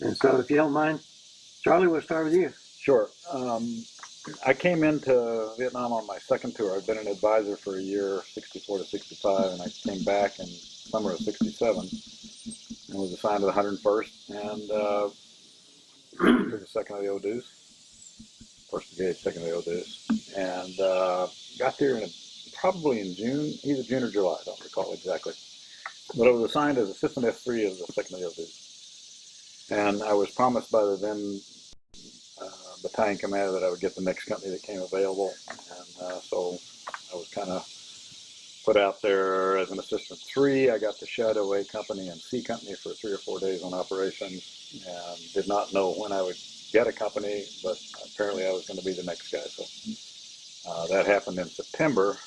And so, if you don't mind, Charlie, we'll start with you. Sure. I came into Vietnam on my second tour. I've been an advisor for a year, 64 to 65, and I came back in summer of 67 and was assigned to the 101st and took the second of the O-Deuce, first brigade, second of the O-Deuce, and got there probably in June, either June or July, I don't recall exactly. But I was assigned as assistant S3 of the second of the O-Deuce. And I was promised by the then battalion commander that I would get the next company that came available. And so I was kind of put out there as an assistant 3. I got to shadow A company and C company for 3 or 4 days on operations, and did not know when I would get a company, but apparently I was going to be the next guy. So that happened in September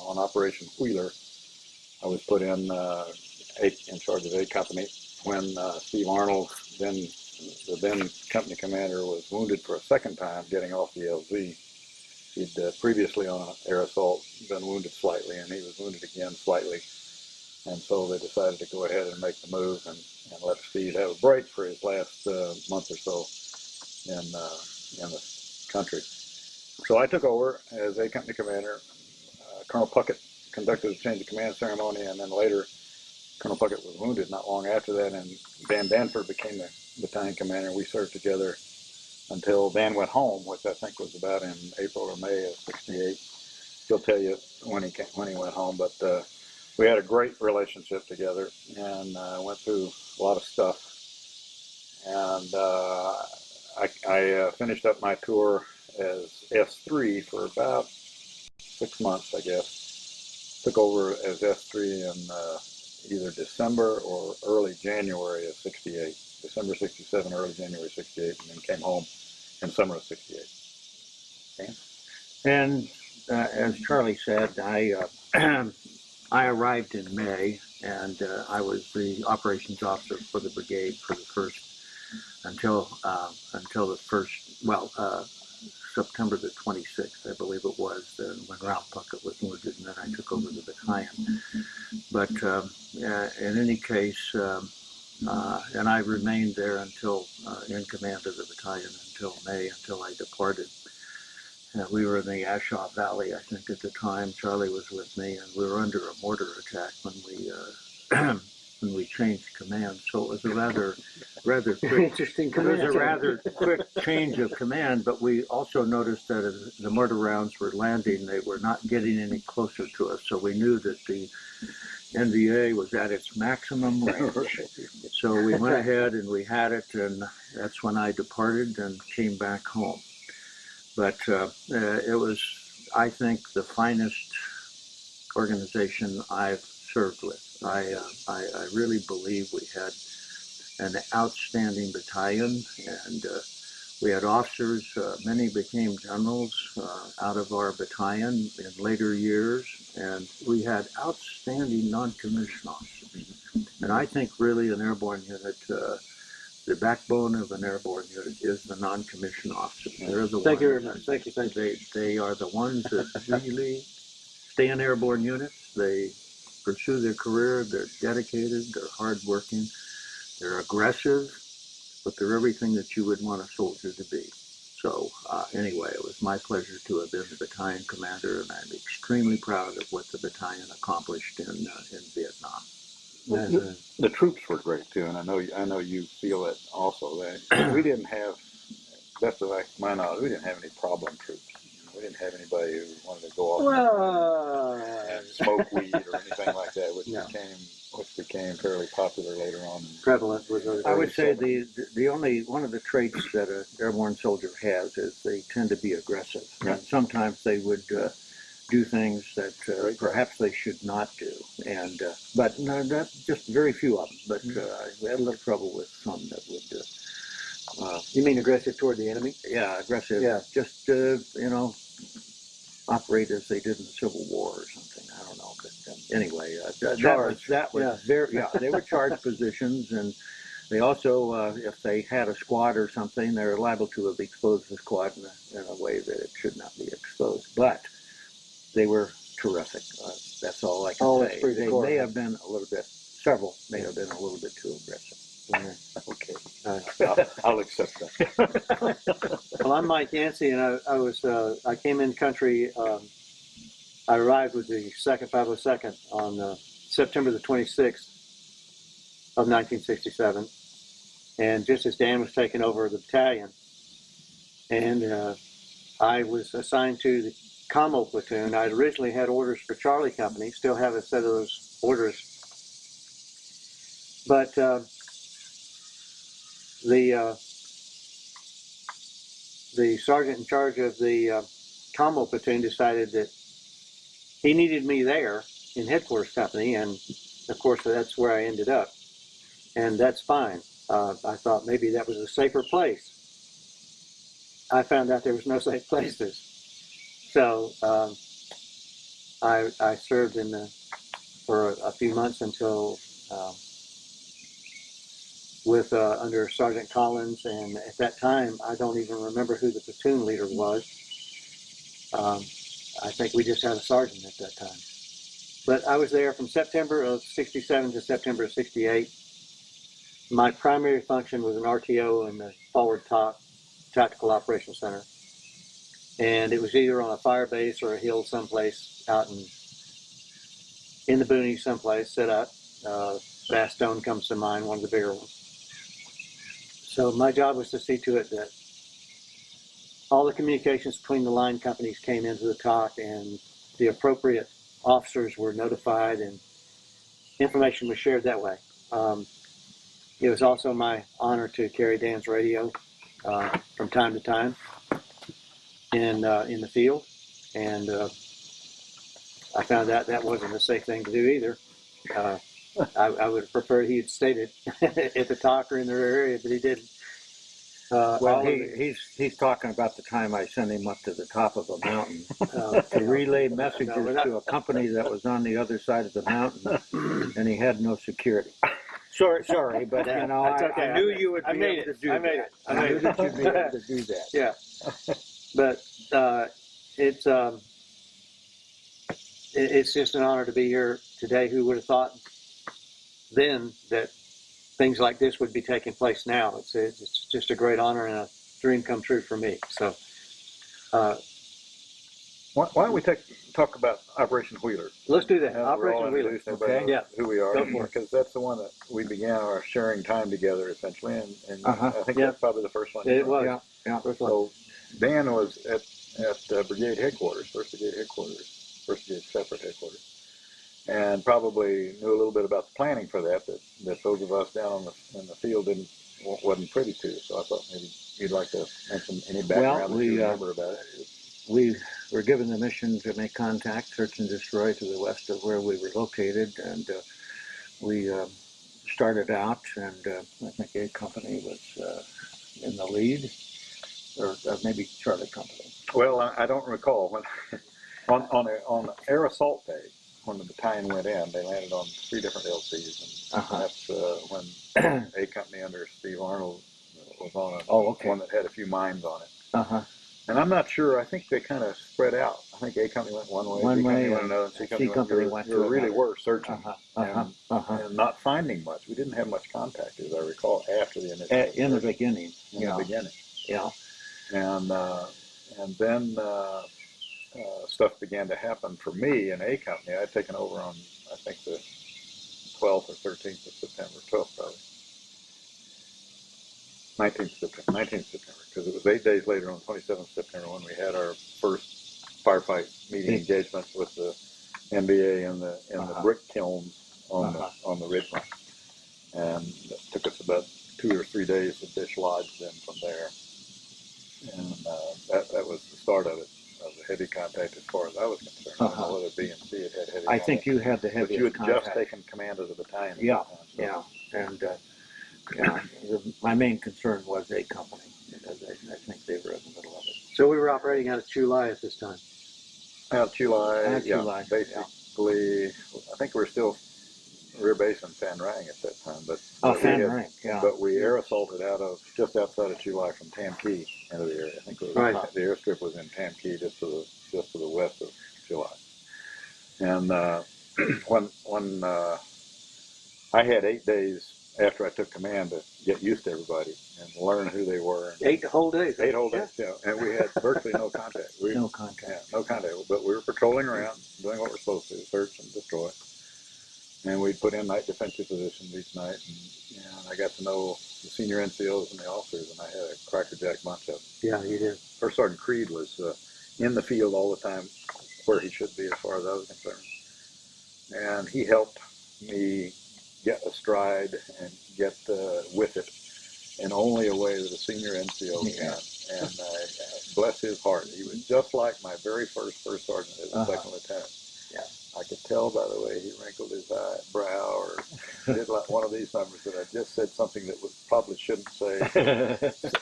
on Operation Wheeler. I was put in charge of A company when Steve Arnold, the then company commander, was wounded for a second time getting off the LZ. He'd previously on an air assault been wounded slightly, and he was wounded again slightly. And so they decided to go ahead and make the move and let Steve have a break for his last month or so in the country. So I took over as A company commander. Colonel Puckett conducted a change of command ceremony, and then later Colonel Puckett was wounded not long after that, and Dan Danford became the battalion commander. We served together until Dan went home, which I think was about in April or May of '68. He'll tell you when he went home, but we had a great relationship together, and went through a lot of stuff. And I finished up my tour as S3 for about 6 months, I guess. Took over as S3 in either December or early January of '68. December '67, early January '68, and then came home in summer of '68. Dan? And as Charlie said, I arrived in May, and I was the operations officer for the brigade for the first until the first, September the 26th, I believe it was, when Ralph Puckett was wounded, and then I took over the battalion. But in any case, and I remained there until in command of the battalion until May, until I departed. We were in the Ashaw Valley, I think, at the time. Charlie was with me, and we were under a mortar attack when we changed command. So it was a rather quick, interesting command. It was a rather quick change of command. But we also noticed that as the mortar rounds were landing, they were not getting any closer to us. So we knew that the NVA was at its maximum range. So we went ahead and we had it, and that's when I departed and came back home. But it was, I think, the finest organization I've served with. I really believe we had an outstanding battalion, and we had officers, many became generals out of our battalion in later years, and we had outstanding non-commissioned officers. And I think really an airborne unit, the backbone of an airborne unit is the non-commissioned officers. They're the Thank you very ones. much. Thank you. They are the ones that really stay in airborne units. They pursue their career. They're dedicated. They're hardworking. They're aggressive, but they're everything that you would want a soldier to be. So anyway, it was my pleasure to have been the battalion commander, and I'm extremely proud of what the battalion accomplished in Vietnam. Well, the troops were great too, and I know you feel it also. We didn't have, best of my knowledge, we didn't have any problem troops. We didn't have anybody who wanted to go off and smoke weed or anything like that, which became fairly popular later on. Prevalent. I would say the only one of the traits that an airborne soldier has is they tend to be aggressive. And sometimes they would do things that perhaps they should not do. And but no, that's just very few of them. But we had a little trouble with some that would. You mean aggressive toward the enemy? Yeah, aggressive. Yeah. Just operate as they did in the Civil War or something. I don't know. But anyway, that was very. Yeah, they were charged positions, and they also, if they had a squad or something, they're liable to have exposed the squad in a way that it should not be exposed. But they were terrific. That's all I can say. They may have been several may have been a little bit too aggressive. Okay. I'll accept that. Well, I'm Mike Yancey, and I came in country. I arrived with the 2nd 502nd on September the 26th of 1967, and just as Dan was taking over the battalion, and I was assigned to the commo platoon. I'd originally had orders for Charlie Company, still have a set of those orders, but the sergeant in charge of the combo platoon decided that he needed me there in headquarters company, and of course that's where I ended up, and that's fine. I thought maybe that was a safer place. I found out there was no safe places, so I served for a few months until under Sergeant Collins, and at that time I don't even remember who the platoon leader was. I think we just had a sergeant at that time. But I was there from September of 67 to September of 68. My primary function was an RTO in the forward Tactical Operations Center. And it was either on a fire base or a hill someplace out in the boonies someplace set up. Bastogne comes to mind, one of the bigger ones. So my job was to see to it that all the communications between the line companies came into the TOC, and the appropriate officers were notified, and information was shared that way. It was also my honor to carry Dan's radio from time to time in the field, and I found out that wasn't a safe thing to do either. I would have preferred he had stayed at the TOC or in their area, but he didn't. Well, he's talking about the time I sent him up to the top of a mountain to relay messages to a company that was on the other side of the mountain, and he had no security. Sorry, but you know, okay. I knew you would be able to do that. I knew that you'd be able to do that. Yeah, but it's just an honor to be here today. Who would have thought then that things like this would be taking place now? It's just a great honor and a dream come true for me. So, why don't we talk about Operation Wheeler? Let's do that. Now we're all Operation Wheeler. introduced, everybody knows who we are, Go for it. because that's the one that we began our sharing time together essentially, and I think that's probably the first one. It was. Yeah. So Dan was at Brigade headquarters, 1st Brigade headquarters, 1st Brigade separate headquarters, and probably knew a little bit about the planning for that those of us down in the field wasn't privy to. So I thought maybe you'd like to mention any background that you remember about it. We were given the mission to make contact, search and destroy to the west of where we were located, and we started out, and I think A Company was in the lead, or maybe Charlie Company. Well, I don't recall when on air assault day, when the battalion went in, they landed on 3 different LCs, and that's when A Company under Steve Arnold was on one that had a few mines on it. And I'm not sure. I think they kind of spread out. I think A Company went one way, B Company went another, and C Company went another. We really were searching and not finding much. We didn't have much contact, as I recall, after the initial. In the beginning. The beginning. Yeah. And then stuff began to happen for me in A Company. I'd taken over on, I think, the 12th or 13th of September, 12th probably. 19th September, because it was 8 days later on 27th September when we had our first firefight meeting engagement with the NBA and the brick kilns on the ridgeline, and it took us about 2 or 3 days to dislodge them from there, and that was the start of it, of the heavy contact as far as I was concerned. I don't know whether B and C had heavy contact. I think you had the heaviest contact. But you had just taken command of the battalion. My main concern was A Company, because I think they were in the middle of it. So we were operating out of Chulai at this time. Out of Chulai, basically. I think we were still rear base in Fan Rang at that time, but But we air assaulted out of just outside of Chulai from Tam Key into the area. I think it was the airstrip was in Tam Key, just to the west of Chulai. And when I had 8 days after I took command to get used to everybody and learn who they were. 8 whole days. 8 whole days, yeah. And we had virtually no contact. No contact. Yeah, no contact. But we were patrolling around, doing what we're supposed to, search and destroy. And we'd put in night defensive positions each night. And I got to know the senior NCOs and the officers, and I had a crackerjack bunch of them. Yeah, you did. First Sergeant Creed was in the field all the time, where he should be as far as I was concerned. And he helped me get astride and get with it in only a way that a senior NCO can. And bless his heart, he was just like my very first sergeant as a second lieutenant. Yeah. I could tell by the way he wrinkled his brow or did like one of these numbers that I just said something that probably shouldn't say.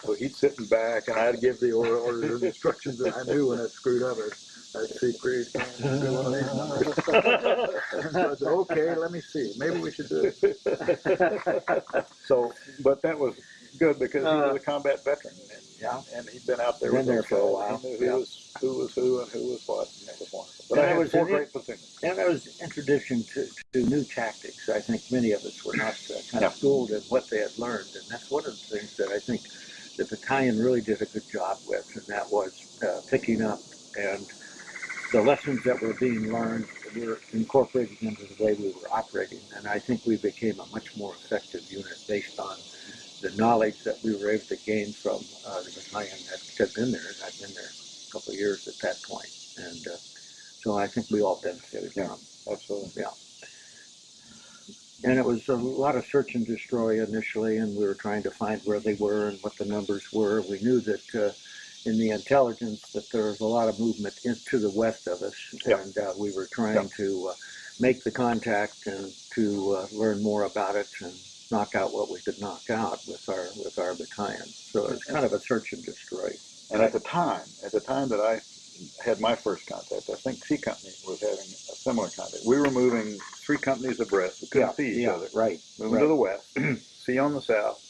So he'd sit in back, and I'd give the orders and instructions that I knew when I screwed up. I'd see Creed do one of these numbers. And I said, okay, let me see. Maybe we should do it. So, but that was good because he was a combat veteran. And he'd been out there with us for a while. He knew who was who and who was what. And that was wonderful. But I had 4 great platoons. And that was introduction to new tactics. I think many of us were not kind of schooled in what they had learned. And that's one of the things that I think the battalion really did a good job with, and that was picking up and the lessons that were being learned were incorporated into the way we were operating. And I think we became a much more effective unit based on the knowledge that we were able to gain from the battalion that had been there. I'd been there a couple of years at that point. And so I think we all benefited from it. Absolutely. Yeah. And it was a lot of search and destroy initially, and we were trying to find where they were and what the numbers were. We knew that in the intelligence that there was a lot of movement to the west of us, and we were trying to make the contact and to learn more about it and knock out what we could knock out with our battalion. So it's kind of a search and destroy. And at the time that I had my first contact, I think C Company was having a similar contact. We were moving 3 companies abreast. We couldn't see each other. Right. Moving to the west, C on the south,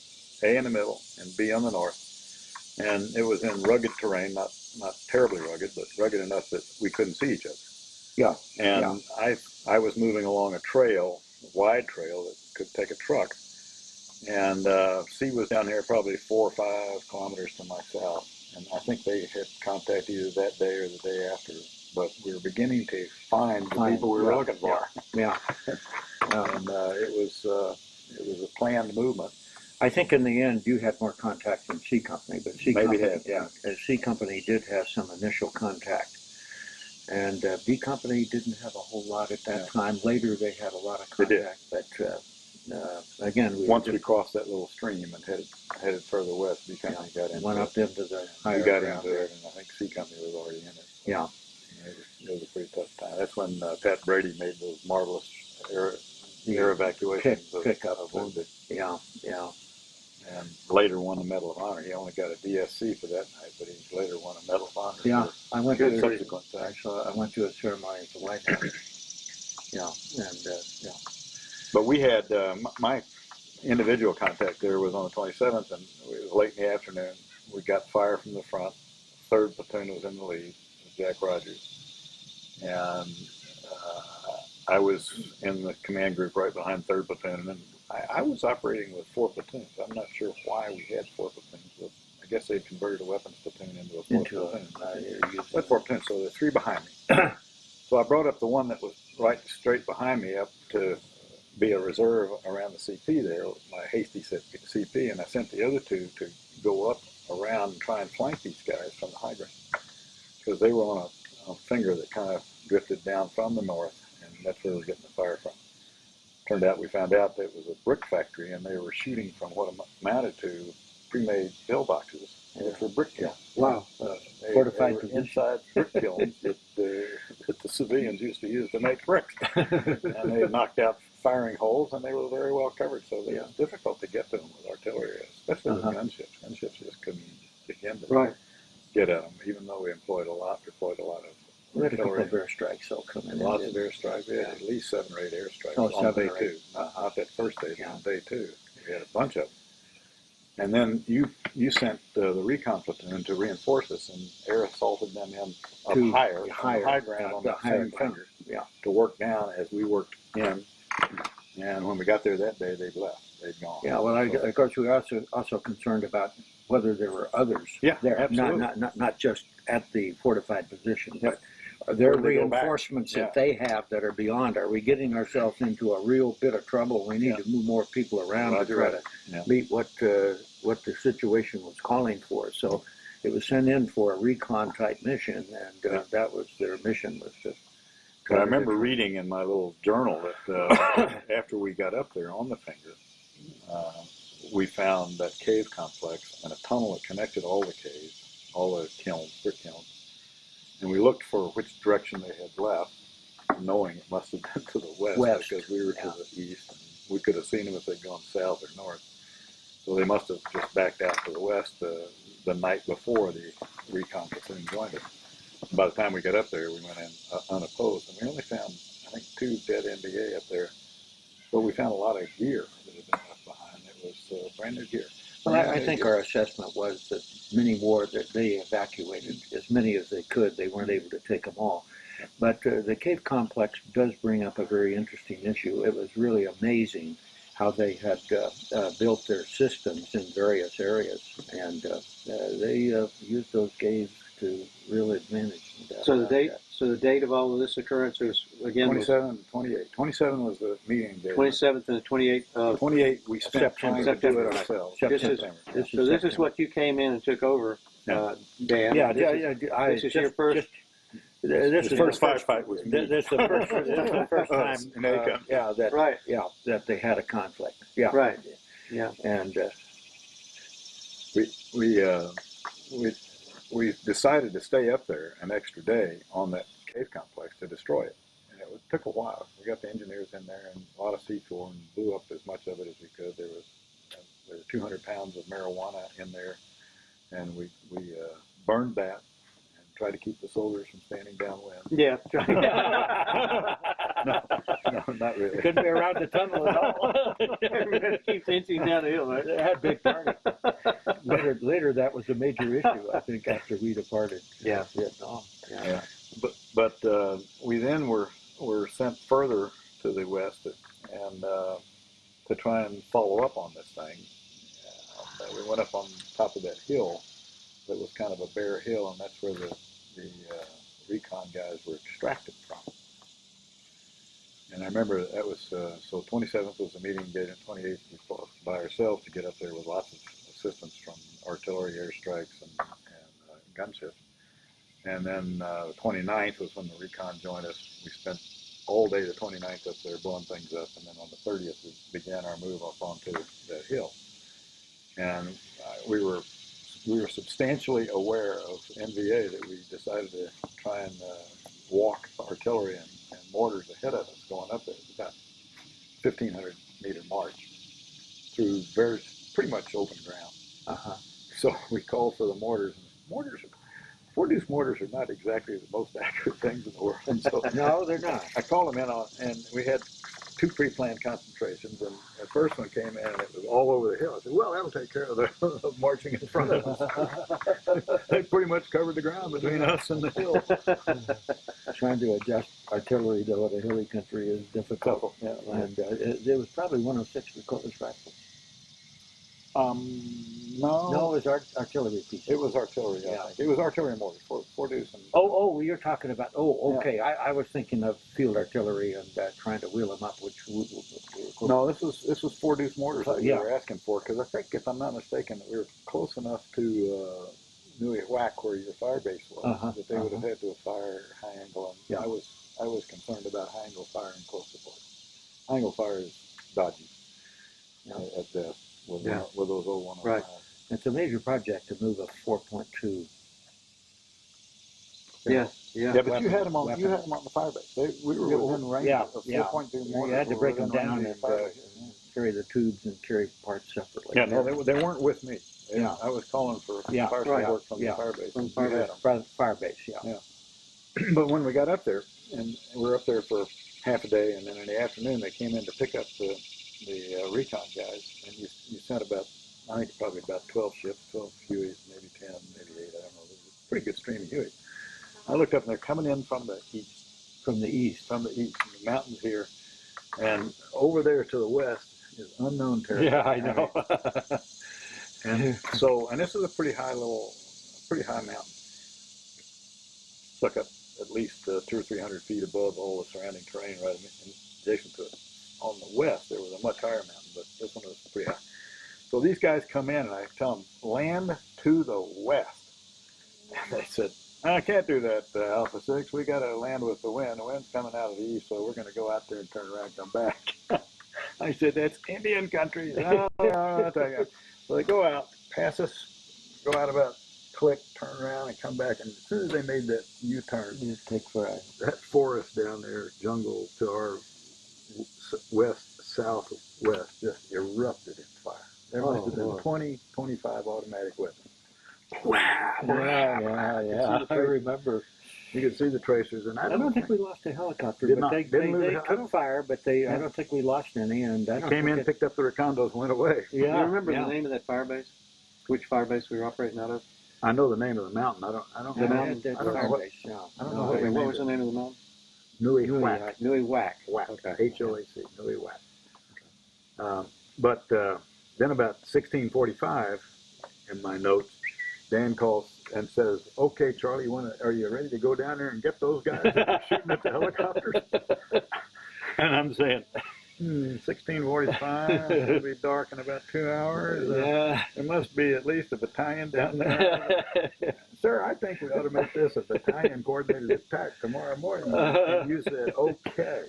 A in the middle, and B on the north. And it was in rugged terrain, not terribly rugged, but rugged enough that we couldn't see each other. Yeah. And I was moving along a trail, a wide trail that could take a truck. And C was down here probably 4 or 5 kilometers to my south. And I think they had contact either that day or the day after. But we were beginning to find the people we were looking for. Yeah. And it was a planned movement. I think in the end you had more contact than C Company, but C Company did have some initial contact. And B Company didn't have a whole lot at that time. Later they had a lot of contact. But again, we crossed that little stream and headed further west, B Company got into went up into the higher we got ground. into it, and I think C Company was already in it. Yeah. It was a pretty tough time. That's when Pat Brady made those marvelous air evacuations of wounded. Yeah. And later won the Medal of Honor. He only got a DSC for that night, but he later won a Medal of Honor. Yeah, I went to subsequent time. I went to a ceremony at the White House. Yeah, and But we had my individual contact there was on the 27th, and it was late in the afternoon. We got fire from the front. 3rd platoon was in the lead, Jack Rogers, and I was in the command group right behind 3rd platoon, and I was operating with 4 platoons. I'm not sure why we had 4 platoons, but I guess they converted a weapons platoon into a 4th platoon. That's 4 platoons, so there are 3 behind me. So I brought up the one that was right straight behind me up to be a reserve around the CP there, my hasty CP, and I sent the other 2 to go up around and try and flank these guys from the high ground, because they were on a finger that kind of drifted down from the north, and that's where we were getting the fire from. Turned out we found out that it was a brick factory, and they were shooting from what amounted to pre-made pillboxes, which were brick kilns. wow, Fortified inside brick kilns that the civilians used to use to make bricks. And they had knocked out firing holes, and they were very well covered, so it was difficult to get to them with artillery, especially with gunships. Gunships just couldn't begin to get at them, even though we deployed a lot of we had a couple of airstrikes coming in. Lots of airstrikes. We had at least 7 or 8 airstrikes on day 2. Not that first day, on day 2. We had a bunch of them. And then you sent the recon platoon to reinforce us and air assaulted them in up higher, high ground on the same finger, to work down as we worked in. And when we got there that day, they'd left. they'd gone. Yeah, well, of course, we were also concerned about whether there were others Yeah, there, absolutely. not just at the fortified position, Yep. but are there Where they go back. reinforcements that they have that are beyond? Are we getting ourselves into a real bit of trouble? We need to move more people around to try to meet what the situation was calling for. So it was sent in for a recon type mission, and that was their mission, was to. But I remember reading in my little journal that after we got up there on the Finger, we found that cave complex and a tunnel that connected all the caves, all the kilns, brick kilns. And we looked for which direction they had left, knowing it must have been to the west. Because we were to the east. And we could have seen them if they'd gone south or north. So they must have just backed out to the west the night before the recon platoon joined us. By the time we got up there, we went in unopposed, and we only found, I think, 2 dead NVA up there. But we found a lot of gear that had been left behind. It was brand new gear. Well, I think our assessment was that many more that they evacuated, as many as they could. They weren't able to take them all. But the cave complex does bring up a very interesting issue. It was really amazing how they had built their systems in various areas, and they used those caves to real advantage. So the date of all of this occurrence was again 27 and 28. 27 was the meeting day. 27th and the 28th of 28 we spent trying to do it ourselves. This is what you came in and took over, Dan. Yeah, This is your first. This is the first firefight was me. This is the first time in ACOM. that they had a conflict. Yeah, right. Yeah, and we decided to stay up there an extra day on that cave complex to destroy it. And it took a while. We got the engineers in there and a lot of C4 and blew up as much of it as we could. There were 200 pounds of marijuana in there, and we burned that and tried to keep the soldiers from standing downwind. yeah. No, not really. couldn't be around the tunnel at all. Everybody keeps inching down the hill, right? They had big parties. Later, that was a major issue, I think, after we departed Vietnam. Yeah. But we then were sent further to the west and to try and follow up on this thing. We went up on top of that hill that was kind of a bare hill, and that's where the recon guys were extracted from. And I remember that was, so 27th was the meeting date, and 28th we fought by ourselves to get up there with lots of assistance from artillery, airstrikes, and gunships. And then the 29th was when the recon joined us. We spent all day the 29th up there blowing things up, and then on the 30th we began our move up onto that hill. And we were substantially aware of NVA that we decided to try and walk artillery and mortars ahead of us going up there. It's about 1,500 meter march through pretty much open ground. So we called for the mortars. And 4-deuce mortars are not exactly the most accurate things in the world. So No, they're not. I called them in and we had 2 pre-planned concentrations, and the first one came in and it was all over the hill. I said, well, that'll take care of the marching in front of us. They pretty much covered the ground between us and the hill. Trying to adjust artillery to what a hilly country is difficult. Yeah. And it was probably 106 Dakota's rifles. No, it was artillery pieces. It was artillery, I think. It was artillery mortars, 4-deuce. And You're talking about, okay. Yeah. I was thinking of field artillery and trying to wheel them up, which... No, this was 4-deuce mortars that we were asking for, because I think, if I'm not mistaken, that we were close enough to Nui Whack, where your fire base was, that they would have had to fire high angle. And I was concerned about high angle fire in close support. High angle fire is dodgy at best. With those old 105s. Right. It's a major project to move a 4.2. Yeah, but you had them on the fire base. We were within range of 4.2 mortars. You had to break them down and carry the tubes and carry parts separately. Yeah, no, they weren't with me. I was calling for fire support from the fire base. From fire base, yeah. But when we got up there, and we were up there for half a day, and then in the afternoon they came in to pick up the recon guys, and you sent about, I think probably about 12 ships, 12 Hueys, maybe 10, maybe 8, I don't know. It was a pretty good stream of Hueys. I looked up and they're coming in from the east. From the mountains here. And over there to the west, is unknown territory. Yeah, I know. And so, and this is a pretty high mountain. Stuck up at least 200 or 300 feet above all the surrounding terrain right adjacent to it. On the west, there was a much higher mountain, but this one was pretty high. So these guys come in, and I tell them, land to the west. And they said, I can't do that, Alpha 6. We got to land with the wind. The wind's coming out of the east, so we're going to go out there and turn around and come back. I said, that's Indian country. No, I'll tell you. So they go out, pass us, go out about click, turn around, and come back. And as soon as they made that U-turn, Just take fire. that forest down there, jungle to our southwest, just erupted in fire. There must have been 20, 25 automatic weapons. Yeah. I remember. You could see the tracers, and I don't think we lost a helicopter. Did but not. They Didn't lose a took fire, but I don't think we lost any. And I don't came think in, picked up the Recondos, and went away. Do you remember the name of that fire base? Which fire base we were operating out of? I know the name of the mountain. I don't The know. mountain? I don't know what. I don't know what we What named was the name of the mountain? Nui Whack. Nui Whack. Whack. Okay. H-O-A-C. Nui Whack. But then about 1645, in my notes, Dan calls and says, "Okay, Charlie, are you ready to go down there and get those guys that are shooting at the helicopters?" And I'm saying, 1645, it'll be dark in about 2 hours. Yeah. There must be at least a battalion down there. Sir, I think we ought to make this a battalion coordinated attack tomorrow morning. And you said, okay.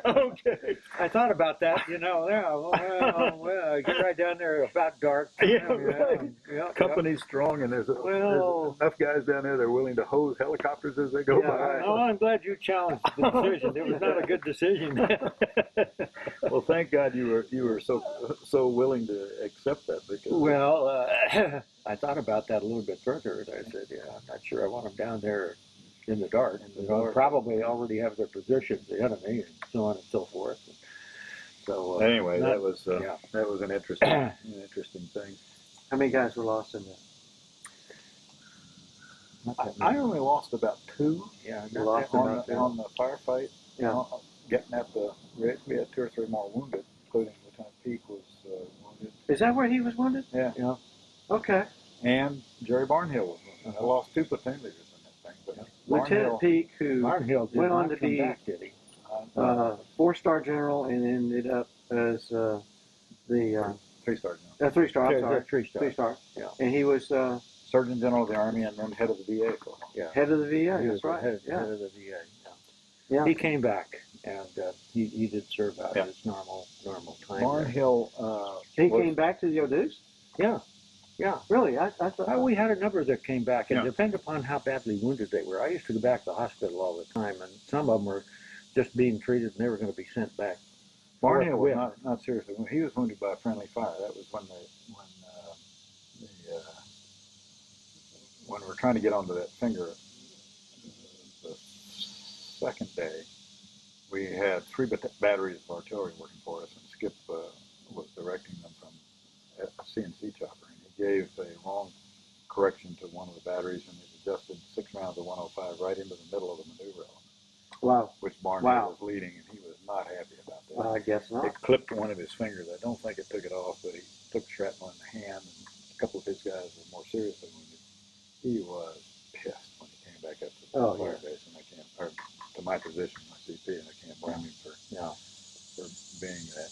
Okay. I thought about that, well, get right down there about dark. Company's strong, and there's enough guys down there that are willing to hose helicopters as they go by. Oh, I'm glad you challenged the decision. It was not a good decision. Well, thank God you were so willing to accept that. Because well, I thought about that a little bit further, and I said, I'm not sure I want them down there in the dark. They'll probably already have their positions, the enemy, and so on and so forth. So anyway, that was an interesting thing. How many guys were lost in that? I only lost about 2. Yeah, on the firefight. Yeah. Getting at the ridge, we had 2 or 3 more wounded, including Lieutenant Peake was wounded. Is that where he was wounded? Yeah. Okay. And Jerry Barnhill was wounded. I lost 2 platoon leaders in that thing. But Lieutenant Peake, who Barnhill went on to be back, did he? 4-star general and ended up as the 3-star general. 3-star. I'm Yeah, sorry, 3-star. 3-star. Yeah. And he was Surgeon General of the Army and then head of the VA for a while. Yeah. head of the VA. He was That's right. head Yeah. of the VA. Yeah. He came back, and he did serve out Yeah. his normal time. Barnhill. He came back to the O-Deuce? Yeah. Really? I thought. Well, we had a number that came back, and Yeah. depending upon how badly wounded they were. I used to go back to the hospital all the time, and some of them were just being treated, and they were going to be sent back. Barnhill was forthwith. not seriously. He was wounded by a friendly fire. That was when we were trying to get onto that finger. The second day, we had 3 batteries of artillery working for us, and Skip was directing them from a CNC chopper. And he gave a wrong correction to one of the batteries, and it adjusted 6 rounds of 105 right into the middle of the maneuver element. Wow. Which Barnhill was leading, and he was not happy about that. I guess not. It clipped one of his fingers. I don't think it took it off, but he took shrapnel in the hand, and a couple of his guys were more seriously wounded. He was pissed when he came back up to the fire base, and to my position, my CP, and I can't blame him for being that.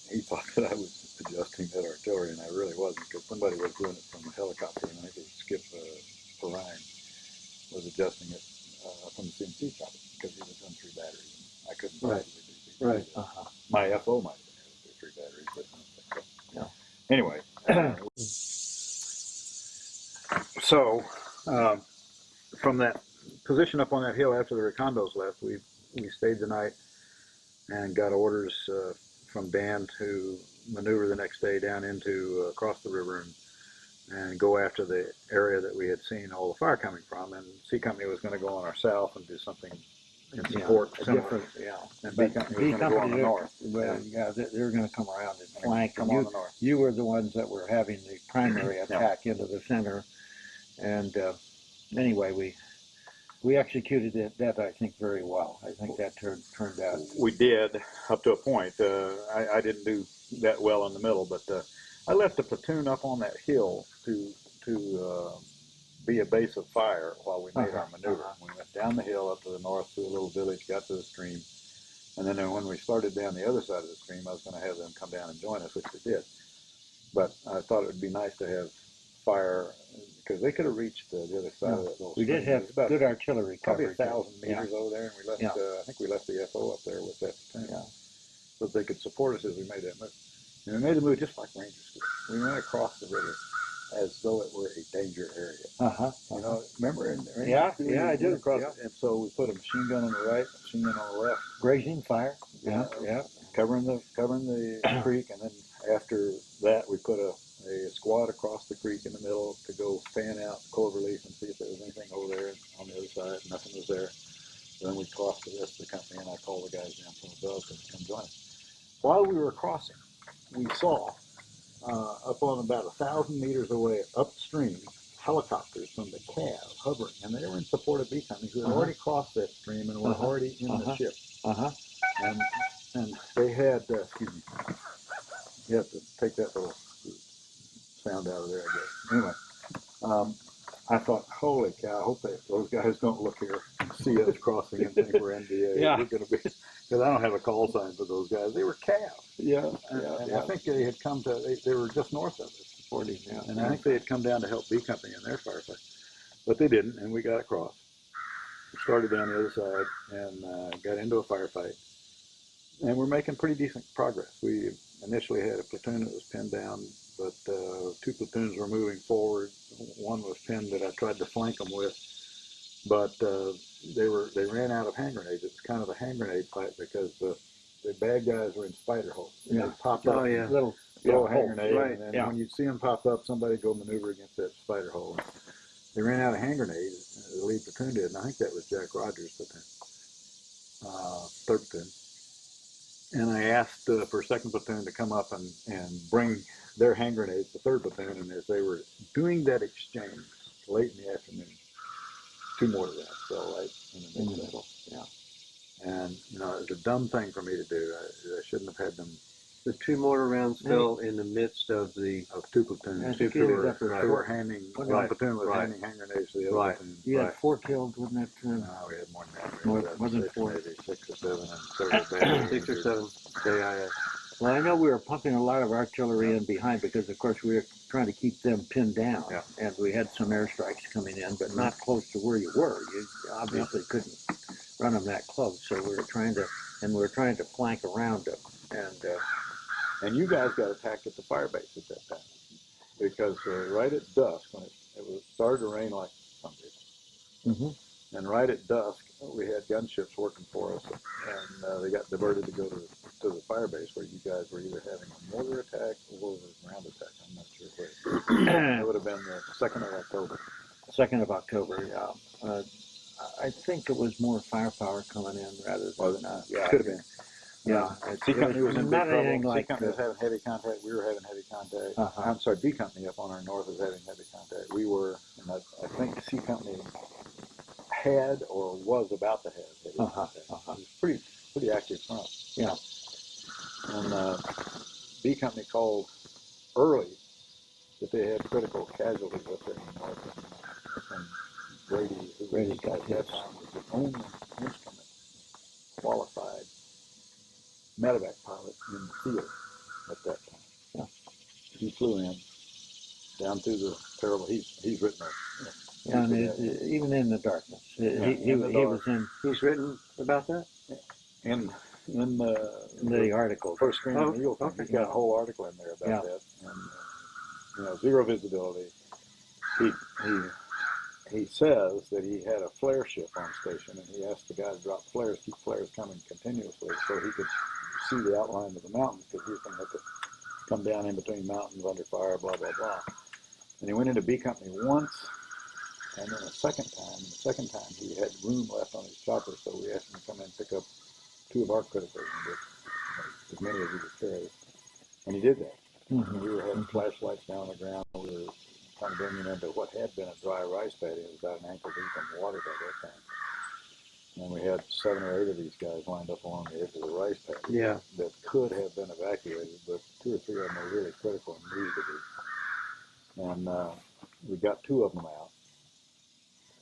He thought that I was adjusting that artillery, and I really wasn't, because somebody was doing it from a helicopter, and I think it was Skip Perrine was adjusting it from the CNC chopper, because he was doing 3 batteries, and I couldn't possibly do 3 batteries. Right. My FO might have been able to do 3 batteries, but Yeah. Anyway. So, from that position up on that hill after the Recondos left, we stayed the night and got orders from Dan to maneuver the next day down into across the river and go after the area that we had seen all the fire coming from. And C Company was going to go on our south and do something in support. And B Company was going to go on the north. Well, they were going to come around and flank. Come on the north. You were the ones that were having the primary attack into the center. And anyway, We executed that I think, very well. I think that turned out. We did up to a point. I didn't do that well in the middle, but I left a platoon up on that hill to be a base of fire while we made our maneuver. We went down the hill up to the north through a little village, got to the stream, and then when we started down the other side of the stream, I was going to have them come down and join us, which they did. But I thought it would be nice to have fire, because they could have reached the other side of that little We stream. did have good artillery Probably coverage. 1,000 meters over there, and we left. I think we left the FO up there with that platoon, so that they could support us as we made that move. And we made the move just like Ranger School. We went across the river as though it were a danger area. You know, remember? In Ranger School, I do. Across, and so we put a machine gun on the right, a machine gun on the left, Grazing fire. covering the creek, and then after that we put a squad across the creek in the middle to go fan out cloverleaf and see if there was anything over there on the other side. Nothing was there. So then we crossed the rest of the company, and I called the guys down from above to come join us. While we were crossing, we saw up on about 1,000 meters away upstream helicopters from the CAV hovering, and they were in support of B Company, who had already crossed that stream and were already in the ship. And they had, excuse me, you have to take that little sound out of there, I guess. Anyway, I thought, holy cow, I hope those guys don't look here and see us crossing and think we're NDA. We're going to be, because I don't have a call sign for those guys. They were CAV. And I think they had come to, they were just north of us, supporting. And I think they had come down to help B Company in their firefight. But they didn't, and we got across. We started down the other side and got into a firefight. And we're making pretty decent progress. We initially had a platoon that was pinned down, but 2 platoons were moving forward. One was pinned that I tried to flank them with, but they ran out of hand grenades. It was kind of a hand grenade fight because the bad guys were in spider holes. They popped up little hand grenade, and then when you'd see them pop up, somebody would go maneuver against that spider hole. They ran out of hand grenades. The lead platoon did, and I think that was Jack Rogers' platoon, 3rd platoon. And I asked for 2nd platoon to come up and bring their hand grenades to 3rd platoon, and as they were doing that exchange late in the afternoon, 2 more to that fell right in the middle. And, you know, it was a dumb thing for me to do. I shouldn't have had them. The 2 mortar rounds fell in the midst of 2 platoons. 2 were handing, one platoon was handing hand grenades to the other platoon. You had 4 killed, wasn't that true? No, we had more than that. Wasn't 4? Maybe 6 or 7, and several bad 6 or 7 KIS. Well, I know we were pumping a lot of artillery in behind because, of course, we were trying to keep them pinned down. And we had some airstrikes coming in, but not close to where you were. You obviously couldn't run them that close. So we were trying to flank around them. And you guys got attacked at the fire base at that time, because right at dusk, when it started to rain like Sunday, and right at dusk, we had gunships working for us, and they got diverted to go to the fire base, where you guys were either having a mortar attack or a ground attack. I'm not sure where. It would have been the 2nd of October. 2nd of October, I think it was more firepower coming in rather than could have been. C Company was in big trouble. Like C Company was having heavy contact. We were having heavy contact. I'm sorry, B Company up on our north was having heavy contact. We were, and I think C Company had or was about to have heavy contact. It was pretty active front. And B Company called early that they had critical casualties up there in the north. And Brady at that time was the only instrument qualified medevac pilot in the field at that time. He flew in down through the terrible. He's written it. Even in the darkness, he was in. He's written about that in the article. First Screen and Eagle thing. He's got a whole article in there about that. And zero visibility. He says that he had a flare ship on station, and he asked the guy to drop flares, keep flares coming continuously, so he could see the outline of the mountains, because he was going to have to come down in between mountains under fire, blah, blah, blah. And he went into B Company once, and then a second time. And the second time he had room left on his chopper, so we asked him to come in and pick up 2 of our critical wounded, as many as he could carry. And he did that. We were having flashlights down on the ground. We were trying to bring him into what had been a dry rice paddy. It was about an ankle deep in water by that time. And we had 7 or 8 of these guys lined up along the edge of the rice paddy that could have been evacuated, but 2 or 3 of them were really critical and needed to be. And we got 2 of them out.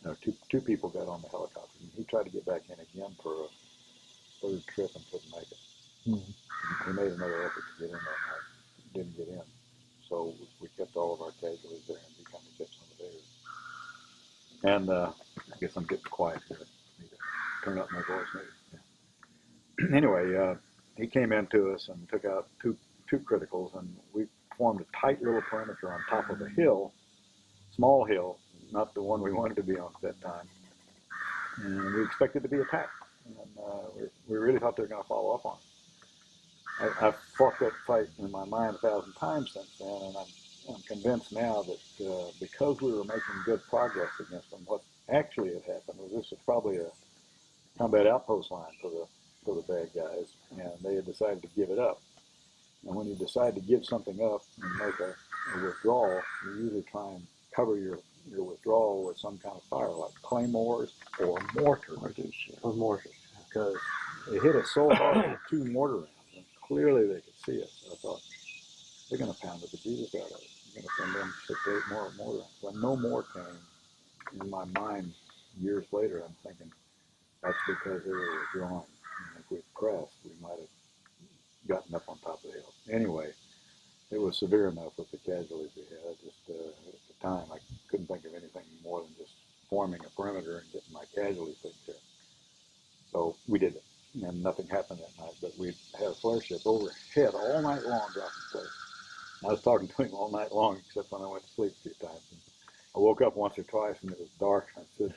No, two people got on the helicopter. And he tried to get back in again for a 3rd trip and couldn't make it. He made another effort to get in that night. Didn't get in. So we kept all of our casualties there, and we kind of kept some of theirs. And I guess I'm getting quiet here. I need to turn up my voice maybe. Yeah. Anyway, he came into us and took out two criticals, and we formed a tight little perimeter on top of a hill, small hill, not the one we wanted to be on at that time. And we expected to be attacked. And we really thought they were going to follow up on it. I've fought that fight in my mind 1,000 times since then, and I'm convinced now that because we were making good progress against them, what actually had happened was this was probably a combat outpost line for the bad guys, and they had decided to give it up. And when you decide to give something up and make a withdrawal, you usually try and cover your withdrawal with some kind of fire, like claymores or mortars. Or mortars. Because it hit us so hard with 2 mortar rounds, and clearly they could see us. I thought, they're going to pound the bejesus out of us. They're going to send them 6 or 8 more mortar rounds. When no more came, in my mind, years later, I'm thinking, that's because they were withdrawn. And if we pressed, we might have gotten up on top of the hill. Anyway, it was severe enough with the casualties we had. Just at the time, I couldn't think of anything more than just forming a perimeter and getting my casualties taken care of. So we did it, and nothing happened that night. But we had a flare ship overhead all night long, dropping flares. I was talking to him all night long, except when I went to sleep a few times. And I woke up once or twice, and it was dark. I said,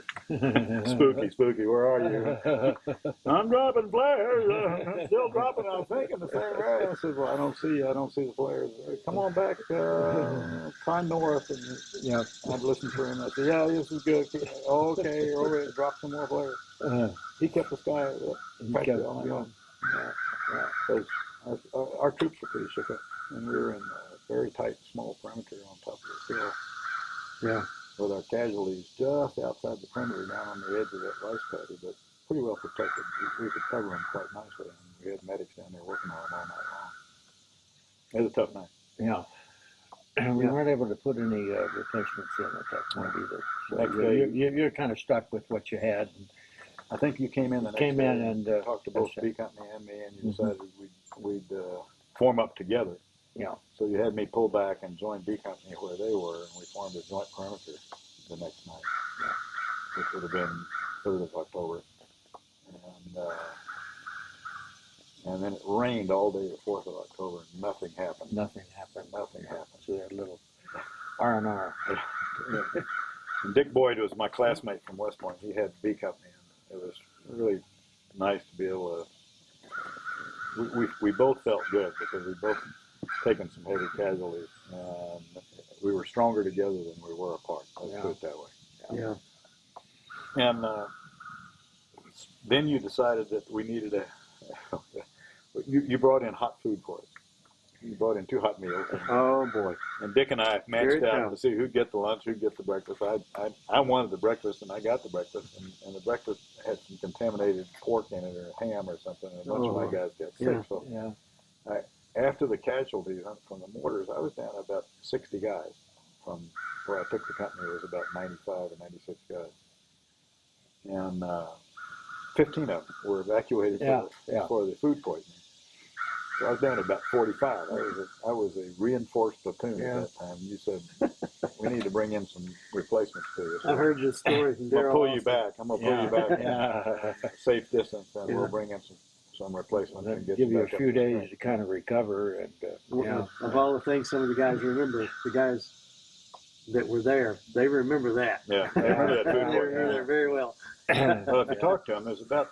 "Spooky, where are you?" "I'm dropping flares. I'm still dropping. I was thinking the same way." I said, "Well, I don't see the flares. Come on back, climb north." And I'd listen for him. I said, "Yeah, this is good. Okay, you're over there. Drop some more flares." He kept the sky practically all night long. Because our troops were pretty shook up, and we were in a very tight, small perimeter on top of the hill. Yeah. With our casualties just outside the perimeter down on the edge of that rice paddy, but pretty well protected. We could cover them quite nicely, and we had medics down there working on them all night long. It was a tough night. Yeah. And we weren't able to put any replacements in at that point either. So Next day, you're kind of stuck with what you had. I think you came in the next day and talked to both B Company and me, and you decided we'd form up together. Yeah. So you had me pull back and join B Company where they were, and we formed a joint perimeter the next night, which would have been 3rd of October. And then it rained all day the 4th of October, and nothing happened. Nothing happened. So that little R&R. And Dick Boyd was my classmate from West Point. He had B Company, and it was really nice to be able to. We both felt good because we both taken some heavy casualties, and we were stronger together than we were apart. Let's put it that way. Yeah. And then you decided that we needed you brought in hot food for us. You brought in 2 hot meals. Oh boy. And Dick and I matched out to see who'd get the lunch, who'd get the breakfast. I wanted the breakfast, and I got the breakfast, and the breakfast had some contaminated pork in it or ham or something, and a bunch of my guys got sick. So after the casualties from the mortars, I was down about 60 guys. From where I took the company, it was about 95 or 96 guys. And 15 of them were evacuated for the food poisoning. So I was down to about 45. I was a reinforced platoon at that time. You said, we need to bring in some replacements to you. So I heard this story from Daryl. I'm going to pull you back. I'm going to pull you back safe distance, and we'll bring in some replacements. And give you a few days to kind of recover. And of all the things some of the guys remember, the guys that were there, they remember that. Yeah, they remember that food They remember that very well. Well, if you talk to them, there's about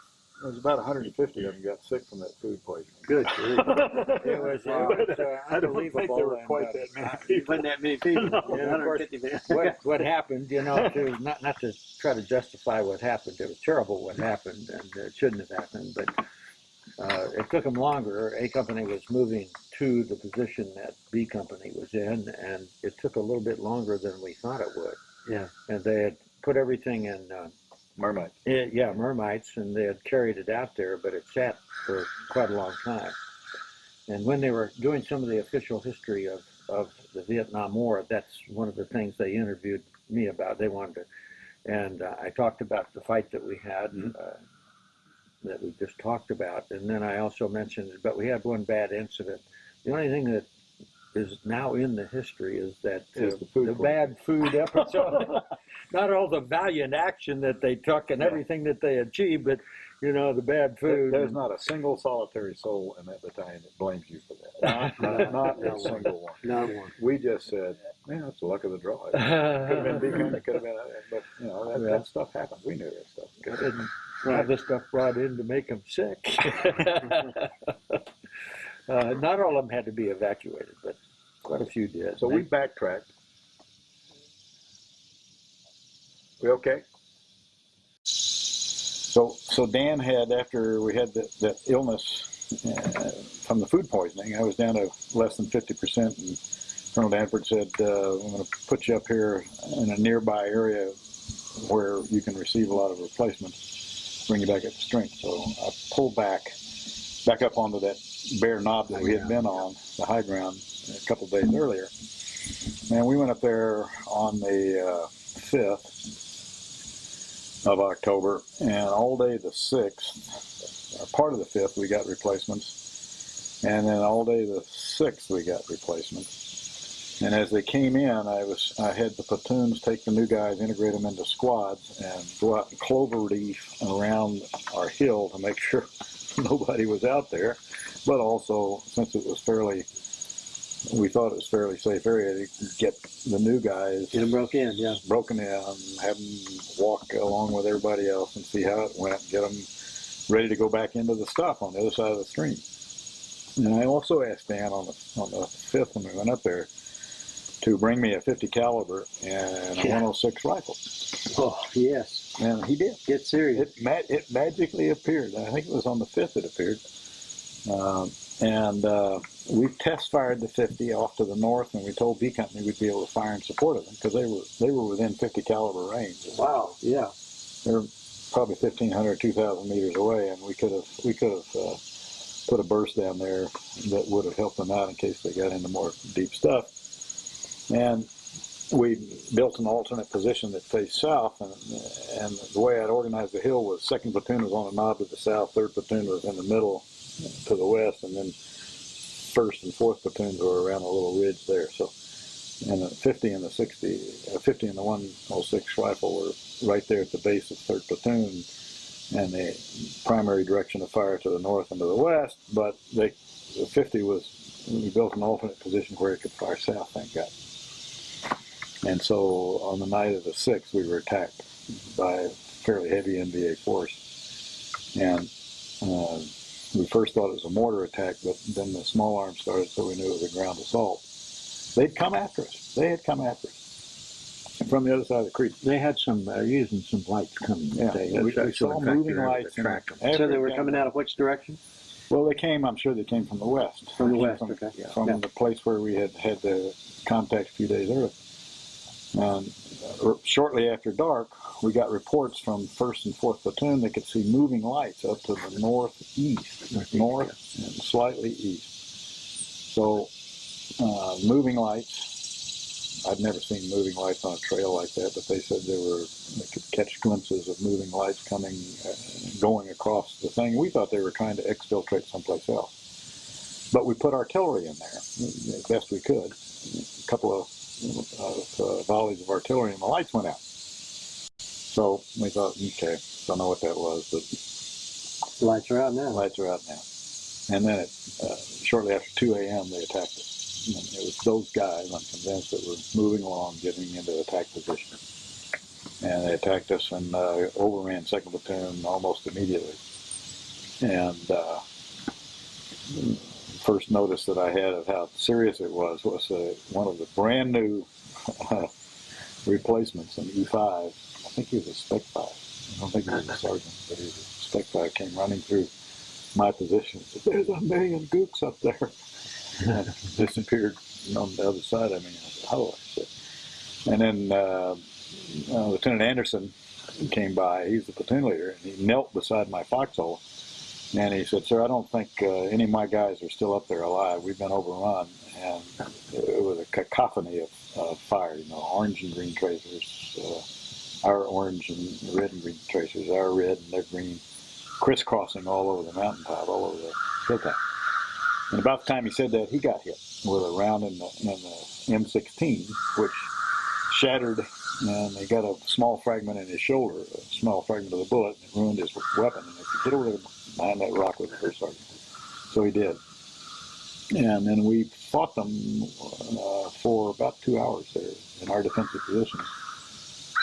150 of them got sick from that food poisoning. Good. It was I don't think there were quite that many people. Wasn't that many people. And of course, what happened, to not to try to justify what happened. It was terrible what happened, and it shouldn't have happened. But it took them longer. A Company was moving to the position that B Company was in, and it took a little bit longer than we thought it would. Yeah. And they had put everything in Mermaid. mermites, and they had carried it out there, but it sat for quite a long time. And when they were doing some of the official history of the Vietnam War, that's one of the things they interviewed me about. They wanted to, and I talked about the fight that we had, that we just talked about, and then I also mentioned, but we had one bad incident. The only thing that is now in the history is that the bad food episode. Not all the valiant action that they took and everything that they achieved, but the bad food. There's not a single solitary soul in that battalion that blames you for that. Not a single one. Not one. We just said, man, it's the luck of the draw. It could have been Beacon, it could have been, but that stuff happens. We knew that stuff. They didn't have the stuff brought in to make them sick. Not all of them had to be evacuated, but quite a few did. So we backtracked. We okay? So Dan had, after we had that illness from the food poisoning, I was down to less than 50%, and Colonel Danford said, I'm going to put you up here in a nearby area where you can receive a lot of replacements, bring you back up to strength. So I pulled back up onto that bare knob that we had been on, the high ground, a couple of days earlier. And we went up there on the 5th of October, and all day the 6th, or part of the 5th, we got replacements, and then all day the 6th we got replacements. And as they came in, I had the platoons take the new guys, integrate them into squads, and go out and clover leaf around our hill to make sure nobody was out there. But also, since it was we thought it was fairly safe area, to get the new guys Get them broken in, have them walk along with everybody else and see how it went, get them ready to go back into the stuff on the other side of the stream. And I also asked Dan on the 5th when we went up there to bring me a 50 caliber and a 106 rifle. Oh, yes. And he did. Get serious. It magically appeared. I think it was on the 5th it appeared. We test fired the 50 off to the north, and we told B Company we'd be able to fire in support of them because they were within 50 caliber range. Wow, yeah. They were probably 1,500, 2,000 meters away, and we could have put a burst down there that would have helped them out in case they got into more deep stuff. And we built an alternate position that faced south, and the way I'd organized the hill was 2nd platoon was on a knob to the south, 3rd platoon was in the middle to the west, and then 1st and 4th platoons were around a little ridge there. So, and the 50 and the 50 and the 106 rifle were right there at the base of 3rd platoon, and the primary direction of fire to the north and to the west. But the 50 we built an alternate position where it could fire south, thank God. And so on the night of the 6th, we were attacked by a fairly heavy NVA force, and we first thought it was a mortar attack, but then the small arms started, so we knew it was a ground assault. They'd come after us. They had come after us from the other side of the creek. They had some using some lights coming. Yeah, we saw moving lights. So they were coming out of which direction? Well, I'm sure they came from the west. From the west, okay. Yeah. From the place where we had the contact a few days earlier. Shortly after dark, we got reports from 1st and 4th platoon. They could see moving lights up to the northeast and slightly east. So, moving lights. I'd never seen moving lights on a trail like that, but they said they could catch glimpses of moving lights coming, going across the thing. We thought they were trying to exfiltrate someplace else. But we put artillery in there as best we could. A couple of volleys of artillery, and the lights went out. So we thought, okay, don't know what that was, but lights are out now. Lights are out now. And then shortly after 2 a.m., they attacked us. And it was those guys, I'm convinced, that were moving along, getting into attack position. And they attacked us and overran 2nd platoon almost immediately. And first notice that I had of how serious it was one of the brand new replacements in E5. I think he was a Spec 5. I don't think he was a sergeant, but he was a Spec 5, came running through my position and said, "There's a million gooks up there." and disappeared on the other side of me. I said, "Hello," I said. And then Lieutenant Anderson came by. He's the platoon leader, and he knelt beside my foxhole. And he said, "Sir, I don't think any of my guys are still up there alive. We've been overrun." And it was a cacophony of fire, orange and green tracers, our orange and red and green tracers, our red and their green, crisscrossing all over the mountaintop, all over the hilltop. And about the time he said that, he got hit with a round in the M16, which shattered, and he got a small fragment in his shoulder, a small fragment of the bullet, and it ruined his weapon. And he said, "Get over there behind that rock with the first sergeant." So he did. And then we fought them for about 2 hours there in our defensive positions.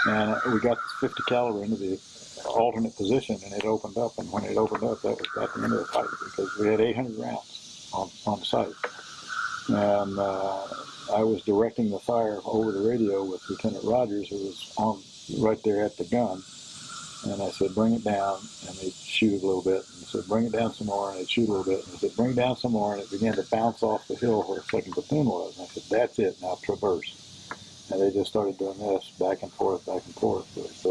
And we got this 50 caliber into the alternate position, and it opened up. And when it opened up, that was about the end of the fight, because we had 800 rounds on site. And I was directing the fire over the radio with Lieutenant Rogers, who was right there at the gun. And I said, "Bring it down," and they'd shoot a little bit. And I said, "Bring it down some more," and they'd shoot a little bit. And I said, "Bring it down some more," and it began to bounce off the hill where 2nd Platoon was. And I said, "That's it, now traverse." And they just started doing this, back and forth, with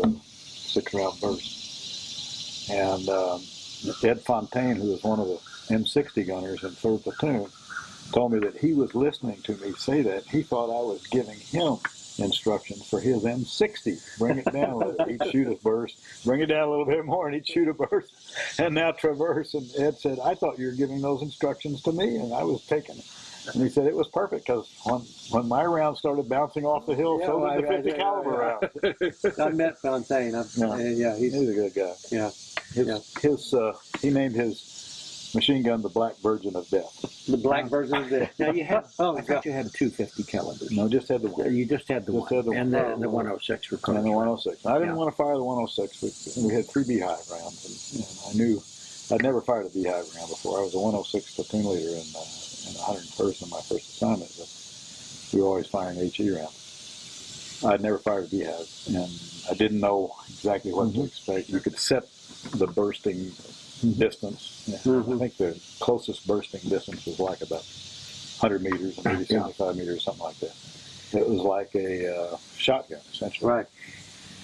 6-round bursts. And Ed Fontaine, who was one of the M60 gunners in 3rd Platoon, told me that he was listening to me say that. He thought I was giving him instructions for his M60. Bring it down a little. He'd shoot a burst. Bring it down a little bit more, and he'd shoot a burst. And now traverse. And Ed said, "I thought you were giving those instructions to me," and I was taking it. And he said it was perfect, because when my round started bouncing off the hill, so did the 50 caliber round. I met Fontaine. He's a good guy. Yeah. He named his machine gun the Black Virgin of Death. The Black Virgin of Death. Now you had, I thought you had 250 calibers. No, just had the one. You just had the one. And the 106 for And the 106. I didn't want to fire the 106. We had 3 beehive rounds, and I knew I'd never fired a beehive round before. I was a 106 platoon leader in 101st in my first assignment, but we were always firing HE rounds. I'd never fired a beehive, and I didn't know exactly what to expect. You could set the bursting distance. I think the closest bursting distance was like about 100 meters, or maybe 75 meters, something like that. It was like a shotgun, essentially. Right.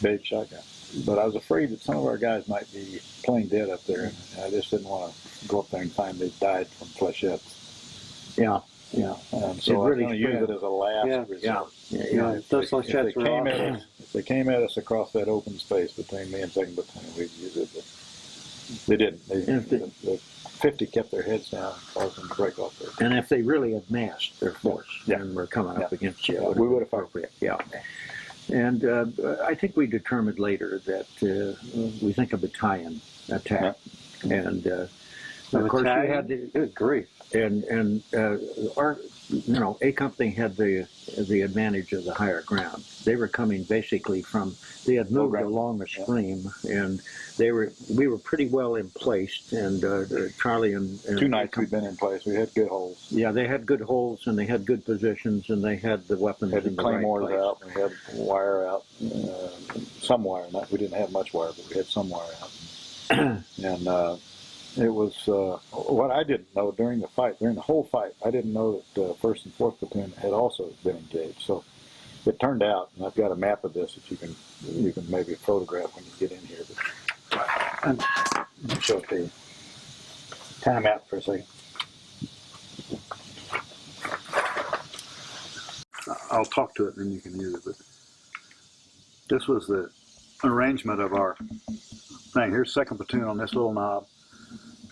Big shotgun. But I was afraid that some of our guys might be playing dead up there, and I just didn't want to go up there and find they died from flechettes. Yeah. And so I was going to use it as a last resort. Those flechettes were awesome. If they came at us across that open space between me and 2nd Platoon, we'd use it. But they didn't. The 50 kept their heads down and caused them to break off their. And if they really had massed their force and were coming up against you, we would have fired. Yeah. And I think we determined later that we think a battalion attack. And of course, we had good grief. And our, A Company had the advantage of the higher ground. They were coming basically from, they had moved along the stream, and we were pretty well in place. And Charlie and 2 nights we'd been in place. We had good holes. Yeah, they had good holes, and they had good positions, and they had the weapons in the claymores right place. out. We had wire out, some wire. We didn't have much wire, but we had some wire out. And it was what I didn't know during the whole fight. I didn't know that 1st and 4th Platoon had also been engaged. So it turned out, and I've got a map of this that you can maybe photograph when you get in here. But I'll show it to you. Time out for a second. I'll talk to it, and then you can use it. But this was the arrangement of our thing. Here's 2nd Platoon on this little knob.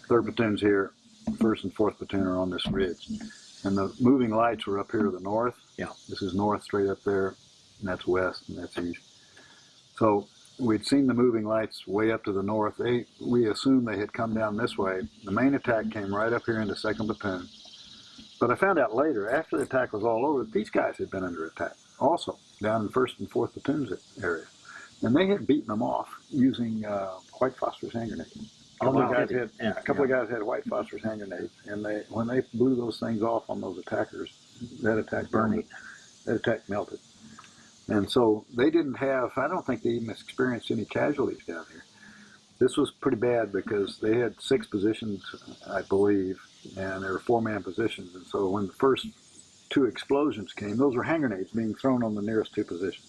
3rd Platoon's here. 1st and 4th Platoon are on this ridge. And the moving lights were up here to the north. Yeah. This is north straight up there, and that's west, and that's east. So we'd seen the moving lights way up to the north. We assumed they had come down this way. The main attack came right up here into 2nd Platoon. But I found out later, after the attack was all over, these guys had been under attack also, down in 1st and 4th Platoon's area. And they had beaten them off using white phosphorus hand grenades. A couple of guys had white phosphorus hand grenades, and when they blew those things off on those attackers, that attack burned. That attack melted. And so they didn't have, I don't think they even experienced any casualties down here. This was pretty bad because they had 6 positions, I believe, and there were 4-man positions. And so when the first 2 explosions came, those were hand grenades being thrown on the nearest 2 positions.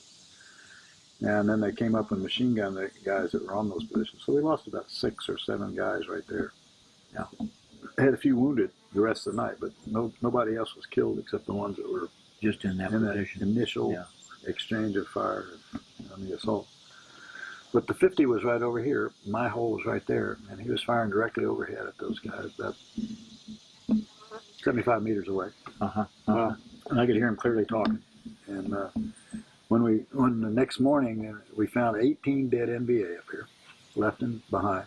And then they came up and machine gunned the guys that were on those positions. So we lost about 6 or 7 guys right there. Yeah. Had a few wounded the rest of the night, but nobody else was killed except the ones that were Just in that position. That initial exchange of fire on the assault. But the 50 was right over here. My hole was right there, and he was firing directly overhead at those guys, about 75 meters away. And I could hear him clearly talking. And when the next morning, we found 18 dead NVA up here, left and behind.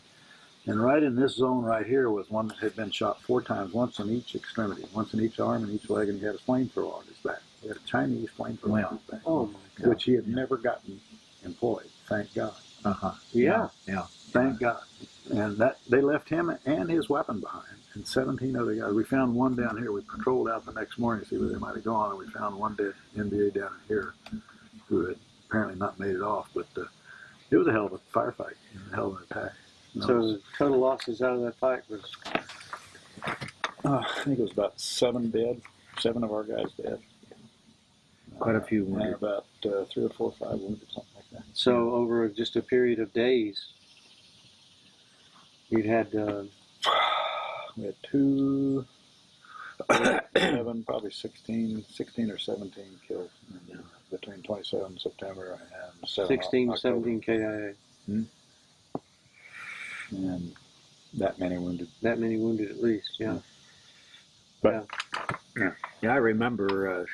And right in this zone right here was one that had been shot 4 times, once on each extremity, once in each arm and each leg, and he had a flamethrower on his back. He had a Chinese flamethrower on his back, Oh my God. which he had never gotten employed, thank God. Yeah. Thank God. And that they left him and his weapon behind, and 17 other guys. We found one down here. We patrolled out the next morning to see where they might have gone, and we found one dead NVA down here who had apparently not made it off. But it was a hell of a firefight, a hell of an attack. So the total losses out of that fight was? I think it was about 7 dead, 7 of our guys dead. Quite a few wounded. And about 3 or 4 or 5 wounded, something like that. So over just a period of days, you'd had We had 2, 7, probably 16 or 17 killed between 27 September and 7 16, October. 17 KIA. And that many wounded. That many wounded at least, yeah. But Yeah, I remember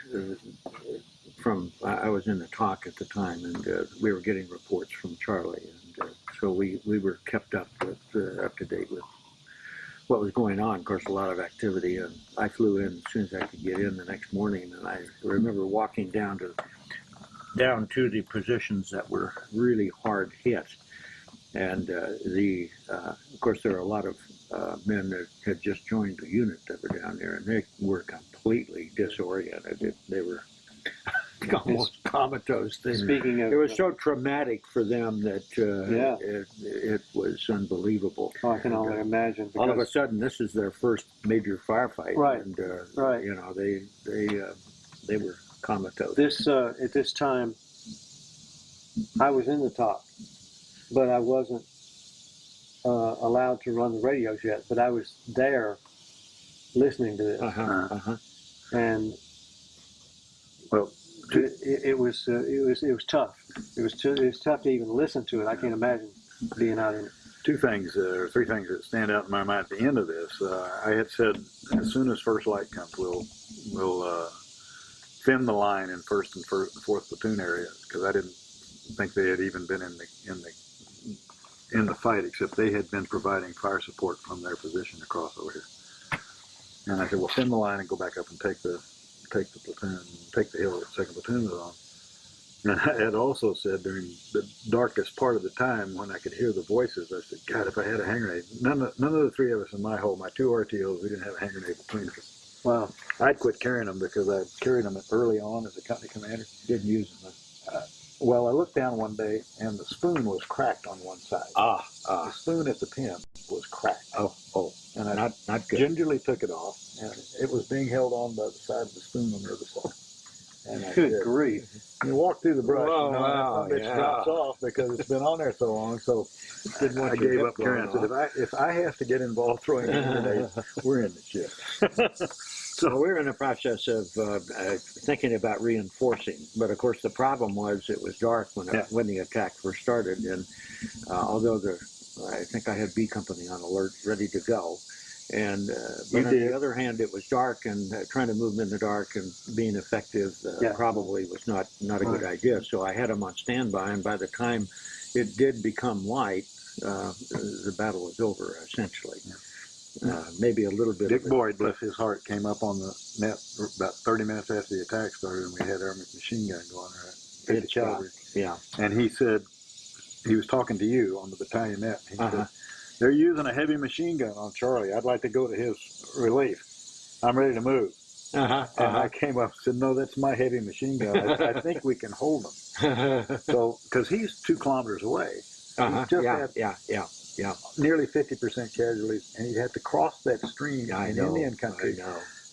I was in the talk at the time, and we were getting reports from Charley, and so we were kept up to date with what was going on. Of course, a lot of activity, and I flew in as soon as I could get in the next morning, and I remember walking down to the positions that were really hard hit. And of course, there were a lot of men that had just joined the unit that were down there, and they were completely disoriented. They were almost comatose. Speaking of, it was so traumatic for them that it was unbelievable. I can only imagine. All of a sudden, this is their first major firefight, Right. And Right. you know, they were comatose. This at this time, I was in the top, but I wasn't allowed to run the radios yet. But I was there, listening to this, and well, it was tough. It was tough to even listen to it. I can't imagine being out in it. 2 things, or 3 things that stand out in my mind at the end of this. I had said, as soon as first light comes, we'll thin the line in 1st and 4th platoon area, because I didn't think they had even been in the fight, except they had been providing fire support from their position across over here. And I said, well, thin the line and go back up and take the platoon, take the hill that 2nd platoon was on. And I had also said during the darkest part of the time, when I could hear the voices, I said, God, if I had a hand grenade. None of the 3 of us in my hole, my 2 RTOs, we didn't have a hand grenade between us. Wow. I'd quit carrying them because I'd carried them early on as a company commander. Didn't use them. Well, I looked down one day, and the spoon was cracked on one side. The spoon at the pin was cracked. And I not good. gingerly took it off, and it was being held on by the side of the spoon on the other side. And I Good did. grief. You walk through the brush, Whoa, and wow, that drops off because it's been on there so long. So I gave up carrying. I said, if I have to get involved throwing grenades, we're in the shit. So we're in the process of thinking about reinforcing, but of course the problem was it was dark when the attack first started, and although I think I had B Company on alert, ready to go, and but on the other hand, it was dark, and trying to move in the dark and being effective probably was not a good idea. So I had them on standby, and by the time it did become light, the battle was over essentially. Maybe a little bit. Dick Boyd, bless his heart, came up on the net about 30 minutes after the attack started, and we had our machine gun going there. Good shot. Yeah. And he said, he was talking to you on the battalion net. He said, they're using a heavy machine gun on Charlie. I'd like to go to his relief. I'm ready to move. And I came up and said, no, that's my heavy machine gun. I think we can hold them. So, because he's 2 kilometers away. Yeah. nearly 50% casualties, and he had to cross that stream in Indian country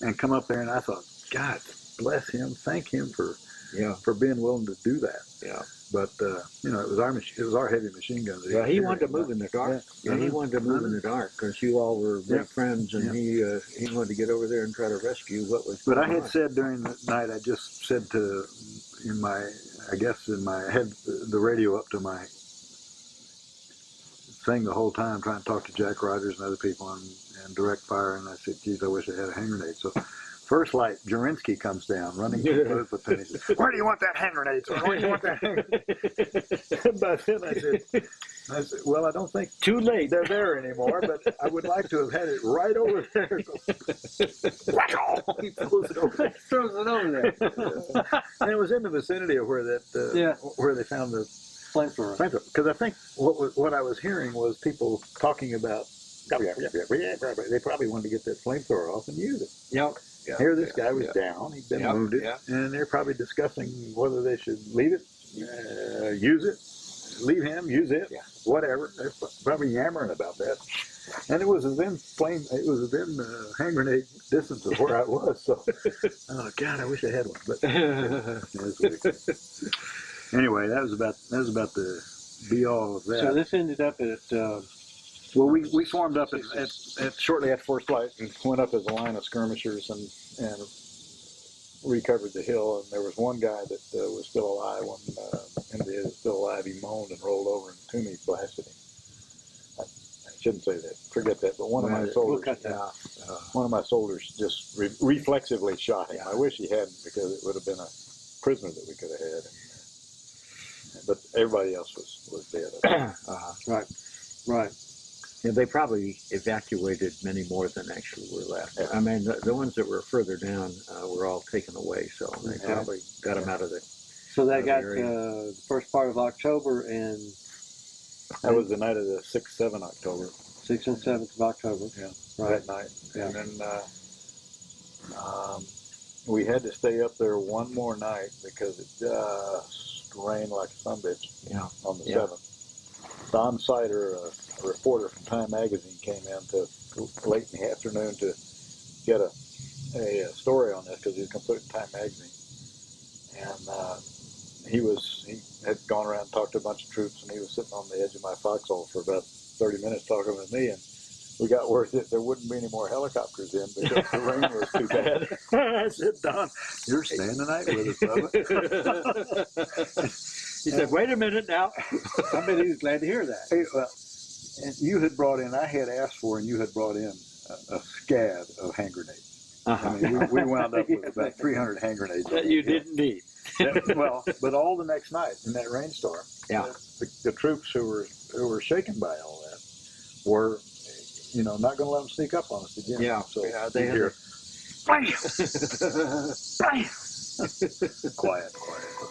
and come up there. And I thought, God bless him, thank him for being willing to do that. Yeah. But you know, it was our heavy machine gun. Yeah, he wanted to move in the dark. Yeah, he wanted to move in the dark because you all were good friends, and he wanted to get over there and try to rescue what was. But I had said during the night, I just said in my head, the radio up to my thing the whole time, trying to talk to Jack Rogers and other people and direct fire, and I said, geez, I wish I had a hand grenade. So first light, Jurinsky comes down, running to the booth, and he says, where do you want that hand grenade, sir? Where do you want that hand grenade? By then I said, well, I don't think too late they're there anymore, but I would like to have had it right over there. He throws it over there. And it was in the vicinity of where where they found the flamethrower. Because I think what I was hearing was people talking about, they probably wanted to get that flamethrower off and use it. Yep. Here this guy was down, he'd been wounded, and they're probably discussing whether they should leave it, use it, leave him, use it, whatever. They're probably yammering about that. And it was within hand grenade distance of where I was. So, oh God, I wish I had one. But anyway, that was about the be all of that. So this ended up at. Well, we formed up at shortly after first light and went up as a line of skirmishers and recovered the hill. And there was one guy that was still alive. One Indian was still alive. He moaned and rolled over, and Toomey blasted him. I shouldn't say that. Forget that. But one of my soldiers just reflexively shot him. I wish he hadn't, because it would have been a prisoner that we could have had. But everybody else was dead. Right. Yeah, they probably evacuated many more than actually were left. I mean, the ones that were further down were all taken away, so they probably got them out of the. So that got the first part of October, and that was the night of the 6th, 7th October. 6th and 7th of October. Yeah, that night. And then we had to stay up there one more night because it just rained like a sumbitch on the 7th. Don Sider, a reporter from Time Magazine, came in late in the afternoon to get a story on this, because he was going to put it in Time Magazine. And he had gone around and talked to a bunch of troops, and he was sitting on the edge of my foxhole for about 30 minutes talking with me, and we got word that there wouldn't be any more helicopters in because the rain was too bad. I said, Don, you're staying the night with us, brother. He said, wait a minute now. I bet he was glad to hear that. Hey, well, and you had brought in, I had asked for, and you had brought in a scad of hand grenades. I mean, we wound up with about 300 hand grenades. That you didn't need. Well, but all the next night in that rainstorm, the troops who were shaken by all that were, not going to let them sneak up on us again. Yeah. So they had hear, bam, bam, quiet,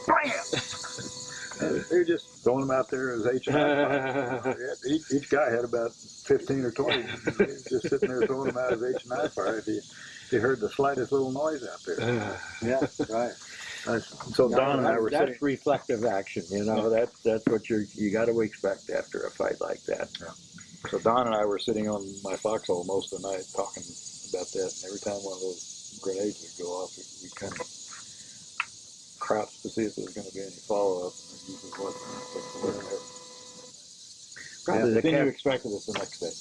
bam. They were just throwing them out there as H&I fire. Each guy had about 15 or 20. Just sitting there throwing them out as H&I fire if you heard the slightest little noise out there. Right. So Don and I were that's sitting. reflective action, that's what you got to expect after a fight like that. Yeah. So Don and I were sitting on my foxhole most of the night talking about that, and every time one of those grenades would go off, we kind of crouched to see if there was going to be any follow-up. Then you expected us the next day.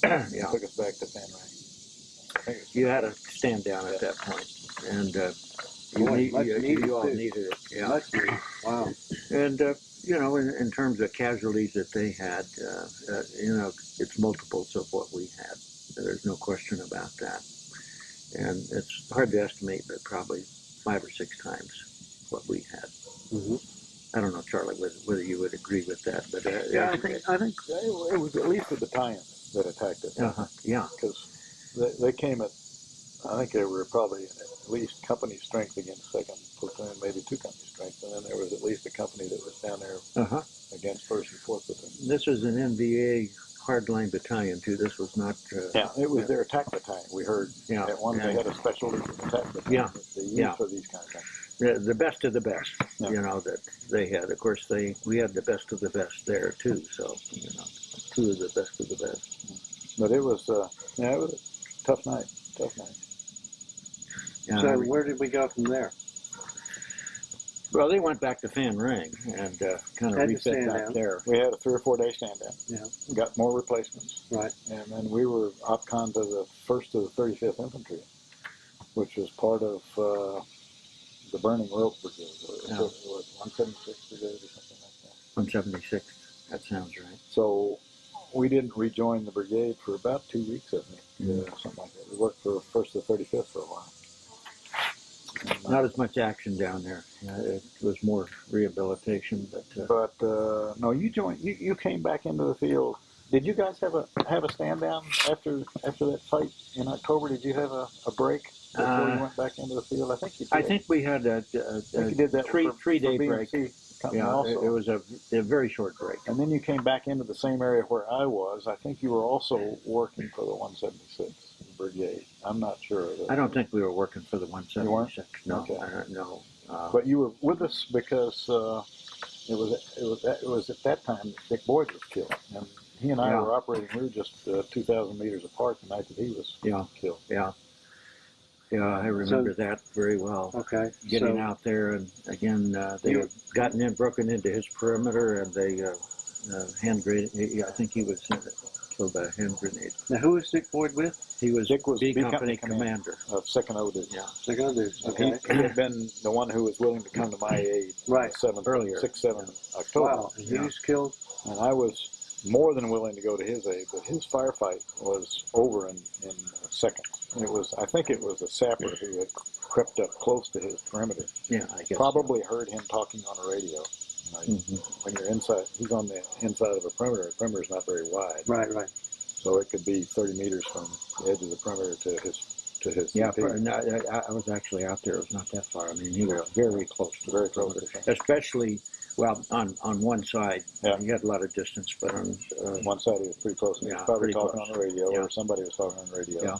Took us back to Pan Rang. You had to stand down at that point, and you all needed it. Yeah. Wow. And in terms of casualties that they had, it's multiples of what we had. There's no question about that. And it's hard to estimate, but probably 5 or 6 times what we had. Mm-hmm. I don't know, Charlie, whether you would agree with that, but I think it was at least the battalion that attacked us. Because they came at, I think they were probably at least company strength against 2nd platoon, maybe 2 company strength, and then there was at least a company that was down there against 1st and 4th platoon. This was an NVA hardline battalion too. This was not. It was their attack battalion. We heard at one they had a special attack battalion that they used for these kind of things. The best of the best, that they had. Of course, we had the best of the best there too. So, two of the best of the best. But it was, yeah, it was a tough night. Tough night. Yeah, So where did we go from there? well, they went back to Fan Ring and kind of Had to reset stand back down. there. We had a 3 or 4 day stand down. Yeah. Got more replacements. Right. And then we were OpCon to the 1st of the 35th Infantry, which was part of the Burning Rope Brigade. Yeah. It was 176 Brigade or something like that. 176. That sounds right. So we didn't rejoin the brigade for about 2 weeks, I think. Something like that. We worked for 1st to 35th for a while. And, Not as much action down there. It was more rehabilitation, but no, you joined. You came back into the field. Did you guys have a stand down after that fight in October? Did you have a break before you went back into the field? I think you did. I think we had a you did that three-day break. Yeah, also. it was a very short break. And then you came back into the same area where I was. I think you were also working for the 176 Brigade. I'm not sure. I don't think we were working for the 176. No, Okay. no. But you were with us because it was at that time that Dick Boyd was killed, and he and I were operating. We were just 2,000 meters apart the night that he was killed. Yeah. Yeah, I remember that very well. Okay. Getting out there, and again, they had broken into his perimeter, and they hand grenade. I think he was killed by a hand grenade. Now, who was Dick Boyd with? Dick was B Company commander of 2nd O-Deuce. Yeah, 2nd O-Deuce. Okay. He had been the one who was willing to come to my aid. Right. 6-7 October. Wow. And he was killed. And I was more than willing to go to his aid, but his firefight was over in seconds. I think it was a sapper who had crept up close to his perimeter. Yeah, I guess. Probably heard him talking on a radio. When you're inside, he's on the inside of a perimeter. The perimeter's not very wide. Right. So it could be 30 meters from the edge of the perimeter to his. Yeah, CP. I was actually out there. It was not that far. I mean, he was very close to Very close to him. especially, well, on one side. Yeah. You had a lot of distance, but on one side he was pretty close. He was probably talking on the radio, or somebody was talking on the radio. Yeah.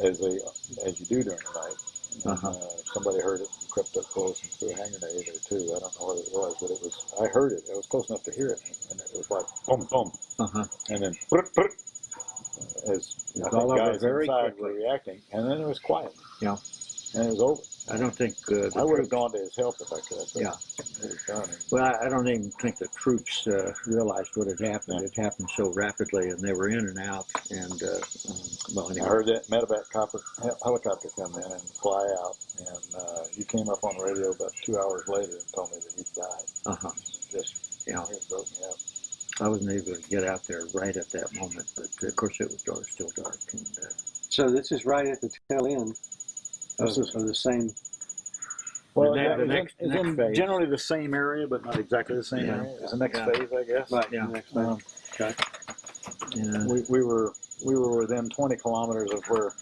As you do during the night. And, somebody heard it and crept up close and threw a hand grenade or two. I don't know what it was, but I heard it. I was close enough to hear it, and it was like boom, boom, and then as I think guys inside were reacting, and then it was quiet. Yeah, and it was over. I don't think I would have gone to his help if I could. Yeah. It was done. Well, I don't even think the troops realized what had happened. It happened so rapidly, and they were in and out. And well, anyway. I heard that medevac helicopter come in and fly out, and you came up on the radio about 2 hours later and told me that he died. It broke me up. I wasn't able to get out there right at that moment, but of course it was dark, still dark. And, so this is right at the tail end of the same. Well, the next phase. Generally the same area, but not exactly the same area. It's the next phase, I guess. Right. Yeah. The next phase. Okay. Yeah. We were within 20 kilometers of where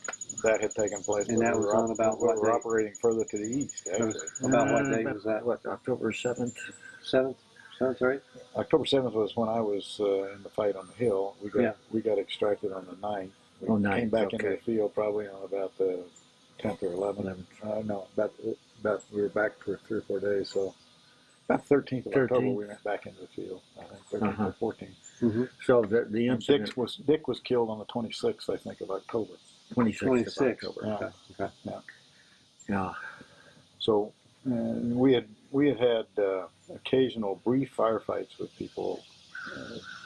that had taken place. And that was on about what we were operating further to the east. About what date was that? What, October 7th? 7th, right? October 7th was when I was in the fight on the hill. We got extracted on the 9th. We came back into the field probably on about the 10th or 11th. No, about we were back for 3 or 4 days. So about 13th of October we went back into the field. I think 13th or 14th. Mm-hmm. So the incident Dick was killed on the 26th, I think, of October. 26th of October. Okay. Yeah. So we had occasional brief firefights with people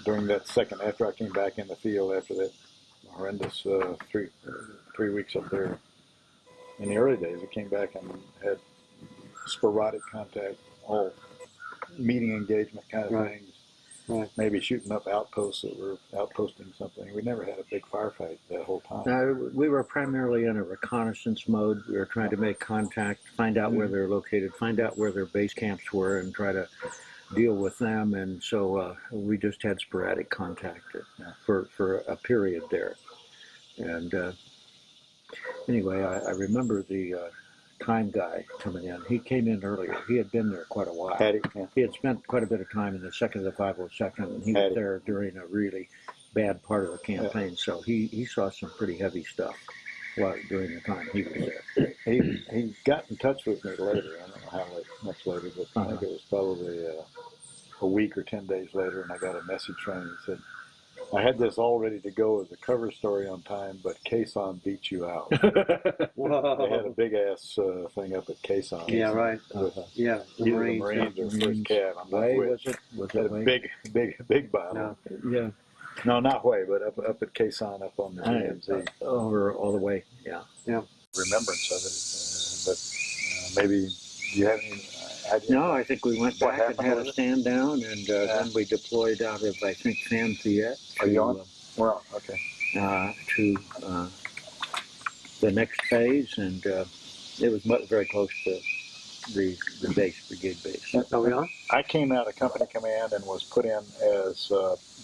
during that second, after I came back in the field after that horrendous 3 weeks up there. In the early days, we came back and had sporadic contact, all meeting engagement kind of things. Right. Maybe shooting up outposts that were outposting something. We never had a big firefight that whole time. We were primarily in a reconnaissance mode. We were trying to make contact, find out where they're located, find out where their base camps were, and try to deal with them. And so we just had sporadic contact for a period there. And anyway, I remember the time guy coming in. He came in earlier. He had been there quite a while. He had spent quite a bit of time in the 2nd of the 502nd, and he was there during a really bad part of the campaign. So he saw some pretty heavy stuff during the time he was there. He got in touch with me later. I don't know how much later, but I think it was probably a week or 10 days later, and I got a message from him. He said, I had this all ready to go as a cover story on time, but Caisson beat you out. Whoa. They had a big ass thing up at Caisson. Yeah, right. Yeah, the Either Marines. the Marines or First Cat. I'm not Way with. was it? Was Had it a way? big battle. No. Yeah. No, not way, but up at Caisson, up on the DMZ. Over all the way. Yeah. Remembrance of it, but maybe do you have any idea? No, I think we went What back and happened had with a it? stand down, and then we deployed out of, I think, Fayette. Are you on? We're on. Okay. To the next phase, and it was very close to the base, Brigade base. Are we on? I came out of company command and was put in as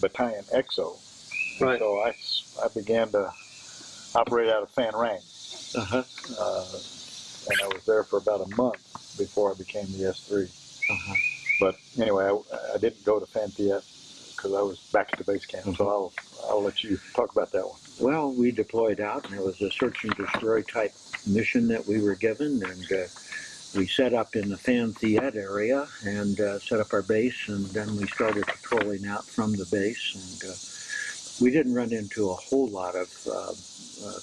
Battalion XO. Right. So I began to operate out of Fan Rang. Uh-huh. And I was there for about a month before I became the S3. Uh-huh. But anyway, I didn't go to Fayette because I was back at the base camp. So I'll let you talk about that one. Well, we deployed out, and it was a search and destroy type mission that we were given, and we set up in the Fayette area and set up our base, and then we started patrolling out from the base, and we didn't run into a whole lot of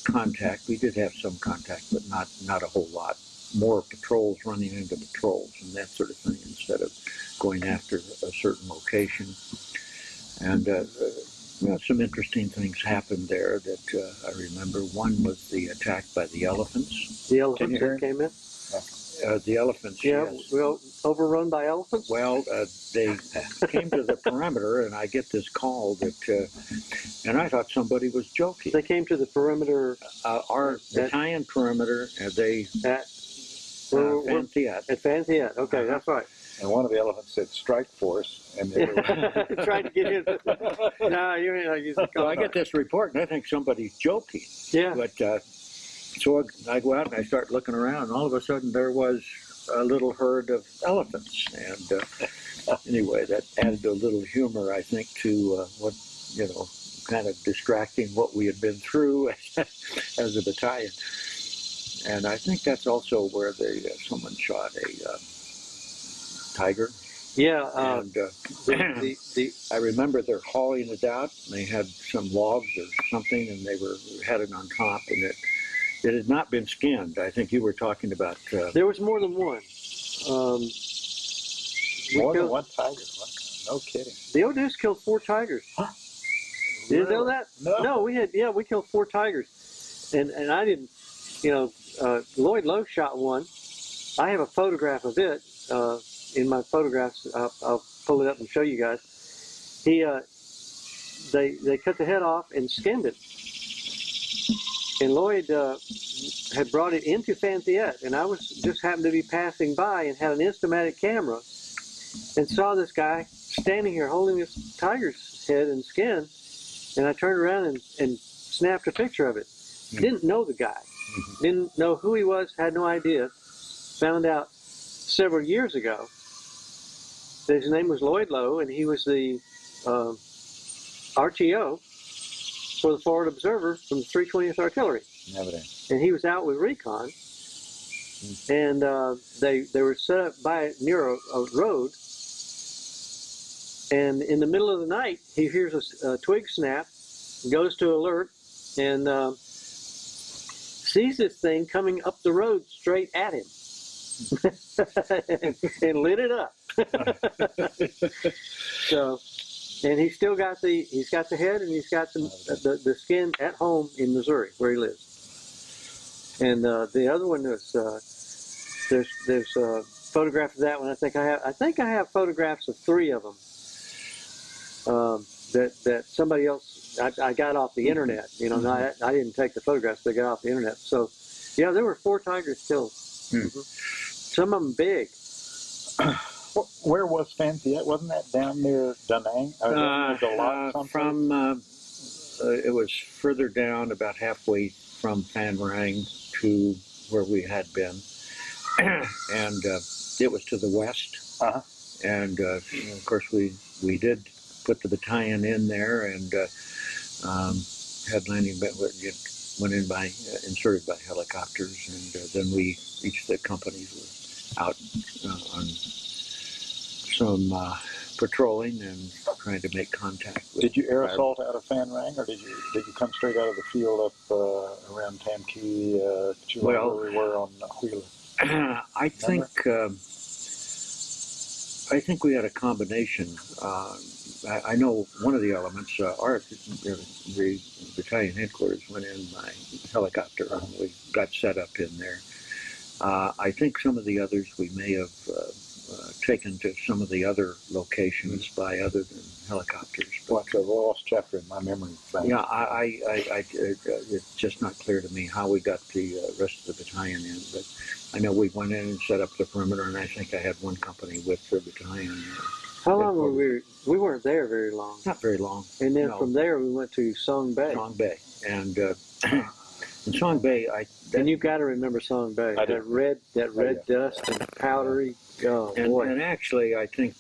contact. We did have some contact, but not a whole lot. More patrols running into patrols and that sort of thing instead of going after a certain location. And some interesting things happened there that I remember. One was the attack by the elephants. The elephants that came in? The elephants, Yeah, yes. well, overrun by elephants? Well, they came to the perimeter, and I get this call that, and I thought somebody was joking. They came to the perimeter Our battalion perimeter, they at Fayette. At Fayette, okay, that's right. And one of the elephants said strike force, and they were Tried to get in. No, you mean I use the So I get this report, and I think somebody's joking. Yeah. But so I go out and I start looking around, and all of a sudden there was a little herd of elephants. And anyway, that added a little humor, I think, to what, kind of distracting what we had been through as a battalion. And I think that's also where someone shot a tiger. Yeah. And I remember they're hauling it out. And they had some logs or something, and they had it on top, and it had not been skinned. I think you were talking about. There was more than one. more than one tiger. No kidding. The O-Deuce killed 4 tigers. Huh? Did you know that? No. We killed 4 tigers, and I didn't. Lloyd Lowe shot one. I have a photograph of it in my photographs. I'll pull it up and show you guys. They cut the head off and skinned it, and Lloyd had brought it into Fayette, and I was just happened to be passing by and had an Instamatic camera, and saw this guy standing here holding this tiger's head and skin, and I turned around and snapped a picture of it. Didn't know the guy. Didn't know who he was, had no idea. Found out several years ago that his name was Lloyd Lowe, and he was the RTO for the Forward Observer from the 320th Artillery. And he was out with recon, and they were set up near a road, and in the middle of the night, he hears a twig snap, goes to alert, and sees this thing coming up the road straight at him. And lit it up. So, and he's got the head, and he's got the skin at home in Missouri where he lives. And the other one is there's a photograph of that one. I think I have photographs of 3 of them that somebody else I got off the internet. I didn't take the photographs; they got off the internet. So, yeah, there were 4 tigers killed. Some of them big. Where was Fayette? Wasn't that down near Da Nang? It was further down, about halfway from Fan Rang to where we had been, and it was to the west. And of course, we did put the battalion in there, and had landing went in inserted by helicopters, and then each of the companies were out on some patrolling and trying to make contact with. Did you air fire- assault out of Fan Rang, or did you come straight out of the field up around Tam Key, Well, where we were on Wheeler? I think we had a combination. I know one of the elements. The battalion headquarters went in by helicopter, and we got set up in there. I think some of the others we may have taken to some of the other locations by other than helicopters. Well, it's a lost chapter in my memory. Yeah, it's just not clear to me how we got the rest of the battalion in, but I know we went in and set up the perimeter, and I think I had one company with the battalion. How long were we? We weren't there very long. Not very long. And then No. from there we went to Song Bay. Song Bay, and in Song Bay, And you've got to remember Song Bay. I do. That red dust and powdery. Oh boy. and actually, I think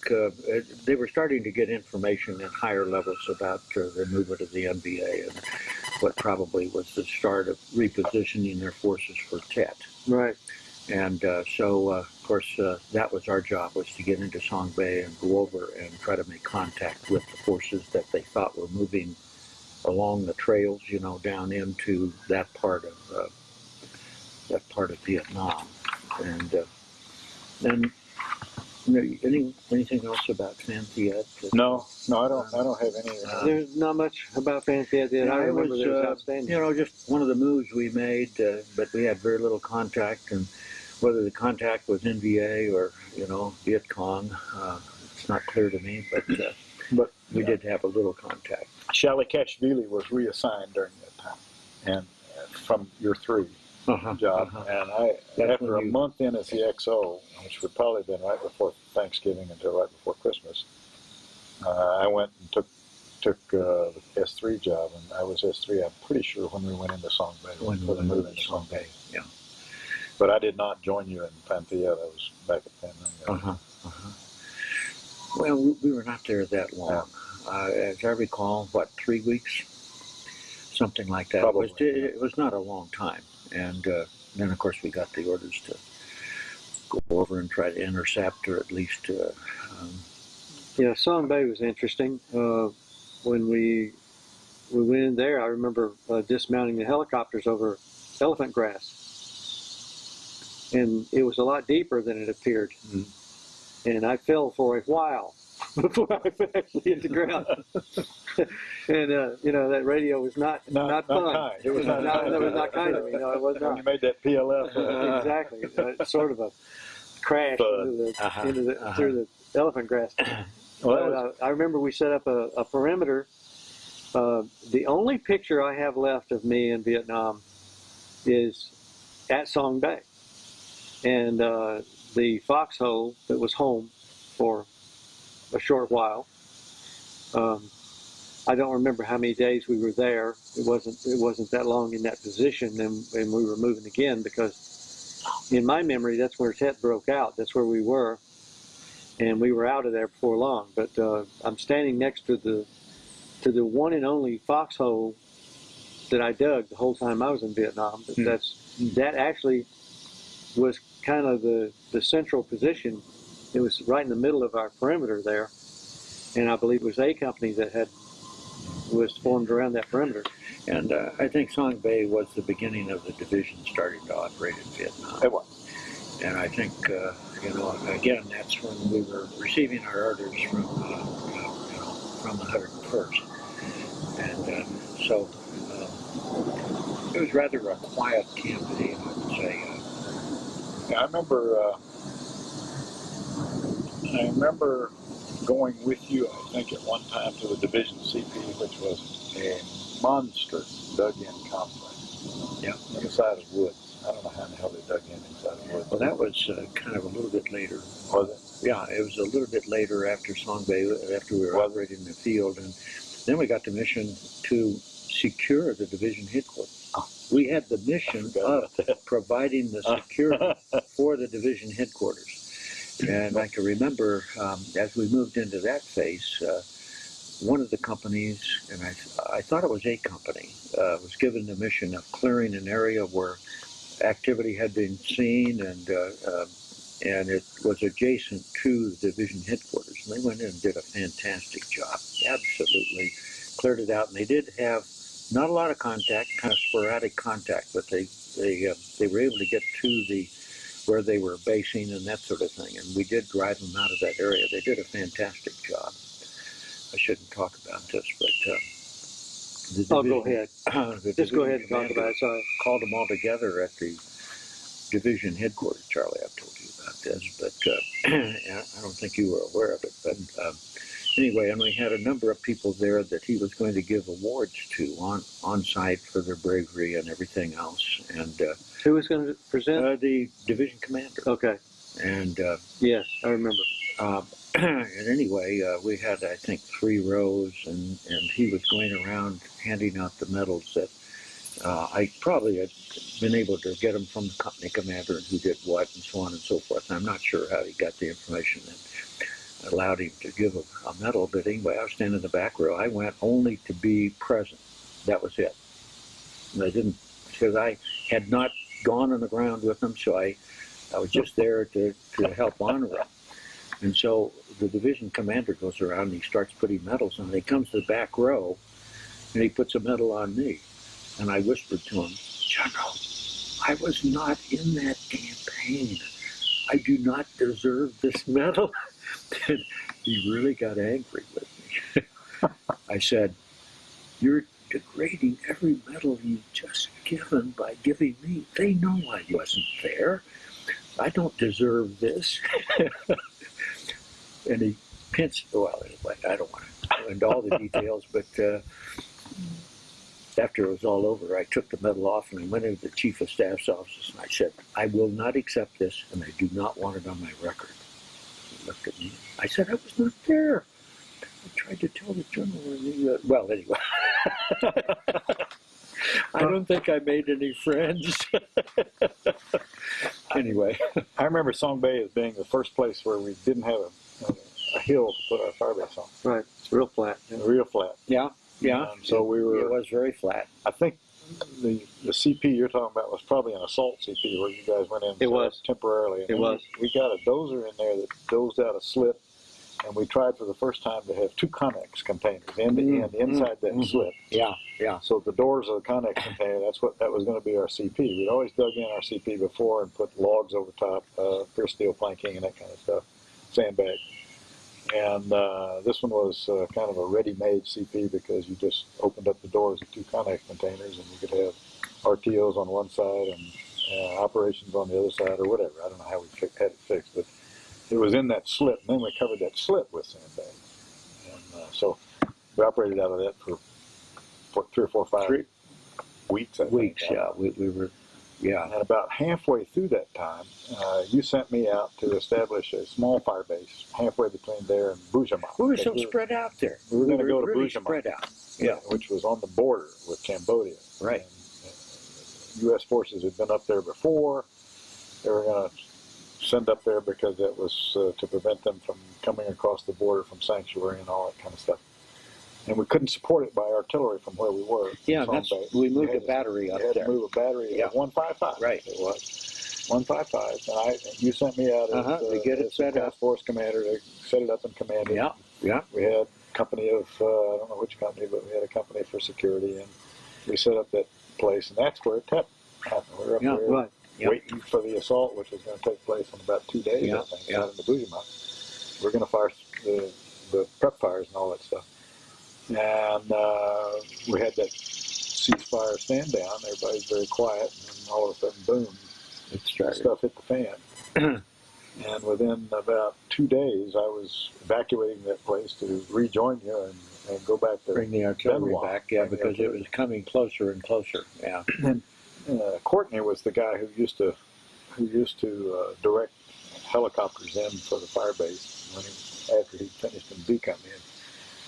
they were starting to get information at higher levels about the movement of the NBA and what probably was the start of repositioning their forces for Tet. Right. And so, of course, that was our job, was to get into Song Bay and go over and try to make contact with the forces that they thought were moving along the trails, down into that part of Vietnam. And then, anything else about Phan Thiet? No, I don't have any. There's not much about Phan Thiet that I remember that was outstanding. Just one of the moves we made, but we had very little contact, and whether the contact was NVA or, Viet Cong, it's not clear to me, but we did have a little contact. Charley Kashvili was reassigned during that time, and from your 3 job, and after a month in as the XO, which would probably have been right before Thanksgiving until right before Christmas, I went and took the S3 job, and I was S3. I'm pretty sure when we went into Song Bay, When we moved moved into to Song Bay, yeah. But I did not join you in Phan Thiet. I was back at Phan Rang. Well, we were not there that long. As I recall, 3 weeks? Something like that. Probably. It was not a long time. And then, of course, we got the orders to go over and try to intercept, or at least... Yeah, Song Bay was interesting. When we went in there, I remember dismounting the helicopters over elephant grass. And it was a lot deeper than it appeared. Mm. And I fell for a while before I actually hit the ground. And, that radio was not fun. Kind. It was not kind. It was not kind to me. No, it was When not. you made that PLF. Exactly. It's sort of a crash through the elephant grass. Well, I remember we set up a perimeter. The only picture I have left of me in Vietnam is at Song Bay. And the foxhole that was home for a short while. I don't remember how many days we were there. It wasn't that long in that position, and we were moving again, because in my memory that's where Tet broke out. That's where we were, and we were out of there before long. But I'm standing next to the one and only foxhole that I dug the whole time I was in Vietnam. But that actually was kind of the central position. It was right in the middle of our perimeter there, and I believe it was A Company that was formed around that perimeter. And I think Song Bay was the beginning of the division starting to operate in Vietnam. It was. And I think, again, that's when we were receiving our orders from the 101st. And so it was rather a quiet campaign, I would say. Yeah, I remember going with you, I think, at one time to the Division CP, which was a monster dug-in complex. Yeah. On the side of woods. I don't know how in the hell they dug in inside of woods. Well, that was kind of a little bit later. Was it? Yeah, it was a little bit later after Song Bay, after we were operating in the field. And then we got the mission to secure the division headquarters. We had the mission of providing the security for the division headquarters. And I can remember, as we moved into that phase, one of the companies, and I thought it was A Company, was given the mission of clearing an area where activity had been seen, and and it was adjacent to the division headquarters. And they went in and did a fantastic job. Absolutely cleared it out. And they did have not a lot of contact, kind of sporadic contact, but they were able to get to where they were basing and that sort of thing. And we did drive them out of that area. They did a fantastic job. I shouldn't talk about this, but Go ahead. Just go ahead and talk about it. Sorry. Called them all together at the division headquarters. Charlie, I've told you about this, but I don't think you were aware of it. But anyway, and we had a number of people there that he was going to give awards to on site for their bravery and everything else. And who was going to present? The division commander. Okay. And yes, I remember. And anyway, we had, I think, 3 rows, and he was going around handing out the medals that I probably had been able to get them from the company commander and who did what and so on and so forth. And I'm not sure how he got the information that allowed him to give a medal, but anyway, I was standing in the back row. I went only to be present. That was it. And I didn't, because I had not gone on the ground with them, so I was just there to help honor them. And so the division commander goes around and he starts putting medals on. He comes to the back row and he puts a medal on me. And I whispered to him, "General, I was not in that campaign. I do not deserve this medal." And he really got angry with me. I said, "You're degrading every medal you've just given by giving me. They know I wasn't there. I don't deserve this." And he pinched, well, anyway, I don't want to go into all the details, but after it was all over, I took the medal off and I went into the chief of staff's office and I said, "I will not accept this and I do not want it on my record." He looked at me. I said, "I was not there. I tried to tell the general." And he, well, anyway. I don't think I made any friends. Anyway. I remember Song Bay as being the first place where we didn't have a hill to put our firebase on. Right, it's real flat. Real flat. Yeah, yeah. So we were. It was very flat. I think the CP you're talking about was probably an assault CP where you guys went in. It was temporarily. It was. We got a dozer in there that dozed out a slip, and we tried for the first time to have 2 Connex containers end to end inside that slip. Yeah, yeah. So the doors of the Connex container, that was going to be our CP. We'd always dug in our CP before and put logs over top, pure steel planking and that kind of stuff, sandbag. And this one was kind of a ready-made CP because you just opened up the doors of 2 Connex containers and you could have RTOs on one side and operations on the other side or whatever. I don't know how we had it fixed, but it was in that slip, and then we covered that slip with sandbag. And so we operated out of that for 3 or 4 or 5 weeks. I think. Yeah. We were, yeah. And about halfway through that time, you sent me out to establish a small fire base halfway between there and Bujama. We were so spread out there. We were going to go to really Bujama. Spread out. Yeah. Which was on the border with Cambodia. Right. And, U.S. forces had been up there before. They were going to send up there because that was to prevent them from coming across the border from sanctuary and all that kind of stuff. And we couldn't support it by artillery from where we were. Yeah, we moved a battery up there. We had to move a battery of 155. Right. It was 155. And you sent me out as to get it set task up. force commander to set it up and command it. Yeah, yeah. We had a company of, I don't know which company, but we had a company for security, and we set up that place, and that's where it happened. We were up there right. waiting for the assault, which was going to take place in about 2 days, I think, out in the Bujama. We're going to fire the prep fires and all that stuff. And we had that ceasefire stand down. Everybody's very quiet, and then all of a sudden, boom, stuff hit the fan. And within about 2 days, I was evacuating that place to rejoin you and go back to bring the artillery Benoit. back, because it was coming closer and closer. Yeah. And Courtney was the guy who used to direct helicopters in for the fire base after he finished in B Company.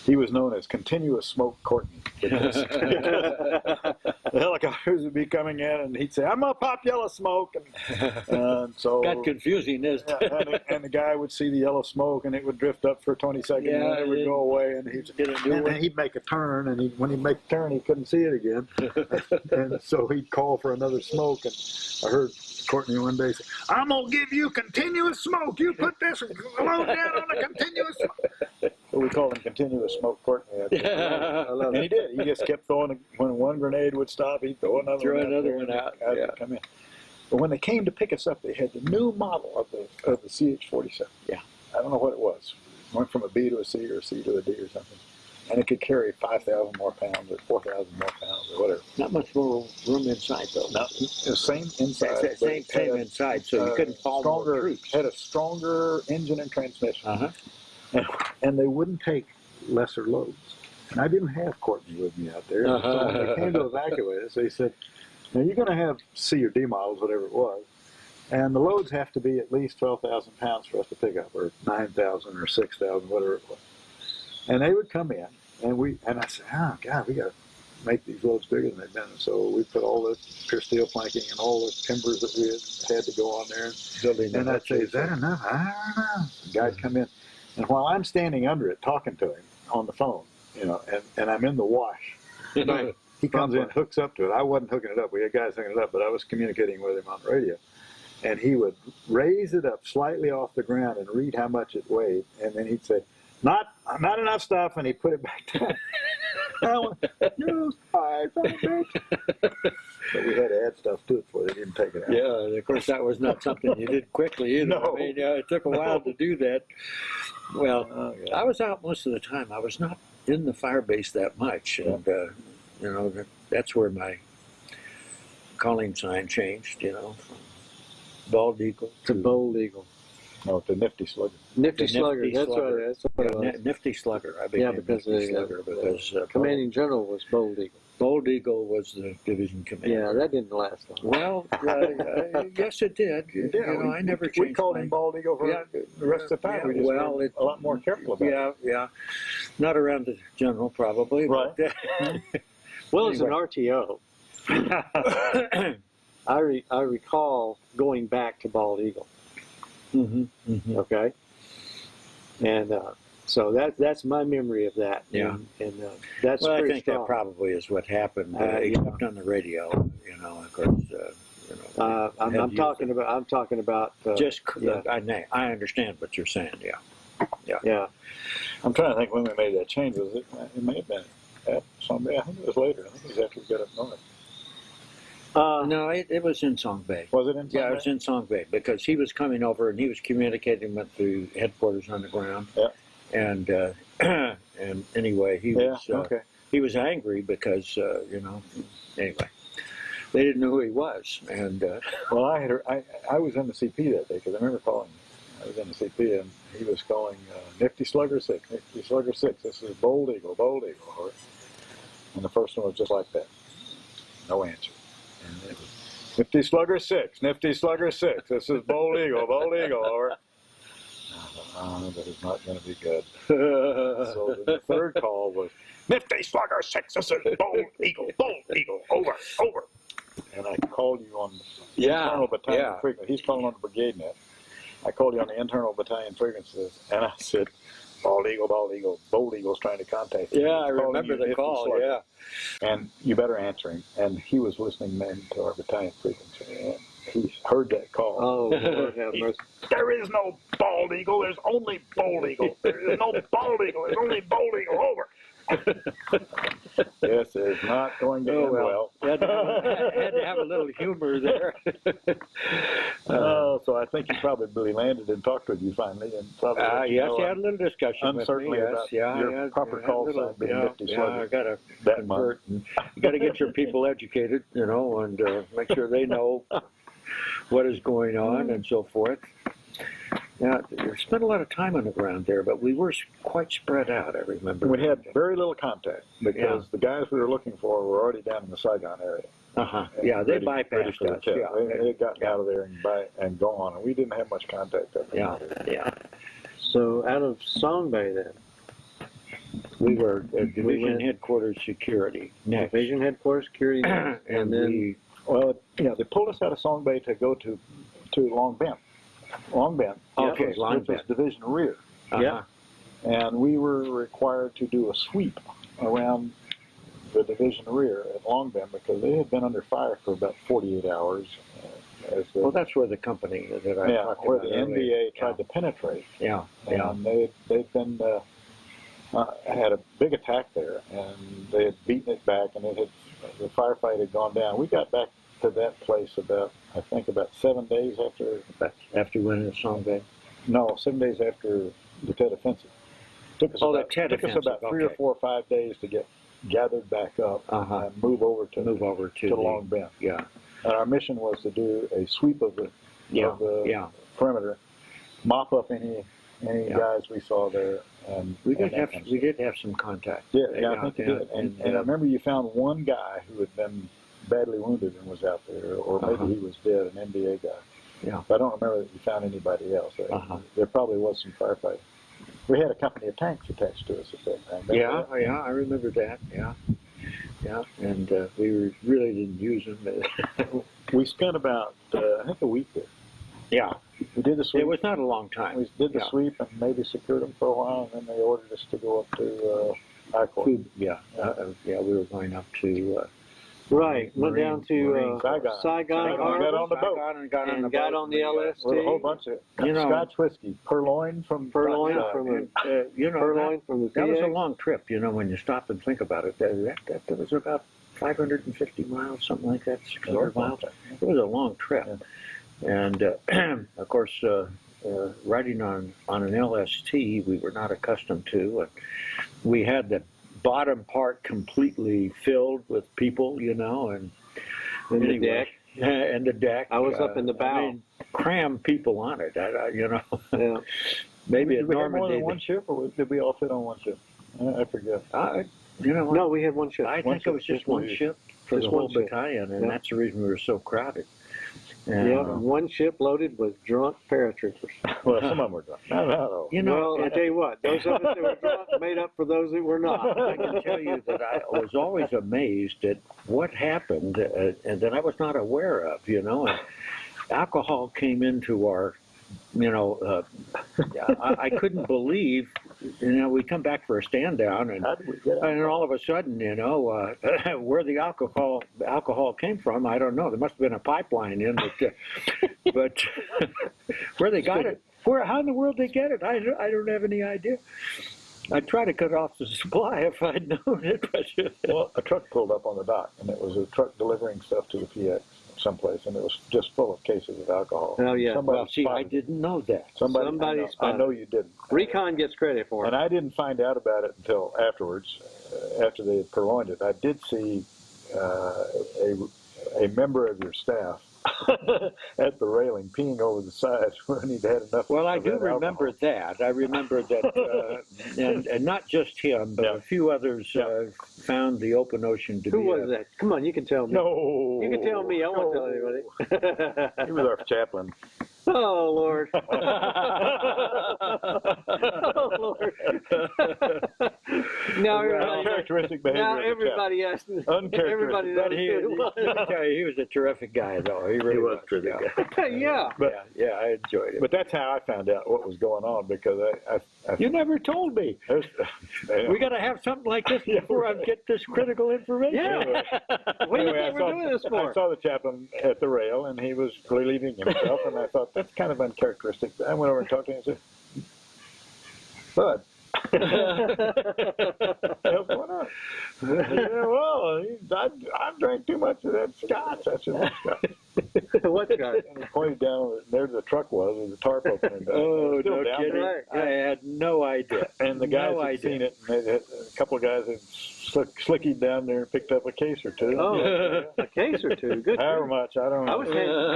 He was known as Continuous Smoke Courtney. Because the helicopters would be coming in, and he'd say, "I'm gonna pop yellow smoke," and so got confusing, isn't it? and the guy would see the yellow smoke, and it would drift up for 20 seconds, and then it would go away, and he'd make a turn, and when he'd make a turn, he couldn't see it again, and so he'd call for another smoke, and I heard Courtney one day said, "I'm gonna give you continuous smoke. You put this load down on a continuous smoke." So we called him continuous smoke Courtney. I love And he it. did. He just kept throwing. When one grenade would stop, he'd throw another Throw one another one out. Guys Yeah. would come in. But when they came to pick us up, they had the new model of the CH-47. Yeah. I don't know what it was. Went from a B to a C or a C to a D or something. And it could carry 5,000 more pounds or 4,000 more pounds or whatever. Not much more room inside, though. Now, the same inside. but Same, it had same a, inside, so you couldn't fall more stronger, troops. had a stronger engine and transmission. Uh-huh. And they wouldn't take lesser loads. And I didn't have Courtney with me out there. So when they came to evacuate us, they said, "Now you're going to have C or D models, whatever it was, and the loads have to be at least 12,000 pounds for us to pick up, or 9,000 or 6,000, whatever it was." And they would come in, and I said, "Oh God, we got to make these loads bigger than they've been." And so we put all the pure steel planking and all the timbers that we had to go on there. And I'd say, "Is that enough?" "I don't know." The guys come in, and while I'm standing under it talking to him on the phone, and I'm in the wash, he comes in, hooks up to it. I wasn't hooking it up. We had guys hooking it up, but I was communicating with him on the radio. And he would raise it up slightly off the ground and read how much it weighed, and then he'd say, "Not enough stuff," and he'd put it back down. I went, "You son of a bitch." But we had to add stuff to it before they didn't take it out. Yeah, and of course that was not something you did quickly either. No. I mean, it took a while to do that. Well, Oh, yeah. I was out most of the time. I was not in the fire base that much, and that's where my calling sign changed. From bald eagle It's a bold eagle. No, it's a nifty slugger. Nifty The slugger. Nifty That's Slugger. what it was. Nifty Slugger. I Yeah, became because Nifty the Slugger because commanding general was bold eagle. Bold Eagle was the division commander. Yeah, that didn't last long. Well, yes, it did. I never changed. We called him my- Bald Eagle for the rest of the time. Yeah, We just well, were a lot more careful about it. Yeah. Not around the general, probably. Right. But, Well, as an Anyway. RTO, I recall going back to Bald Eagle. Okay, and so that's my memory of that. Yeah. and that's well, I pretty think strong. that probably is what happened. He Yeah. talked on the radio, of course. I'm had talking about. Just, yeah. I understand what you're saying. Yeah. Yeah. I'm trying to think when we made that change. Was it? It may have been at Sunday. I think it was later. I think it was after we got up north. No, it was in Song Bay. Was it in? Yeah, it was in Song Bay because he was coming over and he was communicating with the headquarters on the ground. Yeah. And and anyway, he was okay. he was angry because anyway, they didn't know who he was. And Well, I was in the CP that day because I remember calling. I was in the CP and he was calling Nifty Slugger 6, Nifty Slugger 6. This is Bold Eagle, Bold Eagle. And the first one was just like that. No answer. And it was Nifty Slugger 6, Nifty Slugger 6. This is Bold Eagle, Bold Eagle. Over. That is not going to be good. So the third call was Nifty Slugger 6. This is Bold Eagle, over. And I called you on the internal battalion frequency. He's calling on the brigade net. I called you on the internal battalion frequencies, and I said, Bald Eagle, Bold Eagle's trying to contact you. yeah, I He's calling remember you the Nifty call. Slugger. Yeah. And you better answer him. And he was listening then to our battalion frequency. And he heard that call. Oh, Lord have mercy. There is no Bald Eagle. There's only Bold Eagle. There is no Bald Eagle. There's only Bold Eagle. Over. This is not going to end well. Had to have a little humor there. So I think he probably landed and talked with you finally, and probably let you Yes, know you had a little discussion uncertainly with me. about Yes, your proper call sign being Nifty I Slugger got to that month. convert. You got to get your people educated, and make sure they know what is going on and so forth. Now, we spent a lot of time on the ground there, but we were quite spread out, I remember. We had very little contact because the guys we were looking for were already down in the Saigon area. Yeah, they Ready bypassed for the us. tip. Yeah, They had gotten out of there and gone, and we didn't have much contact up there. yeah. So out of Song Bay then, We were division went- headquarters security next. division headquarters security, and then Well, they pulled us out of Song Bay to go to Long Bend. Long Bend. Okay, which Long was Bend. division rear. yeah. And we were required to do a sweep around the division rear at Long Bend because they had been under fire for about 48 hours. Well, that's where the company that I talked where about the earlier. NDA tried to penetrate. Yeah, yeah. And they'd been had a big attack there, and they had beaten it back, and the firefight had gone down. We got back to that place about 7 days After winning the Song Bay? No, 7 days after the Tet Offensive. Took us about 3 or 4 or 5 days to get gathered back up and move over to Long Bend. Yeah. And our mission was to do a sweep of the perimeter, mop up any guys we saw there. And we did have some contact. Yeah, I think you did. And I remember you found one guy who had been badly wounded and was out there, or maybe he was dead, an NDA guy. Yeah. But I don't remember that you found anybody else. There probably was some firefighting. We had a company of tanks attached to us at that time. Yeah, I remember that. Yeah, and we really didn't use them. We spent about I think a week there. Yeah, we did the sweep. It was not a long time. We did the sweep and maybe secured them for a while, and then they ordered us to go up to I-Corps. Yeah, we were going up to. Went down to Saigon and got on the boat and got on the LST. With a whole bunch of Scotch whiskey, purloin from the that was a long trip. When you stop and think about it, that was about 550 miles, something like that, 600 miles. It was a long trip, and of course, riding on an LST, we were not accustomed to, and we had the bottom part completely filled with people, and the deck. And the deck. I was up in the bow. Cram people on it, Yeah. Maybe did we have more than one ship, or did we all fit on one ship? I forget. No, we had one ship. I think it was just one ship for the whole battalion, and that's the reason we were so crowded. One ship loaded with drunk paratroopers. Well, some of them were drunk. No. Well, I tell you what, those of us that were drunk made up for those that were not. I can tell you that I was always amazed at what happened, and that I was not aware of. And alcohol came into our. I couldn't believe. We come back for a stand down, and all of a sudden, where the alcohol came from, I don't know. There must have been a pipeline in it, but where they got it, how in the world they get it, I don't have any idea. I'd try to cut off the supply if I'd known it. But well, a truck pulled up on the dock, and it was a truck delivering stuff to the PX someplace, and it was just full of cases of alcohol. Oh, yeah. I didn't know that. I know you didn't. Recon gets credit for it. And I didn't find out about it until afterwards, after they had purloined it. I did see a member of your staff at the railing peeing over the side when he'd had enough. Well, I do remember that. I remember that, and not just him, but a few others found the open ocean to be. Who was that? Come on, you can tell me. No. You can tell me. I won't tell anybody. He was our chaplain. Oh, Lord. Oh, Lord. Uncharacteristic behavior. Now everybody asked me. Everybody knows who it was. He was a terrific guy, though. He really was a terrific guy. Yeah. But, I enjoyed it. But that's how I found out what was going on, because I you never told me. We got to have something like this before I get this critical information. Yeah. What do you think we're doing this for? I saw the chaplain at the rail, and he was relieving himself, and I thought, that's kind of uncharacteristic. I went over and talked to him and said, Bud, what's going on? Well, I drank too much of that scotch. I said, what scotch? What scotch? And he pointed down there the truck was with the tarp opening. Oh, no kidding. I had no idea. And the guys had seen it, and a couple of guys had slickied down there and picked up a case or two. Oh, a case or two. Good. However much, I don't know. I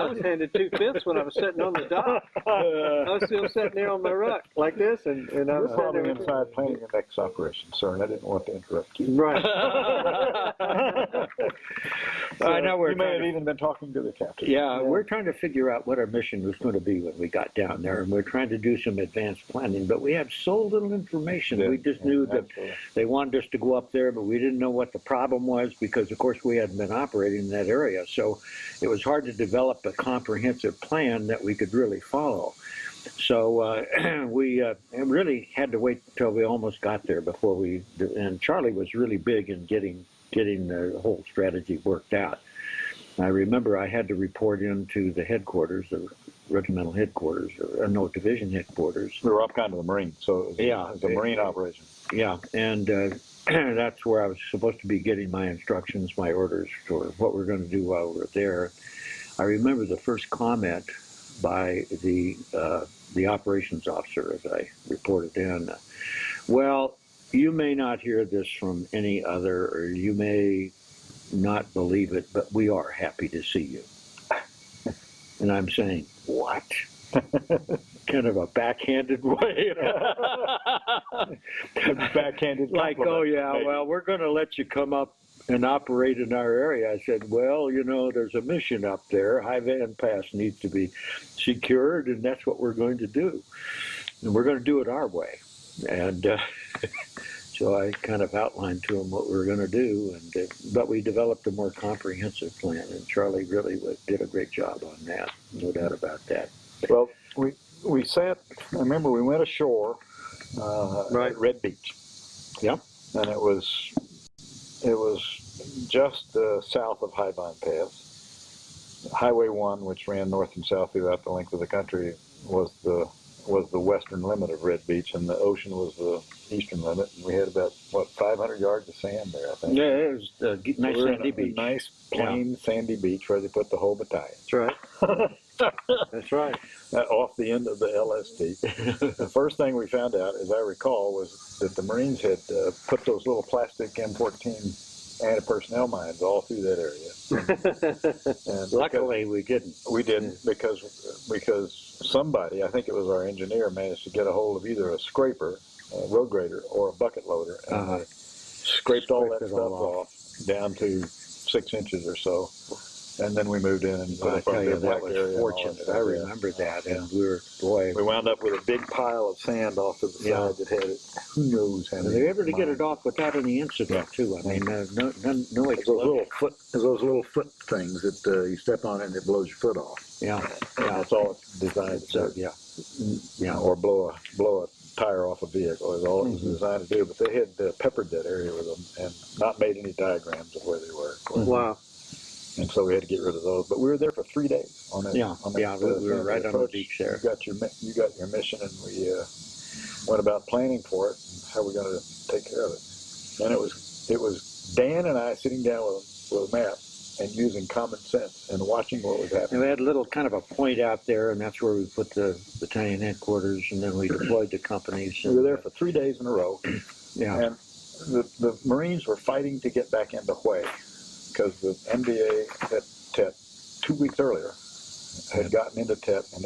was handed 2/5 when I was sitting on the dock. I was still sitting there on my ruck like this, and I was probably inside planning your next operation, sir, and I didn't want to interrupt you. Right. I know you may have even been talking to the captain. Yeah, we're trying to figure out what our mission was going to be when we got down there, and we're trying to do some advanced planning, but we had so little information. We just knew that they wanted us to go up there, but we didn't know what the problem was because, of course, we hadn't been operating in that area. So it was hard to develop a comprehensive plan that we could really follow. So we really had to wait until we almost got there before and Charlie was really big in getting the whole strategy worked out. I remember I had to report into the headquarters, the regimental headquarters, or no, division headquarters. We were up kind of the Marine, so it was a Marine operation. Yeah, and that's where I was supposed to be getting my instructions, my orders for what we're going to do while we're there. I remember the first comment by the operations officer as I reported in. Well, you may not hear this from any other, or you may not believe it, but we are happy to see you. And I'm saying, what? Kind of a backhanded way. Backhanded like, oh yeah, maybe. well, we're going to let you come up and operate in our area. I said, well, you know, there's a mission up there. High Van Pass needs to be secured, and that's what we're going to do. And we're going to do it our way. And so I kind of outlined to them what we were going to do, but we developed a more comprehensive plan, and Charlie really did a great job on that, no doubt about that. Well, we sat, I remember we went ashore at Red Beach. Yep. And it was just south of High Vine Pass. Highway 1, which ran north and south throughout the length of the country, was the western limit of Red Beach, and the ocean was the eastern limit. And we had about 500 yards of sand there, I think. Yeah, it was a nice sandy beach. Nice plain sandy beach where they put the whole battalion. That's right. That's right. Off the end of the LST. The first thing we found out, as I recall, was that the Marines had put those little plastic M14 anti-personnel mines all through that area. And luckily, we didn't. We didn't because somebody, I think it was our engineer, managed to get a hold of either a scraper, a road grader, or a bucket loader, and scraped all that stuff off down to 6 inches or so. And then we moved in and put up our bivouac area. Fortunate. I remember that, and we wound up with a big pile of sand off to the side that had it. Who knows how many? They were able to get it off without any incident too. I mean, no explosion. Those little foot things that you step on and it blows your foot off. Yeah, that's all it's designed to do. Yeah, or blow a tire off a vehicle is all it was designed to do. But they had peppered that area with them and not made any diagrams of where they were. Wow. And so we had to get rid of those. But we were there for 3 days on that. We were right on the beach there. You got your mission, and we went about planning for it and how we're going to take care of it. And it was Dan and I sitting down with a map and using common sense and watching what was happening. And we had a little kind of a point out there, and that's where we put the battalion headquarters, and then we deployed the companies. We were there for 3 days in a row. Yeah. And the Marines were fighting to get back into Hue, because the MDA at Tet 2 weeks earlier had gotten into Tet and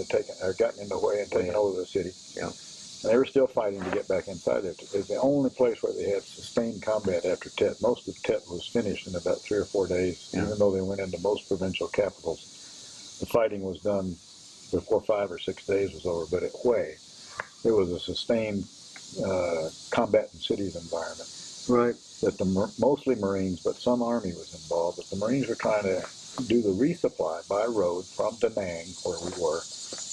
gotten into Hue and taken over the city. Yeah. And they were still fighting to get back inside there. It was the only place where they had sustained combat after Tet. Most of Tet was finished in about 3 or 4 days, even though they went into most provincial capitals. The fighting was done before 5 or 6 days was over. But at Hue, there was a sustained combat in cities environment. Right. That mostly Marines, but some Army was involved. But the Marines were trying to do the resupply by road from Da Nang, where we were,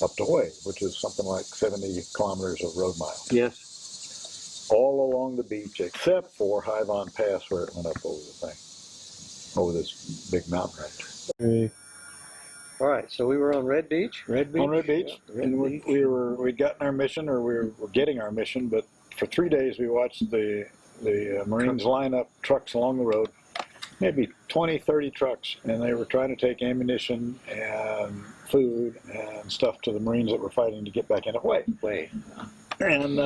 up to Hue, which is something like 70 kilometers of road miles. Yes. All along the beach, except for High Vine Pass, where it went up over the thing, over this big mountain range. All right, so we were on Red Beach. On Red Beach, and we'd gotten our mission, or we were getting our mission, but for 3 days we watched the Marines line up trucks along the road, maybe 20, 30 trucks, and they were trying to take ammunition and food and stuff to the Marines that were fighting to get back into Hue. And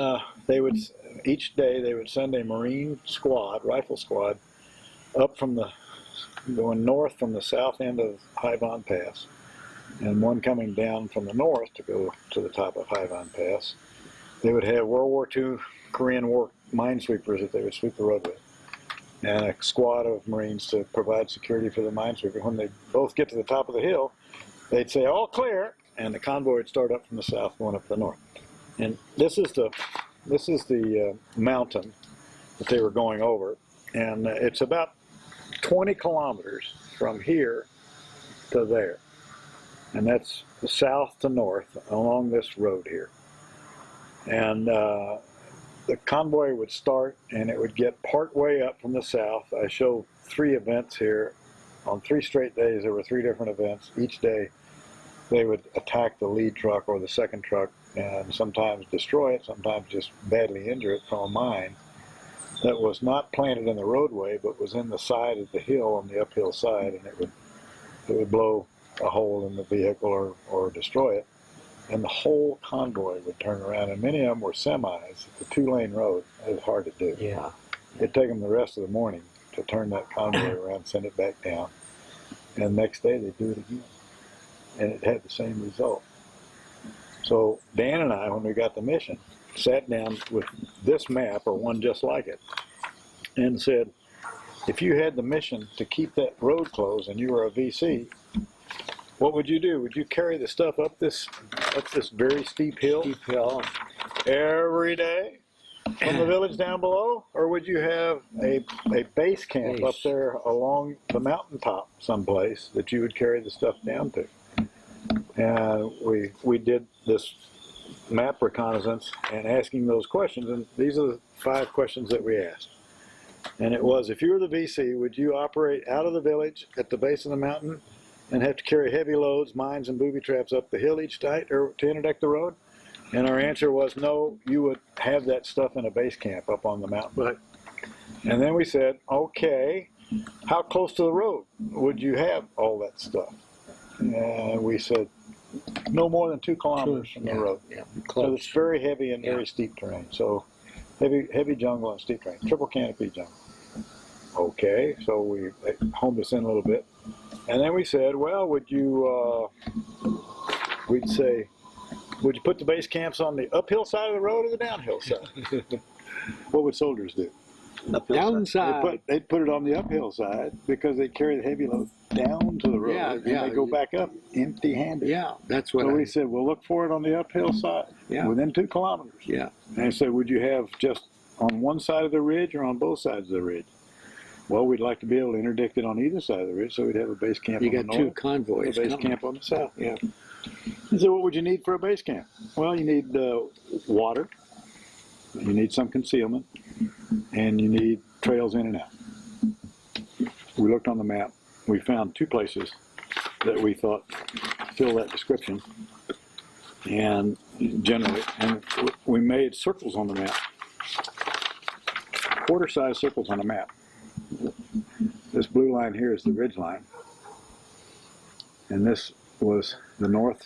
each day they would send a Marine squad, rifle squad, up going north from the south end of High Vine Pass, and one coming down from the north to go to the top of High Vine Pass. They would have World War II Korean War minesweepers that they would sweep the road with, and a squad of Marines to provide security for the minesweeper. When they both get to the top of the hill, they'd say, all clear, and the convoy would start up from the south, going up the north. And this is the mountain that they were going over, and it's about 20 kilometers from here to there, and that's the south to north along this road here. And the convoy would start, and it would get part way up from the south. I show 3 events here on 3 straight days, there were 3 different events. Each day, they would attack the lead truck or the second truck and sometimes destroy it, sometimes just badly injure it from a mine that was not planted in the roadway, but was in the side of the hill on the uphill side, and it would blow a hole in the vehicle or destroy it. And the whole convoy would turn around, and many of them were semis. It's a 2-lane road. It was hard to do. Yeah. It'd take them the rest of the morning to turn that convoy around, send it back down. And the next day they'd do it again. And it had the same result. So Dan and I, when we got the mission, sat down with this map, or one just like it, and said, if you had the mission to keep that road closed and you were a VC, what would you do? Would you carry the stuff up this very steep hill every day from the village down below? Or would you have a base camp up there along the mountaintop someplace that you would carry the stuff down to? And we did this map reconnaissance and asking those questions, and these are the 5 questions that we asked. And it was, if you were the VC, would you operate out of the village at the base of the mountain and have to carry heavy loads, mines, and booby traps up the hill each night or to interdict the road? And our answer was no, you would have that stuff in a base camp up on the mountain. Right. And then we said, okay, how close to the road would you have all that stuff? And we said, no more than 2 kilometers from the road. Yeah. So it's very heavy and very steep terrain. So heavy jungle and steep terrain, triple canopy jungle. Okay, so we homed this in a little bit. And then we said, well, would you, we'd say, would you put the base camps on the uphill side of the road or the downhill side? What would soldiers do? Downside. They'd put it on the uphill side because they'd carry the heavy load down to the road. Yeah, and they go back up empty-handed. Yeah, that's what So we said, well, look for it on the uphill side, within 2 kilometers. Yeah. And I said, would you have just on one side of the ridge or on both sides of the ridge? Well, we'd like to be able to interdict it on either side of the ridge, so we'd have a base camp on the north. You got 2 convoys. A base camp on the south. Yeah. He said, what would you need for a base camp? Well, you need water, you need some concealment, and you need trails in and out. We looked on the map. We found 2 places that we thought fill that description, and we made circles on the map, quarter-size circles on the map. This blue line here is the ridge line, and this was the north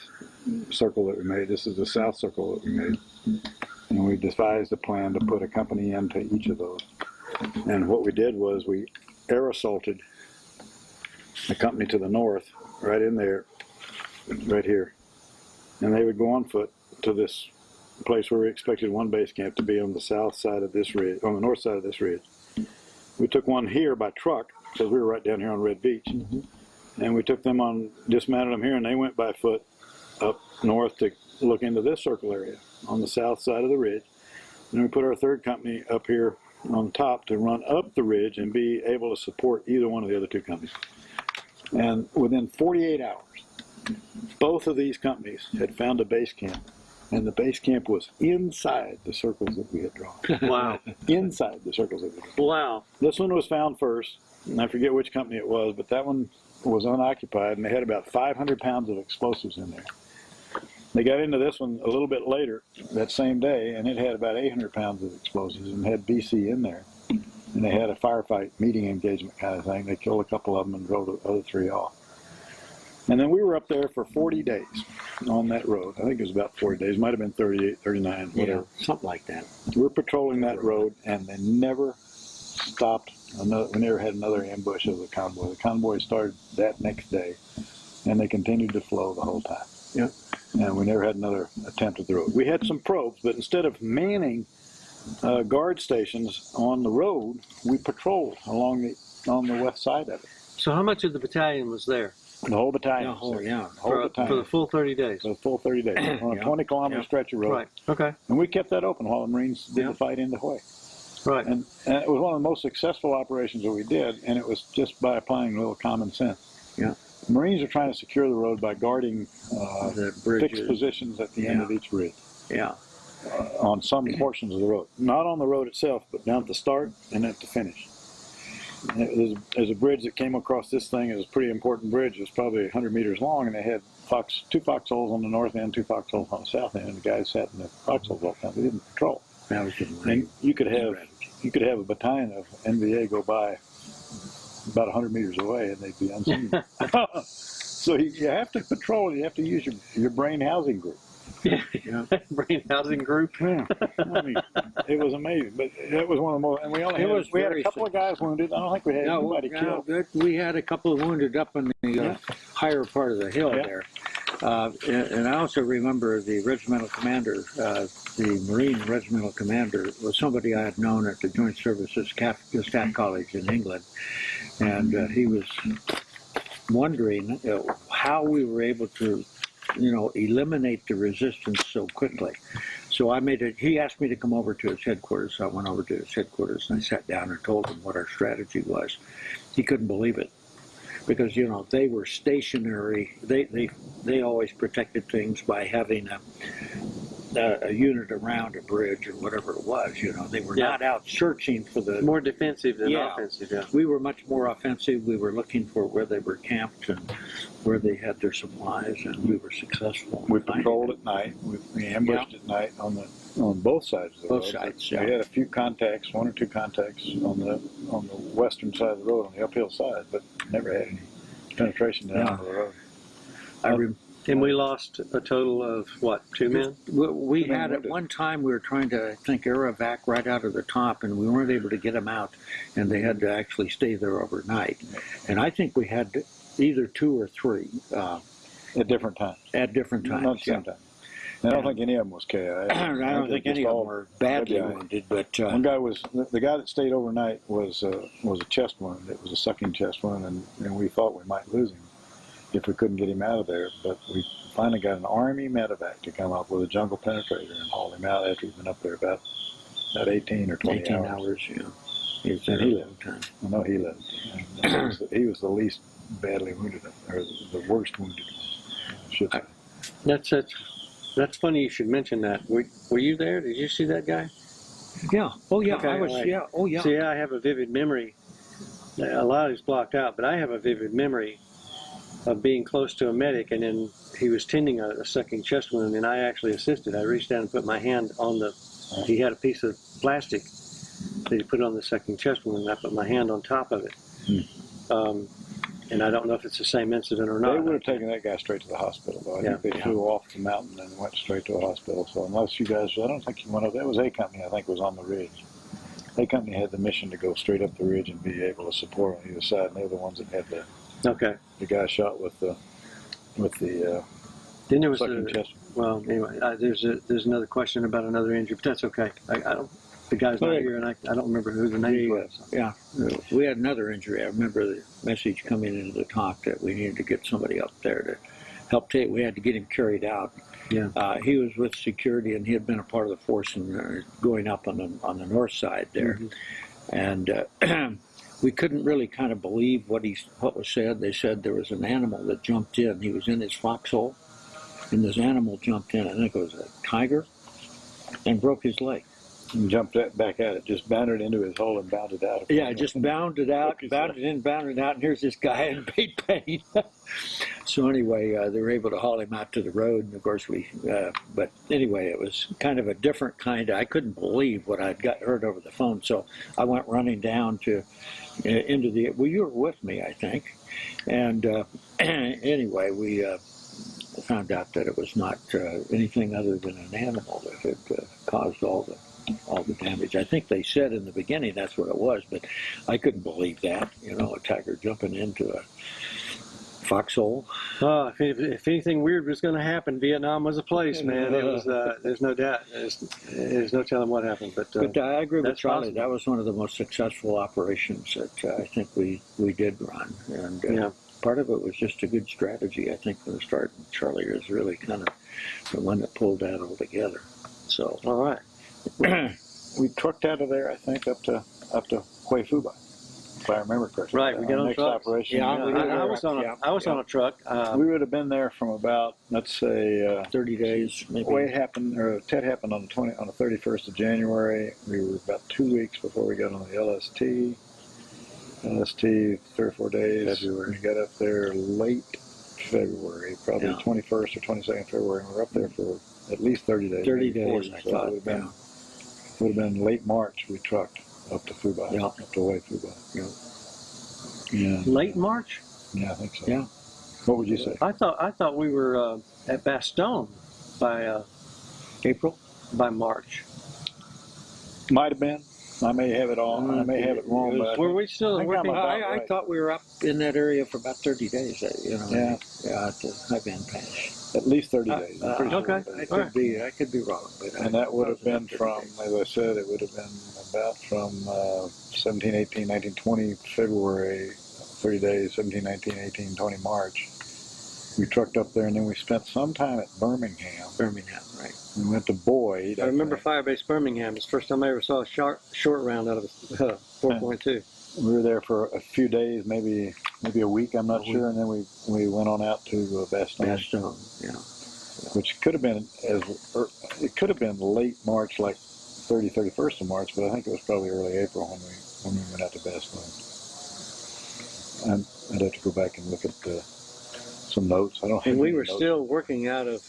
circle that we made. This is the south circle that we made, and we devised a plan to put a company into each of those. And what we did was we air assaulted the company to the north, right in there, right here, and they would go on foot to this place where we expected one base camp to be on the south side of this ridge, on the north side of this ridge. We took one here by truck, because we were right down here on Red Beach, and we took them on, dismounted them here, and they went by foot up north to look into this circle area on the south side of the ridge. And we put our 3rd company up here on top to run up the ridge and be able to support either one of the other 2 companies. And within 48 hours, both of these companies had found a base camp, and the base camp was inside the circles that we had drawn. Wow. Inside the circles that we had drawn. Wow. This one was found first, and I forget which company it was, but that one was unoccupied, and they had about 500 pounds of explosives in there. They got into this one a little bit later that same day, and it had about 800 pounds of explosives and had BC in there. And they had a firefight, meeting engagement kind of thing. They killed a couple of them and drove the other 3 off. And then we were up there for 40 days on that road. I think it was about 40 days. Might have been 38, 39, whatever. Yeah, something like that. We're patrolling that road, and they never stopped. We never had another ambush of the convoy. The convoy started that next day, and they continued to flow the whole time. Yeah. And we never had another attempt at the road. We had some probes, but instead of manning guard stations on the road, we patrolled on the west side of it. So how much of the battalion was there? The whole battalion. The whole battalion. battalion. For the full 30 days? For the full 30 days. On a 20-kilometer stretch of road. Right. Okay. And we kept that open while the Marines did the fight into Hawaii. Right. And it was one of the most successful operations that we did, and it was just by applying a little common sense. Yeah. The Marines are trying to secure the road by guarding the fixed positions at the end of each ridge. Yeah. On some portions of the road. Not on the road itself, but down at the start and at the finish. There's a bridge that came across this thing. It was a pretty important bridge. It was probably 100 meters long, and they had two foxholes on the north end, two foxholes on the south end, and the guys sat in the foxholes all the time. They didn't patrol. That was the And you could have a battalion of NVA go by about 100 meters away, and they'd be unseen. So you have to patrol. You have to use your brain housing group. Yeah. Brain housing group. Yeah, I mean, it was amazing. But that was one of the most. And we had a couple of guys wounded. I don't think we had anybody killed. We had a couple of wounded up in the higher part of the hill there. And I also remember the regimental commander, the Marine regimental commander, was somebody I had known at the Joint Services Staff College in England. And he was wondering how we were able to eliminate the resistance so quickly. So he asked me to come over to his headquarters. So I went over to his headquarters and I sat down and told him what our strategy was. He couldn't believe it because, they were stationary. They always protected things by having a unit around a bridge or whatever it was. They were not out searching for the... More defensive than offensive, yeah. We were much more offensive. We were looking for where they were camped and where they had their supplies, and we were successful. We patrolled at night. We ambushed at night on both sides of the road. Both sides, We had a few contacts, one or two contacts on the western side of the road, on the uphill side, but never had any penetration down the road. And we lost a total of, what, 2 men? We had at one time, we were trying to, I think, air evac right out of the top, and we weren't able to get them out, and they had to actually stay there overnight. And I think we had either 2 or 3. At different times. At different times, Not at the same time. And I don't think any of them was KI. I don't think any of them were badly wounded, but... one guy was, the guy that stayed overnight was a chest wound. It was a sucking chest wound, and we thought we might lose him if we couldn't get him out of there, but we finally got an Army medevac to come up with a jungle penetrator and haul him out after he'd been up there about 18 or 20 18 hours. Yeah. He was there and he lived. I know he lived. And he was the least badly wounded, or the worst wounded, I should say. That's funny you should mention that. Were you there? Did you see that guy? Yeah. Oh, yeah. Okay, I was, right. yeah. Oh, yeah. See, I have a vivid memory. A lot of it's blocked out, but I have a vivid memory of being close to a medic, and then he was tending a sucking chest wound, and I actually assisted. I reached down and put my hand on he had a piece of plastic that he put on the sucking chest wound, and I put my hand on top of it. And I don't know if it's the same incident or not. They would have taken that guy straight to the hospital, though. I think they flew off the mountain and went straight to a hospital. So unless you guys, I don't think you went up. That was A Company, I think, was on the ridge. A Company had the mission to go straight up the ridge and be able to support on either side, and they were the ones that had the guy shot with the then there was sucking chest. Well, anyway, there's another question about another injury, but that's okay. I don't. The guy's not here, and I don't remember who the name was. So. Yeah, we had another injury. I remember the message coming into the talk that we needed to get somebody up there to help take. We had to get him carried out. Yeah. He was with security, and he had been a part of the force in going up on the north side there, and we couldn't really kind of believe what was said. They said there was an animal that jumped in. He was in his foxhole, and this animal jumped in. I think it was a tiger, and broke his leg. And jumped back at it, just bounded into his hole and bounded out. Yeah, just bounded out, bounded in, bounded out, and here's this guy in great pain. So anyway, they were able to haul him out to the road, and of course but anyway, it was kind of a different kind I couldn't believe what I'd heard over the phone, so I went running down into well, you were with me, I think, and anyway, we found out that it was not anything other than an animal that had caused all the damage. I think they said in the beginning that's what it was, but I couldn't believe that. A tiger jumping into a foxhole. Oh, if anything weird was going to happen, Vietnam was a place, man. It was. There's no doubt. There's no telling what happened. But I agree with Charlie. Awesome. That was one of the most successful operations that I think we did run, and part of it was just a good strategy. I think from the start, Charlie was really kind of the one that pulled that all together. So all right. We trucked out of there, I think, up to Hue Phu Bai, if I remember correctly. Right, we got on trucks. Operation. Yeah, I was on a truck. We would have been there from about, let's say, 30 days, maybe. The way it happened, or TED happened on the 31st of January. We were about 2 weeks before we got on the LST. LST 3 or 4 days. February. We got up there late February, probably Yeah. 21st or 22nd February. And we were up there for at least 30 days. 30 maybe 40. days, I So thought, it would have been late March we trucked up to Fubai, Yeah. up to Way Fubai. Yeah. Yeah. Late March? Yeah, I think so. Yeah. What would you say? I thought we were at Bastogne by April? by March. Might have been. I may have it all. I may have it wrong, but I Were think- we still I think working? I'm about I right. thought we were up in that area for about 30 days, you know. Yeah. Yeah, at the high band pass. at least 30 days. I'm pretty sure. okay. I could be wrong, but And that would have been from, 30 days. as I said, it would have been about from 17, 18, 19, 20 February, 30 days, 17, 19, 18, 20 March. We trucked up there, and then we spent some time at Birmingham. Birmingham, right? We went to Boyd. I remember think. Firebase Birmingham. It's the first time I ever saw a short round out of a 4.2. We were there for a few days, maybe a week. I'm not A sure, and then we went on out to Bastogne, Bastogne, yeah. which could have been it could have been late March, like 31st of March, but I think it was probably early April when we went out to Bastogne. I'd have to go back and look at some notes. I don't. And have we any were notes. still working out of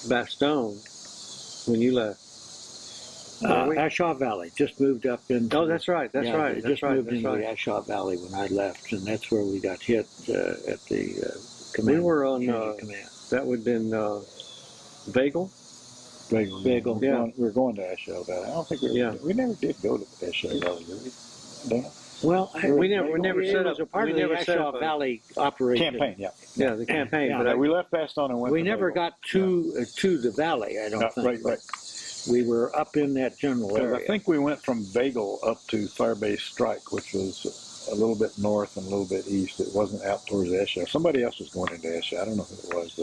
Bastogne when you left. Were we? Ashaw Valley just moved up into. Oh, that's right. That's yeah, right. they That's just right. moved That's into right. the Ashaw Valley when I left, and that's where we got hit at the We command. were on. unit command. That would have been Bagel. Bagel. Yeah. We were going to Ashaw Valley. I don't think Yeah. we never did go to Ashaw Valley, did we? Dan? Well, We never it set was up. a part We of the never set Ashaw up a Valley operation. Campaign, yeah. Yeah, the campaign. Yeah, but Yeah, we left Bastogne and went. We to never Bagel. got to the valley. I don't Yeah, think. right, but right. We were up in that general Because area. I think we went from Bagel up to Firebase Strike, which was a little bit north and a little bit east. It wasn't out towards Ashaw. Somebody else was going into Ashaw. I don't know who it was,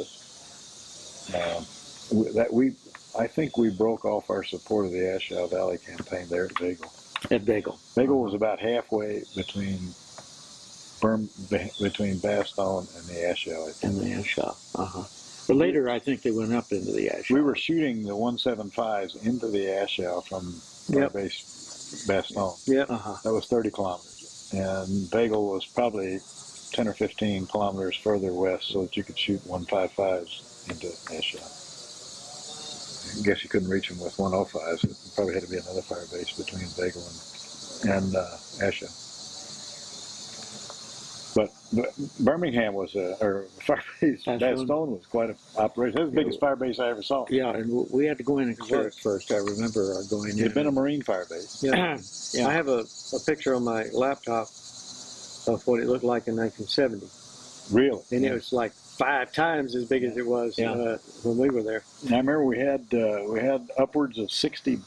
but I think we broke off our support of the Ashaw Valley campaign there at Bagel. At Bagel. Bagel was about halfway between Bastogne and the Ashaw, I think. In the Ashaw. But later, I think they went up into the Ashaw. We were shooting the 175s into the Ashaw from Yep. Firebase Bastogne. Yeah. That was 30 kilometers. And Bagel was probably 10 or 15 kilometers further west so that you could shoot 155s into Ashaw. I guess you couldn't reach them with 105s. It probably had to be another fire base between Bagel and Ashaw. But Birmingham was or Firebase Bastogne was quite an operation. It was the biggest fire base I ever saw. Yeah, and we had to go in and clear it first. I remember going in. It had been a Marine fire base. Yeah. Yeah. I have a picture on my laptop of what it looked like in 1970, Really. and it was like 5 times as big as it was Yeah. when we were there. And I remember we had upwards of 60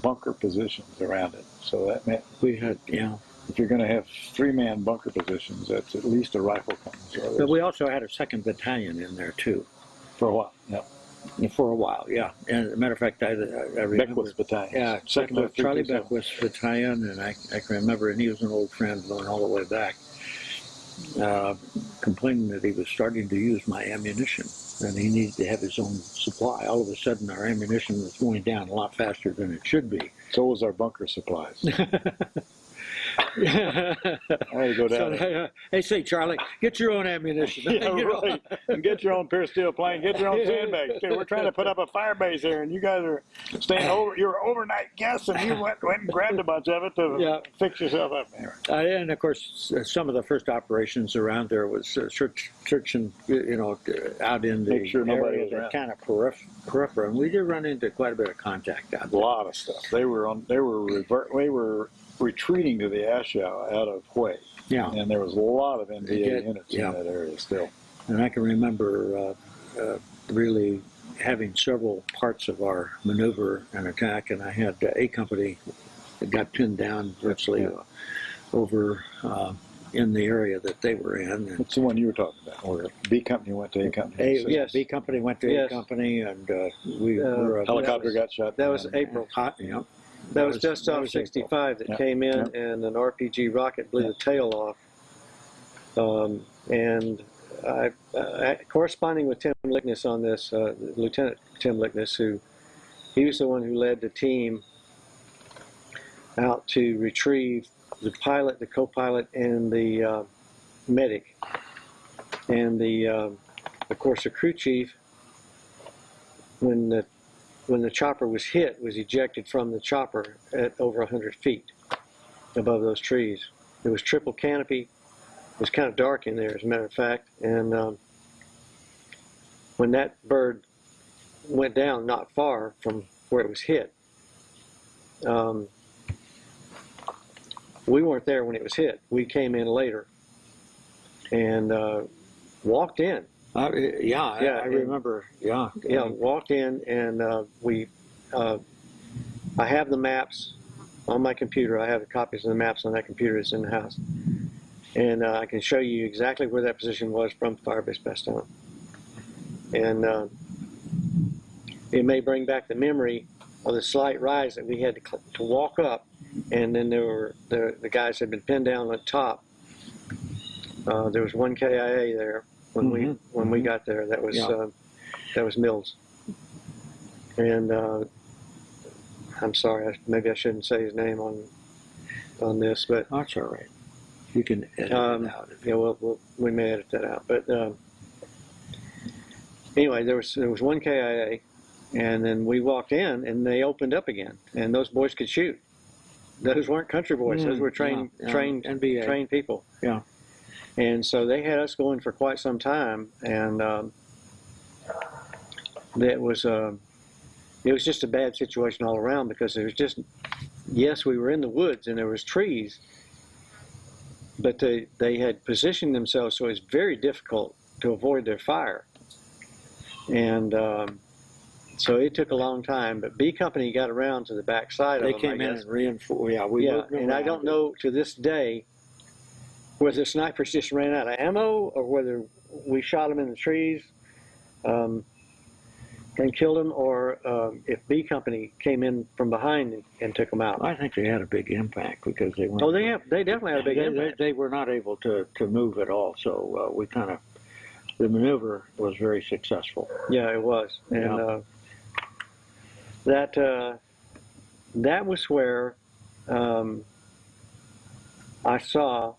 bunker positions around it. So that meant We had, if you're going to have 3-man bunker positions, that's at least a rifle company. So but we also had a 2nd battalion in there too, for a while. Yeah. for a while. Yeah, and as a matter of fact, I remember. Beckwith's battalion. Yeah, Second Beckwith, Charlie 337. Beckwith's battalion, and I can remember, and he was an old friend going all the way back, complaining that he was starting to use my ammunition, and he needed to have his own supply. All of a sudden, our ammunition was going down a lot faster than it should be. So was our bunker supplies. I had to go down there. Hey, say, Charlie, get your own ammunition. Yeah, You know? really. And get your own pair of steel plane. Get your own sandbags. Okay, we're trying to put up a fire base here, and you guys are staying over. You're overnight guests, and you went and grabbed a bunch of it to Yeah. fix yourself up. And of course, some of the first operations around there was searching, out in the Make sure nobody area was that around. kind of peripheral. And we did run into quite a bit of contact out A there. lot of stuff. They were retreating to the Ashaw out of Hue, Yeah, and there was a lot of NVA did, units yeah. in that area still. and I can remember really having several parts of our maneuver and attack, and I had A Company that got pinned down virtually over in the area that they were in. And That's the one you were talking about, where B Company went to A Company. Yes. B Company went to Yes. A Company, and we were a Helicopter got shot That down. was April. hot. Yeah, That was just that off was 65 that Yeah. came in, and an RPG rocket blew the tail off. And I corresponding with Tim Lickness on this, Lieutenant Tim Lickness, he was the one who led the team out to retrieve the pilot, the co-pilot, and the medic. And of course, the crew chief, when the chopper was hit, was ejected from the chopper at over 100 feet above those trees. It was triple canopy. It was kind of dark in there, as a matter of fact. And when that bird went down not far from where it was hit, we weren't there when it was hit. We came in later and walked in. I remember. Yeah. Yeah, walked in, and I have the maps on my computer. I have the copies of the maps on that computer that's in the house. And I can show you exactly where that position was from Firebase Battalion. And it may bring back the memory of the slight rise that we had to walk up, and then there were the guys had been pinned down on top. There was one KIA there when we got there. That was Mills. And I'm sorry, maybe I shouldn't say his name on this, but That's all right. You can edit it out. Yeah, we may edit that out. But anyway, there was one KIA, and then we walked in, and they opened up again, and those boys could shoot. Those weren't country boys; those were trained NBA. people. Yeah. And so they had us going for quite some time, and it was just a bad situation all around, because there was just, yes, we were in the woods and there was trees, but they had positioned themselves so it's very difficult to avoid their fire. And so it took a long time, but B Company got around to the back side of They them, came I in guess. and reinforced. Yeah, And I don't know to this day whether the snipers just ran out of ammo or whether we shot them in the trees and killed them, or if B Company came in from behind and took them out. I think they had a big impact because they weren't. Oh, they definitely had a big impact. They were not able to move at all, so we kind of, the maneuver was very successful. Yeah, it was. And that was where I saw,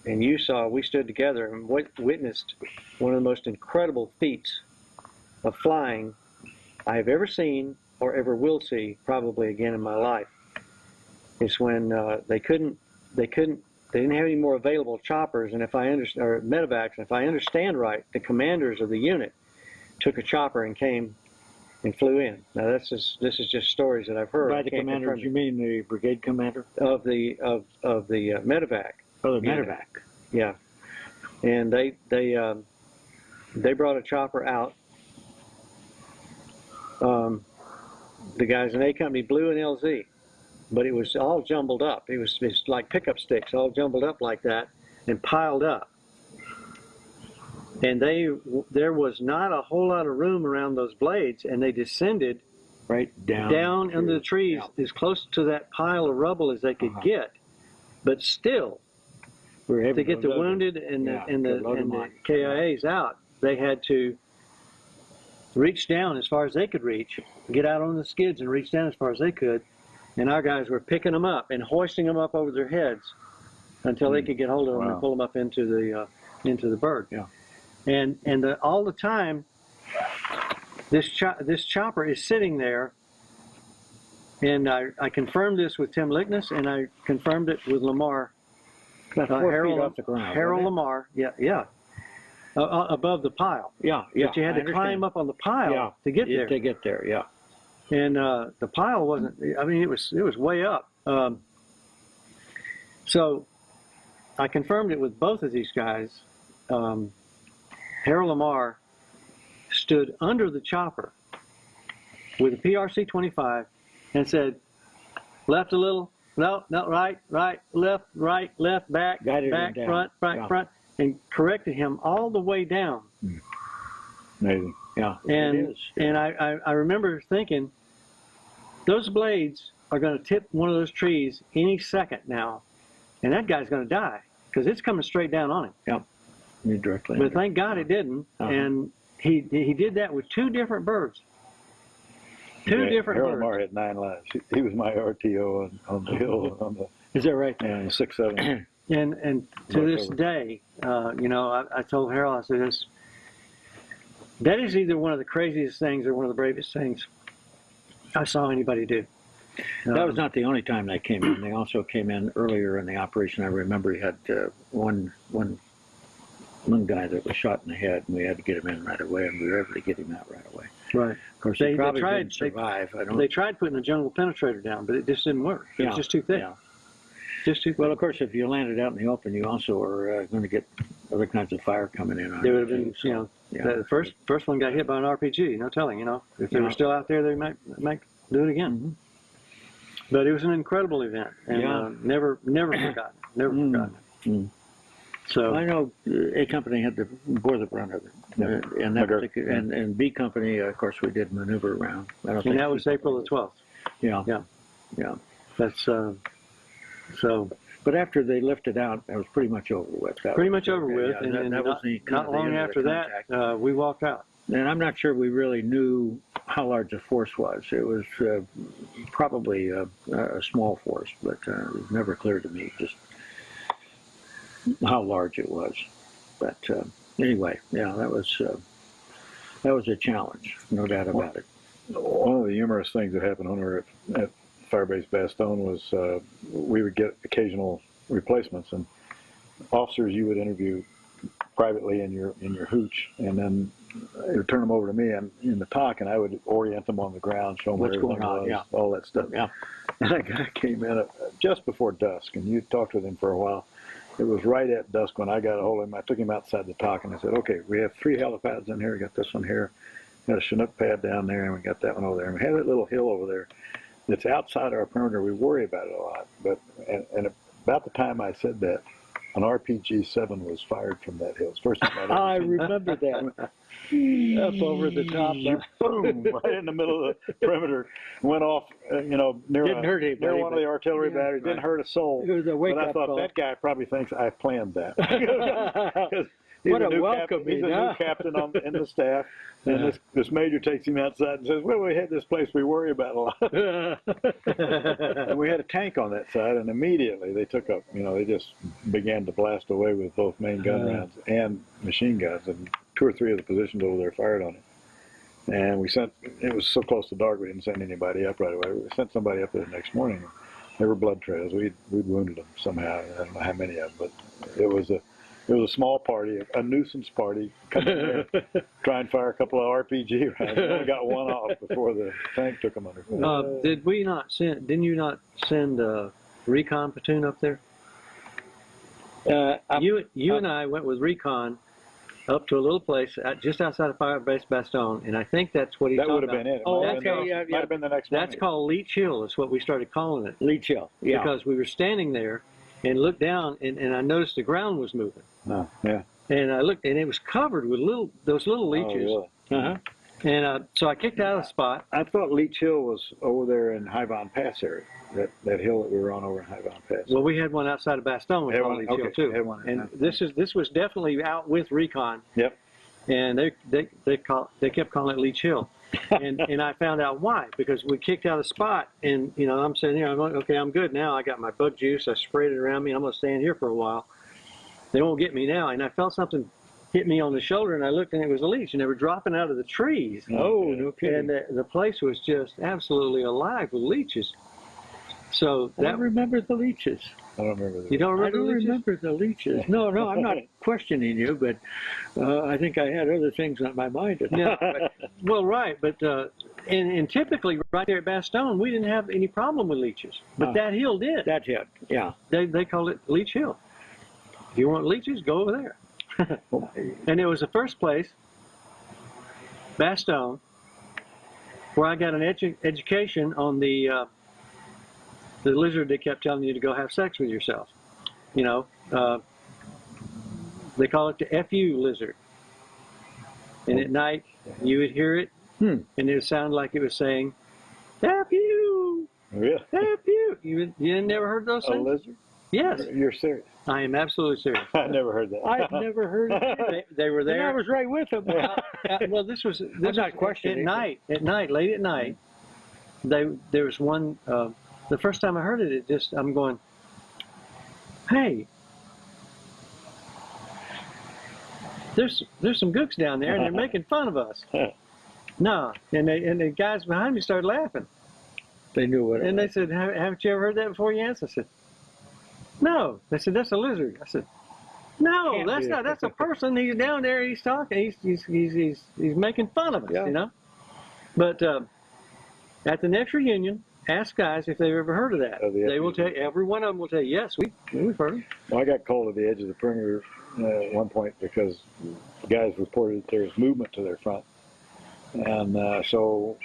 and you saw, we stood together and witnessed one of the most incredible feats of flying I have ever seen or ever will see, probably again in my life. It's when they didn't have any more available choppers, and or medevacs, and if I understand right, the commanders of the unit took a chopper and came and flew in. Now this is just stories that I've heard. By the commanders, you mean the brigade commander of the medevac. Oh, the medevac. Yeah, and they brought a chopper out. The guys in A Company, Blue and LZ, but it was all jumbled up. It's like pickup sticks, all jumbled up like that and piled up. And there was not a whole lot of room around those blades, and they descended right down into the trees, as close to that pile of rubble as they could get. But still, to get the wounded and the KIAs out, they had to reach down as far as they could reach, get out on the skids and reach down as far as they could, and our guys were picking them up and hoisting them up over their heads until they could get hold of them and pull them up into the bird. Yeah. And all the time, this chopper is sitting there, and I confirmed this with Tim Lickness, and I confirmed it with Lamar. About 4 feet off the ground. Harold Lamar, yeah. Above the pile. Yeah. But you had to climb up on the pile to get there. To get there, yeah. And the pile wasn't, I mean, it was way up. So I confirmed it with both of these guys. Harold Lamar stood under the chopper with a PRC-25 and said, left a little, no, right, left, back, front, and corrected him all the way down. Amazing. Yeah. And I remember thinking, those blades are going to tip one of those trees any second now, and that guy's going to die because it's coming straight down on him. Yep. You're directly. But thank God it didn't, and he did that with 2 different birds. Two different Harold birds. Marr had 9 lives. He was my RTO on the hill on the Is that right? 6-7. And to this day, you know, I told Harold, I said, that is either one of the craziest things or one of the bravest things I saw anybody do. That was not the only time they came in. They also came in earlier in the operation. I remember he had one guy that was shot in the head, and we had to get him in right away, and we were able to get him out right away. Right. Of course, They he probably tried- didn't survive. They tried putting a jungle penetrator down, but it just didn't work. It was just too thick. Yeah. Just too thick. Well, of course, if you landed out in the open, you also are going to get other kinds of fire coming in on There you, would have been, too, you know, yeah. the first one got hit by an RPG. No telling, you know. If they Yeah. were still out there, they might do it again. Mhm. But it was an incredible event, and Yeah. never forgotten. Never Mm. forgotten. Mm. So I know A Company had bore the brunt of it, Yeah. and that McGurk, particular, and B Company, of course, we did maneuver around. I don't and think that was April the 12th. Yeah, Yeah. yeah. That's so. But after they lifted out, that was pretty much over with. That Pretty was much over okay, with, yeah, and that, then that was the kind not of the long end of after the that, contact. we walked out. And I'm not sure we really knew how large the force was. It was probably a small force, but it was never clear to me just how large it was. But anyway, yeah, that was a challenge, no doubt about it. One of the humorous things that happened when we were at Firebase Bastogne was we would get occasional replacements, and officers you would interview privately in your hooch, and then they would turn them over to me and in the talk, and I would orient them on the ground, show them What's where going everything on, was, yeah. all that stuff. Yeah. And a guy came in just before dusk, and you talked with him for a while. It was right at dusk when I got a hold of him. I took him outside the talk, and I said, "Okay, we have 3 helipads in here. We got this one here, got a Chinook pad down there, and we got that one over there. And we have that little hill over there that's outside our perimeter. We worry about it a lot." But and about the time I said that, an RPG-7 was fired from that hill. It's the first time I'd ever I seen remember that. Up over the top. boom, right in the middle of the perimeter, went off, near, Didn't hurt anybody, near one of the artillery yeah, batteries, didn't right. hurt a soul. It was a But I wake-up thought, call. that guy probably thinks I planned that. 'Cause he's What a new welcome, He's a huh? new captain in the staff, and this major takes him outside and says, "Well, we had this place we worry about a lot." And we had a tank on that side, and immediately they took up, they just began to blast away with both main gun rounds and machine guns, and 2 or 3 of the positions over there fired on it. And it was so close to dark, we didn't send anybody up right away. We sent somebody up there the next morning. There were blood trails. We'd wounded them somehow. I don't know how many of them, but it was a small party, a nuisance party, coming in there, try and fire a couple of RPG rounds. We only got one off before the tank took them under. Didn't you not send a recon platoon up there? You and I went with recon up to a little place just outside of Firebase Bastogne, and I think that's what he's That talking would have about. been it. Oh, Might have been okay, the- yeah, Might yeah. have been the next That's one. called Leech Hill. Is what we started calling it. Leech Hill. Yeah. Because we were standing there and looked down, and I noticed the ground was moving. Oh, yeah. And I looked, and it was covered with those little leeches. Oh, really? Uh-huh. And so I kicked out of the spot. I thought Leech Hill was over there in Highbond Pass area. That hill that we were on over in Highbond Pass. Well, we had one outside of Bastogne. We Had called one, Leech okay, Hill too. had one, And yeah. this was definitely out with recon. Yep. And they kept calling it Leech Hill. and I found out why, because we kicked out of the spot, and I'm saying, okay, I'm good now. I got my bug juice. I sprayed it around me. I'm gonna stand here for a while. They won't get me now. And I felt something hit me on the shoulder, and I looked, and it was a leech, and they were dropping out of the trees. Oh, no kidding. And the place was just absolutely alive with leeches. So I don't remember the leeches. I don't remember that. you don't I remember don't the leeches? remember the leeches. No, I'm not questioning you, but I think I had other things on my mind at Yeah, that well, right, but and typically right there at Bastogne, we didn't have any problem with leeches, but that hill did. That's it. Yeah. They called it Leech Hill. If you want leeches, go over there. And it was the first place, Bastogne, where I got an education on the lizard that kept telling you to go have sex with yourself. They call it the FU lizard. And at night, you would hear it, and it would sound like it was saying, F you! Really? F you! You never heard those A things? lizard? Yes, You're serious? I am absolutely serious. I never heard that. I've never heard of it. They were And there. I was right with them. Well, this was not questioning at night, late at night. there was one. The first time I heard it, I'm going, hey, there's some gooks down there, and they're making fun of us. No, and the guys behind me started laughing. They knew what it And was. they said, haven't you ever heard that before, Yance? I said, no. They said, that's a lizard. I said, no, Can't that's be. not. That's a person. He's down there. He's talking. He's making fun of us, Yeah. you know. But at the next reunion, ask guys if they've ever heard of that. They will tell you. Every one of them will tell you, yes, we've heard. Well, I got called at the edge of the perimeter at one point because guys reported there was movement to their front. And so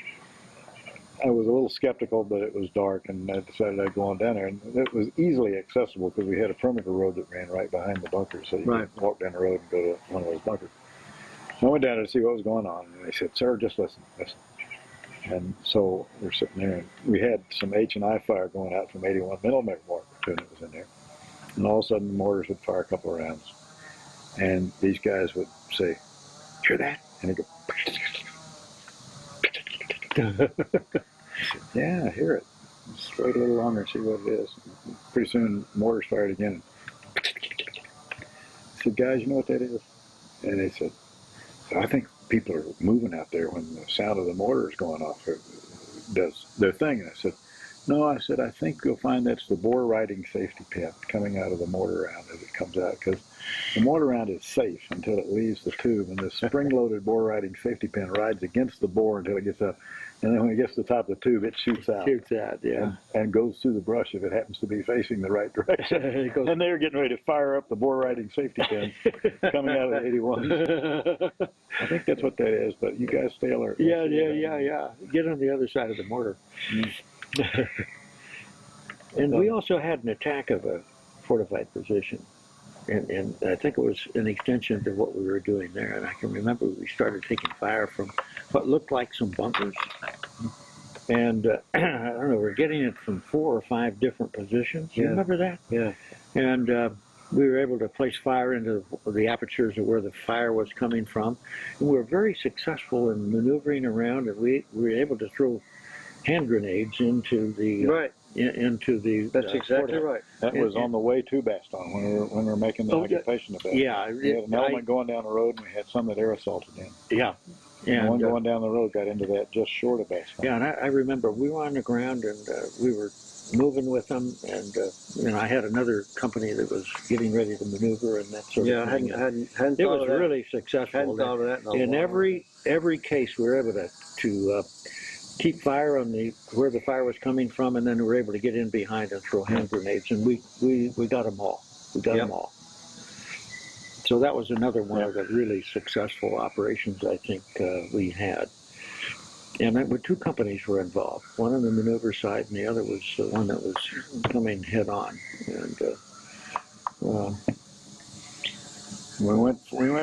I was a little skeptical, but it was dark, and I decided I'd go on down there. And it was easily accessible because we had a perimeter road that ran right behind the bunker, so you could walk down the road and go to one of those bunkers. So I went down there to see what was going on, and they said, sir, just listen. And so we're sitting there, and we had some H&I fire going out from 81 millimeter mortar that was in there. And all of a sudden, the mortars would fire a couple of rounds. And these guys would say, hear that? And they'd go, yeah, I hear it. Just wait a little longer and see what it is. Pretty soon, mortars fired again. I said, guys, you know what that is? And they said, I think people are moving out there when the sound of the mortar is going off. It does their thing. And I said, no, I said, I think you'll find that's the bore riding safety pin coming out of the mortar round as it comes out, because the mortar round is safe until it leaves the tube, and the spring-loaded bore riding safety pin rides against the bore until it gets up, and then when it gets to the top of the tube, it shoots out. Yeah. And goes through the brush if it happens to be facing the right direction. And they were getting ready to fire up the bore riding safety pins coming out of the 81. I think that's what that is, but you guys stay alert. Yeah. Get on the other side of the mortar. And we also had an attack of a fortified position. And I think it was an extension to what we were doing there. And I can remember we started taking fire from what looked like some bunkers. And I don't know, we're getting it from 4 or 5 different positions. You remember that? Yeah. And we were able to place fire into the apertures of where the fire was coming from. And we were very successful in maneuvering around, and we were able to throw hand grenades into the into the. That's exactly right. That was on the way to Bastogne when we were making the occupation of Bastogne. Yeah, we had an element going down the road, and we had some that air assaulted in. Yeah, and one going down the road got into that just short of Bastogne. Yeah, and I remember we were on the ground, and we were moving with them, and I had another company that was getting ready to maneuver and that sort of thing. Hadn't it was really successful. Hadn't thought of that in every case, we were able to keep fire on where the fire was coming from, and then we were able to get in behind and throw hand grenades, and we got them all. We got them all. So that was another one of the really successful operations I think we had. And 2 companies were involved. One on the maneuver side, and the other was one that was coming head on. And we went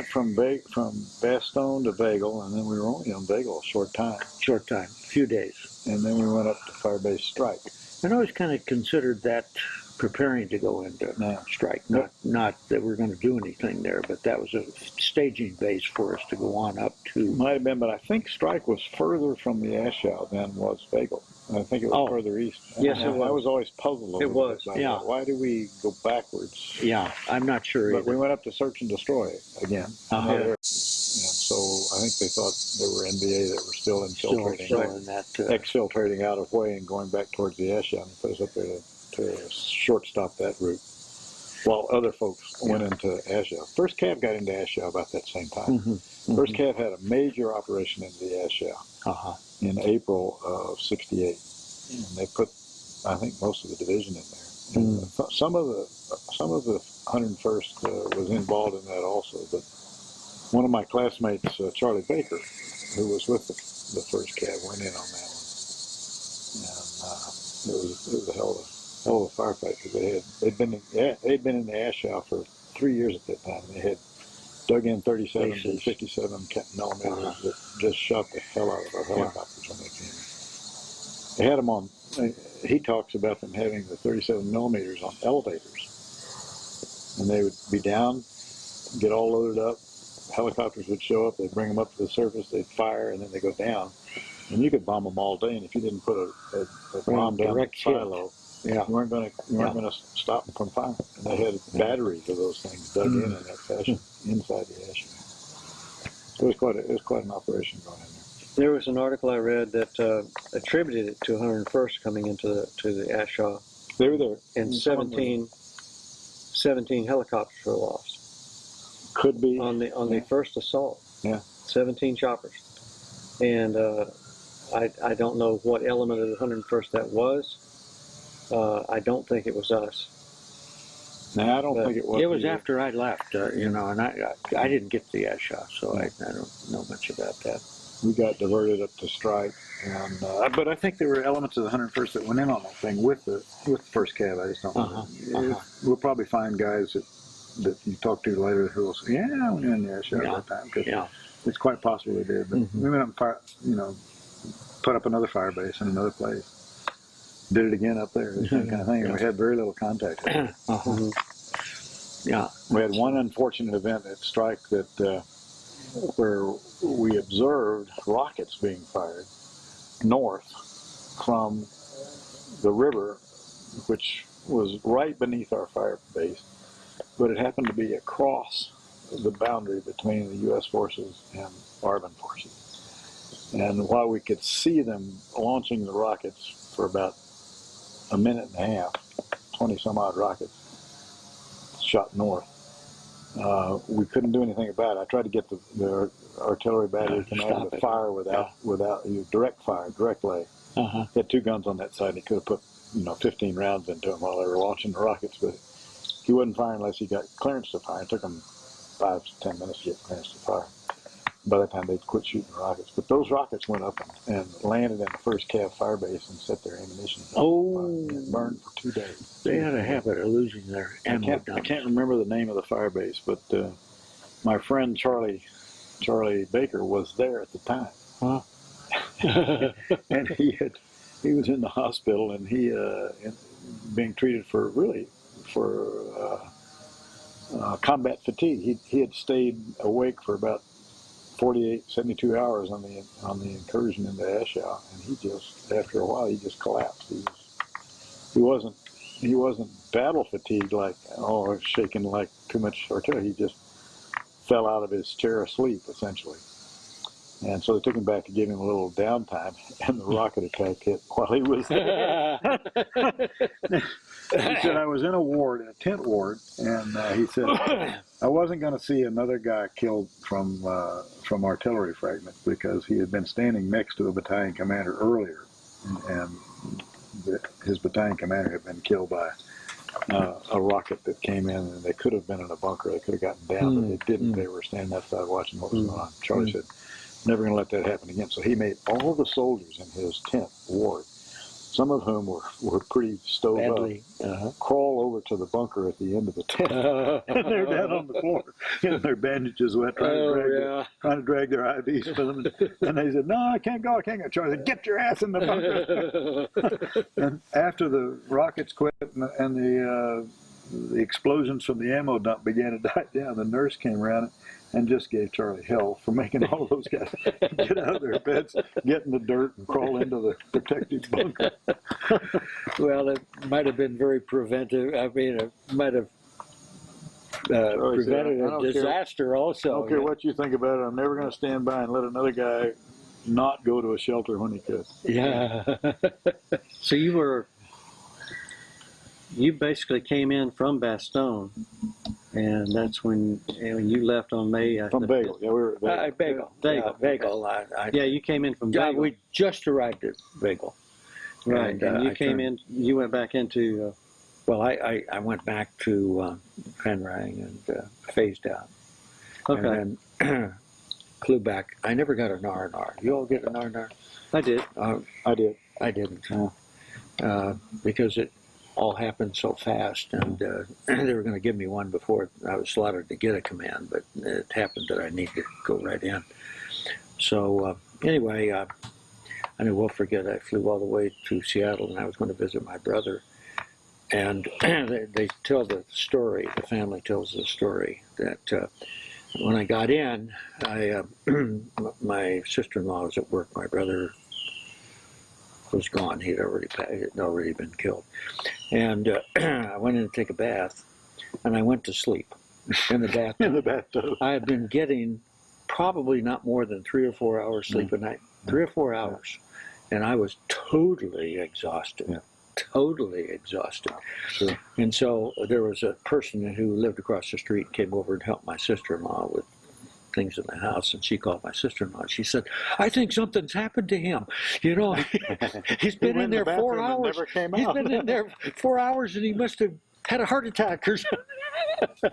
from Bastogne to Bagel, and then we were only on Bagel a short time, a few days. And then we went up to Firebase Strike. And I always kind of considered that preparing to go into Strike. Not that we're going to do anything there, but that was a staging base for us to go on up to. Might have been, but I think Strike was further from the Ashow than was Bagel. I think it was further east. Yes, it was. I was always puzzled. It was, yeah. Why do we go backwards? Yeah, I'm not sure. But we went up to search and destroy again. And so I think they thought there were NVA that were still infiltrating, exfiltrating out of way and going back towards the Ashow, and put us up there to shortstop that route, while other folks went into Ashow. First Cav got into Ashow about that same time. First Cav had a major operation into the Ashow in April of '68, and they put, I think, most of the division in there. And some of the 101st was involved in that also, but one of my classmates, Charley Baker, who was with the first Cav, went in on that one, and it was a hell of a firefight, because they'd been in the Ashow for 3 years at that time. They had dug in 37s and 57 millimeters that just shot the hell out of our helicopters when they came in. They had them on. He talks about them having the 37 millimeters on elevators, and they would be down, get all loaded up. Helicopters would show up. They'd bring them up to the surface. They'd fire, and then they go down. and you could bomb them all day, and if you didn't put a bomb down the direct hit. silo, Yeah. you weren't going to stop them from firing. And they had batteries of those things dug in that fashion inside the ash. It was quite an operation going in there. There was an article I read that attributed it to 101st coming into the ash shaw, They were there. and 17 helicopters were lost Could be on the first assault. Yeah. 17 choppers, and I don't know what element of the 101st that was. I don't think it was us. No, I don't think it was. It was either. after I left, and I didn't get the ash shot, so I don't know much about that. We got diverted up to strike, and but I think there were elements of the 101st that went in on that thing with the first cab. I just don't know. We'll probably find guys that you talk to later who will say, "Yeah, I went in the ash shot that time," because it's quite possible they did. But we went up and put up another fire base in another place. Did it again up there, the same kind of thing. And we had very little contact. Yeah. We had one unfortunate event at strike that where we observed rockets being fired north from the river, which was right beneath our fire base, but it happened to be across the boundary between the U.S. forces and Arvin forces. And while we could see them launching the rockets for about a minute and a half, 20 some odd rockets shot north, we couldn't do anything about it. I tried to get the artillery battery commander to fire without direct fire, direct lay. He had two guns on that side, and he could have put 15 rounds into them while they were launching the rockets, but he wasn't firing unless he got clearance to fire. It took him 5 to 10 minutes to get clearance to fire. By that time, they'd quit shooting the rockets. But those rockets went up and landed in the first Cav fire base and set their ammunition. And burned for 2 days. They had a habit of losing their ammo. I can't remember the name of the fire base, but my friend Charlie Baker was there at the time. And he was in the hospital, and he being treated for combat fatigue. He had stayed awake for about 72 hours on the incursion into Ashow, and he just, after a while, he just collapsed. He wasn't battle fatigued, like shaking like too much artillery. He just fell out of his chair asleep, essentially. And so they took him back to give him a little downtime, and the rocket attack hit while he was there. He said, I was in a tent ward, and he said, I wasn't going to see another guy killed from artillery fragments because he had been standing next to a battalion commander earlier, and his battalion commander had been killed by a rocket that came in, and they could have been in a bunker. They could have gotten down, but they didn't. They were standing outside watching what was going on. Charlie said, never going to let that happen again. So he made all the soldiers in his tent ward, some of whom were pretty stove up, crawl over to the bunker at the end of the tent. And they're down on the floor, getting their bandages wet, trying to drag their IVs to them. And they said, no, I can't go. Charlie said, get your ass in the bunker. And after the rockets quit and the explosions from the ammo dump began to die down, the nurse came around and just gave Charlie hell for making all of those guys get out of their beds, get in the dirt, and crawl into the protected bunker. Well, it might have been very preventive. I mean, it might have prevented a disaster also. I don't care what you think about it. I'm never going to stand by and let another guy not go to a shelter when he could. Yeah. So you basically came in from Bastogne, and that's when you left on May. From Bagel. Yeah, we were at Bagel. Bagel. Yeah, you came in from Yeah, Bagel. we just arrived at Bagel. Right, and you came in. You went back into. Well, I went back to Penrang and phased out. Okay. And then flew back. I never got an R&R. You all get an R&R? I did. I did. I didn't. Because it all happened so fast, and they were going to give me one before I was slotted to get a command, but it happened that I needed to go right in. So anyway, I will forget, I flew all the way to Seattle, and I was going to visit my brother. And they tell the story, the family tells the story, that when I got in, my sister-in-law was at work. My brother was gone. He'd already been killed. And I went in to take a bath, and I went to sleep in the bathtub. In the bathtub. I had been getting probably not more than 3 or 4 hours sleep a night, 3 or 4 hours, and I was totally exhausted. Yeah. Totally exhausted. Sure. And so there was a person who lived across the street, came over and helped my sister-in-law with things in the house, and she called my sister-in-law. She said, "I think something's happened to him. You know, he's been in there 4 hours. Never came He's out. been in there 4 hours, and he must have had a heart attack or something."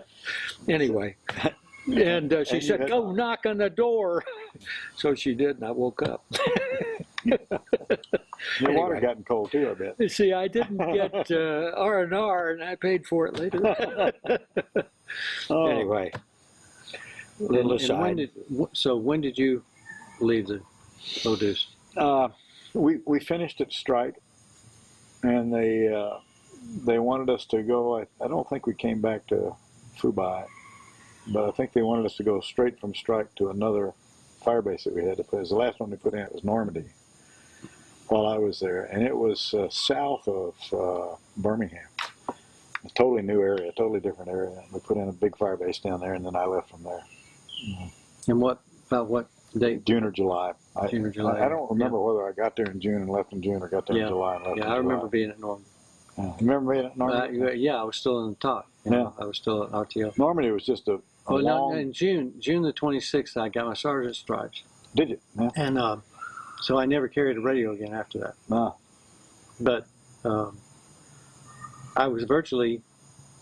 Anyway, and she said, "Go knock on the door." So she did, and I woke up. Your water Anyway. gotten cold too, I bet. See, I didn't get R&R, and I paid for it later. Oh. Anyway, little aside. When did you leave the O-Deuce? We finished at strike, and they wanted us to go. I don't think we came back to Fubai, but I think they wanted us to go straight from strike to another fire base that we had to put. The last one we put in was Normandy while I was there, and it was south of Birmingham. A totally new area, a totally different area. We put in a big fire base down there, and then I left from there. And what date? June or July. June or July. I don't remember whether I got there in June and left in June, or got there in July and left in Yeah, July. I remember being at Normandy. You remember being at Normandy? Yeah, I was still in the top. You know, I was still at RTO. Normandy was just a Oh, no, long... in June the 26th, I got my sergeant's stripes. Did you? Yeah. And so I never carried a radio again after that. No. But I was virtually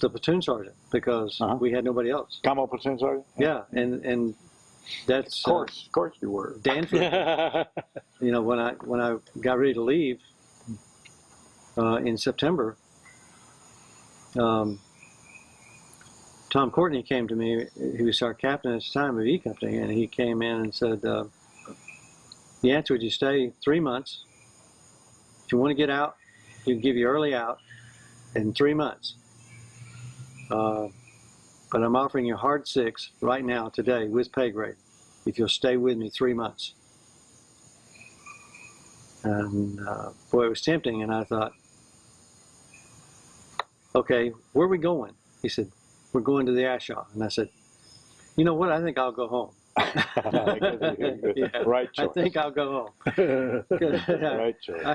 the platoon sergeant because we had nobody else. Combo platoon sergeant? Yeah, and that's Of course you were. Danford. You know, when I got ready to leave in September, Tom Courtney came to me. He was our captain at the time of E Company, and he came in and said, "The answer would you stay 3 months. If you want to get out, he'll give you early out in 3 months. But I'm offering you hard 6 right now, today, with pay grade, if you'll stay with me 3 months." And boy, it was tempting, and I thought, okay, where are we going? He said, "We're going to the Ashaw." And I said, "You know what? I think I'll go home." Yeah, Right choice. I think I'll go home. Right choice. I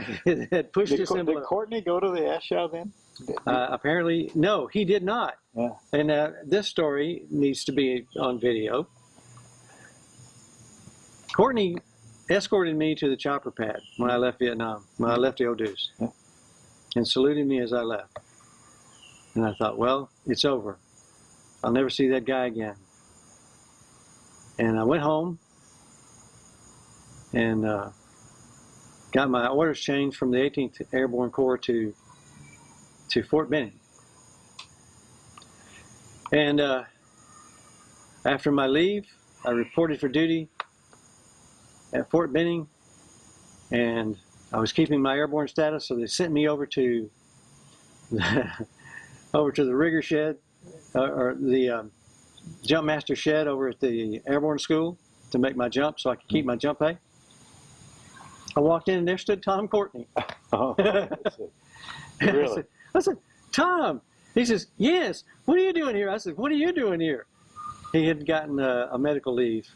had pushed Did, this did envelope. Courtney go to the Ashaw then? Apparently, no, he did not. Yeah. And this story needs to be on video. Courtney escorted me to the chopper pad when I left Vietnam, when I left the O-Deuce, and saluted me as I left. And I thought, well, it's over. I'll never see that guy again. And I went home and got my orders changed from the 18th Airborne Corps to Fort Benning. And after my leave, I reported for duty at Fort Benning, and I was keeping my airborne status, so they sent me over to the rigger shed, or the jump master shed over at the airborne school to make my jump so I could keep my jump pay. I walked in and there stood Tom Courtney. Oh, really? I said, "Tom." He says, "Yes, what are you doing here?" I said, "What are you doing here?" He had gotten a medical leave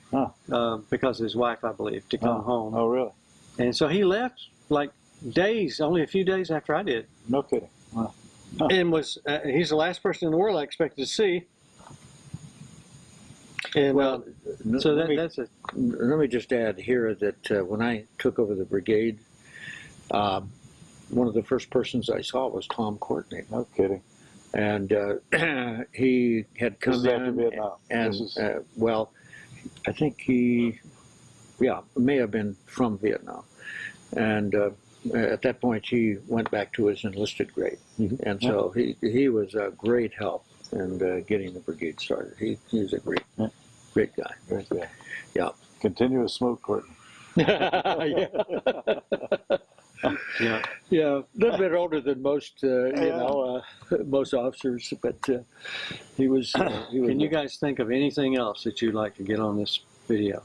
because of his wife, I believe, to come home. Oh, really? And so he left like days, only a few days after I did. No kidding. Wow. And he's the last person in the world I expected to see. And Well, so let me just add here that when I took over the brigade, one of the first persons I saw was Tom Courtney. No kidding. And he had come This is after in, Vietnam. and well, I think he may have been from Vietnam, and at that point he went back to his enlisted grade, and so he was a great help in getting the brigade started. He's a great guy. Great guy. Yeah. Continuous smoke, Courtney. Yeah, a little bit older than most, most officers, but he was. Can you guys think of anything else that you'd like to get on this video?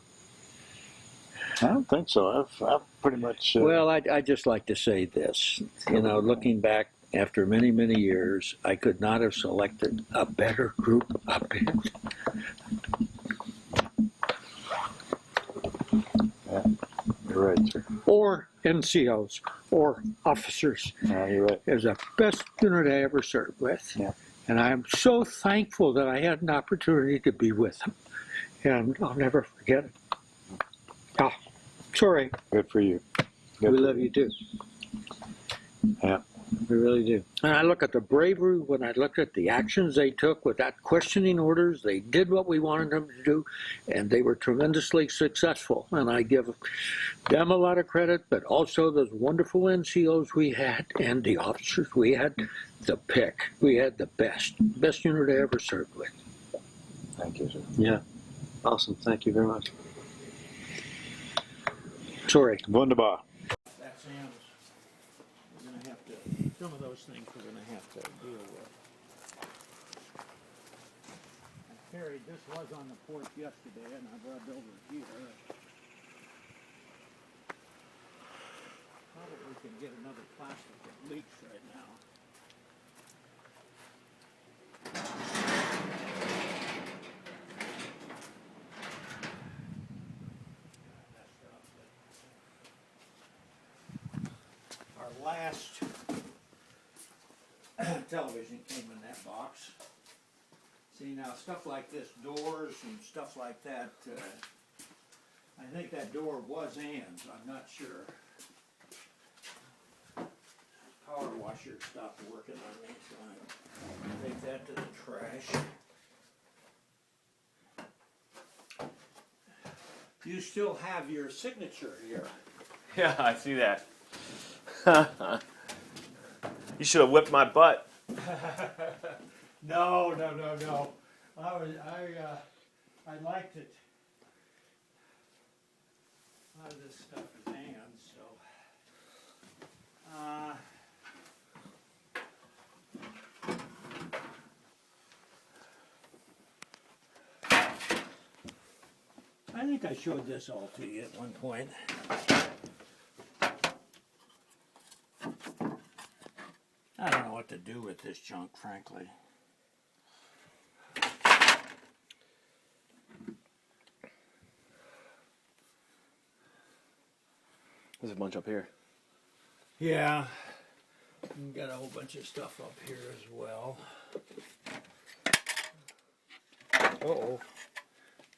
I don't think so. I've pretty much. Well, I just like to say this. You know, looking back after many, many years, I could not have selected a better group of people. You're right, sir. Or NCOs or officers. You're right. It was the best unit I ever served with. Yeah. And I'm so thankful that I had an opportunity to be with them. And I'll never forget it. Oh, sorry. Good for you. We love you too. Yeah. We really do. And I look at the bravery when I look at the actions they took without questioning orders. They did what we wanted them to do, and they were tremendously successful. And I give them a lot of credit, but also those wonderful NCOs we had and the officers we had, the pick. We had the best unit I ever served with. Thank you, sir. Yeah. Awesome. Thank you very much. Sorry. Wunderbar. That's Sam's. We're going to have to, some of those things we're going to have to deal with. I carried this was on the porch yesterday, and I brought it over here. Probably can get another plastic that leaks right now. Our last television came in that box. See, now stuff like this, doors and stuff like that, I think that door was Ann's, I'm not sure. Power washer stopped working on me, so I take that to the trash. You still have your signature here. Yeah, I see that. You should have whipped my butt. No. I liked it. A lot of this stuff is Ann's, so. I think I showed this all to you at one point. I don't know what to do with this junk, frankly. There's a bunch up here. Yeah, we got a whole bunch of stuff up here as well. Uh-oh,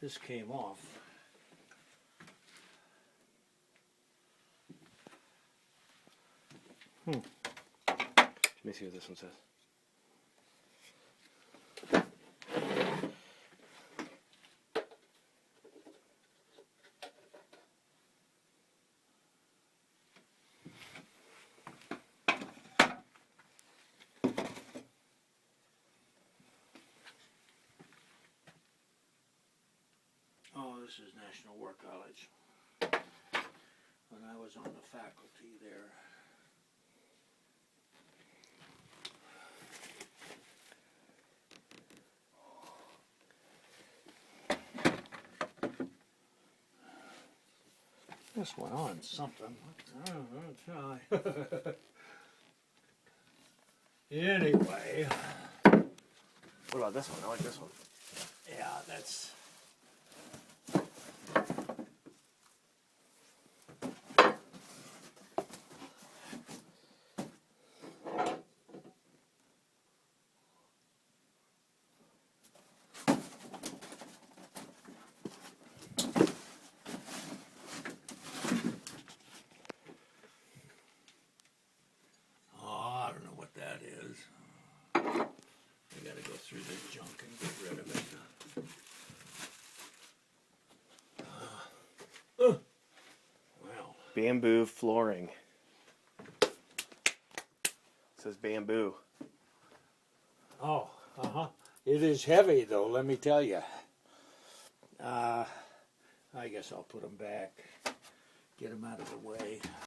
this came off. Let me see what this one says. Oh, this is National War College. When I was on the faculty there. This went on something. Anyway, What about this one? I like this one. yeah, that's. I don't know what that is. I gotta go through this junk and get rid of it. Well, Bamboo flooring. It says bamboo. oh, it is heavy though, let me tell you. I guess I'll put them back, get them out of the way.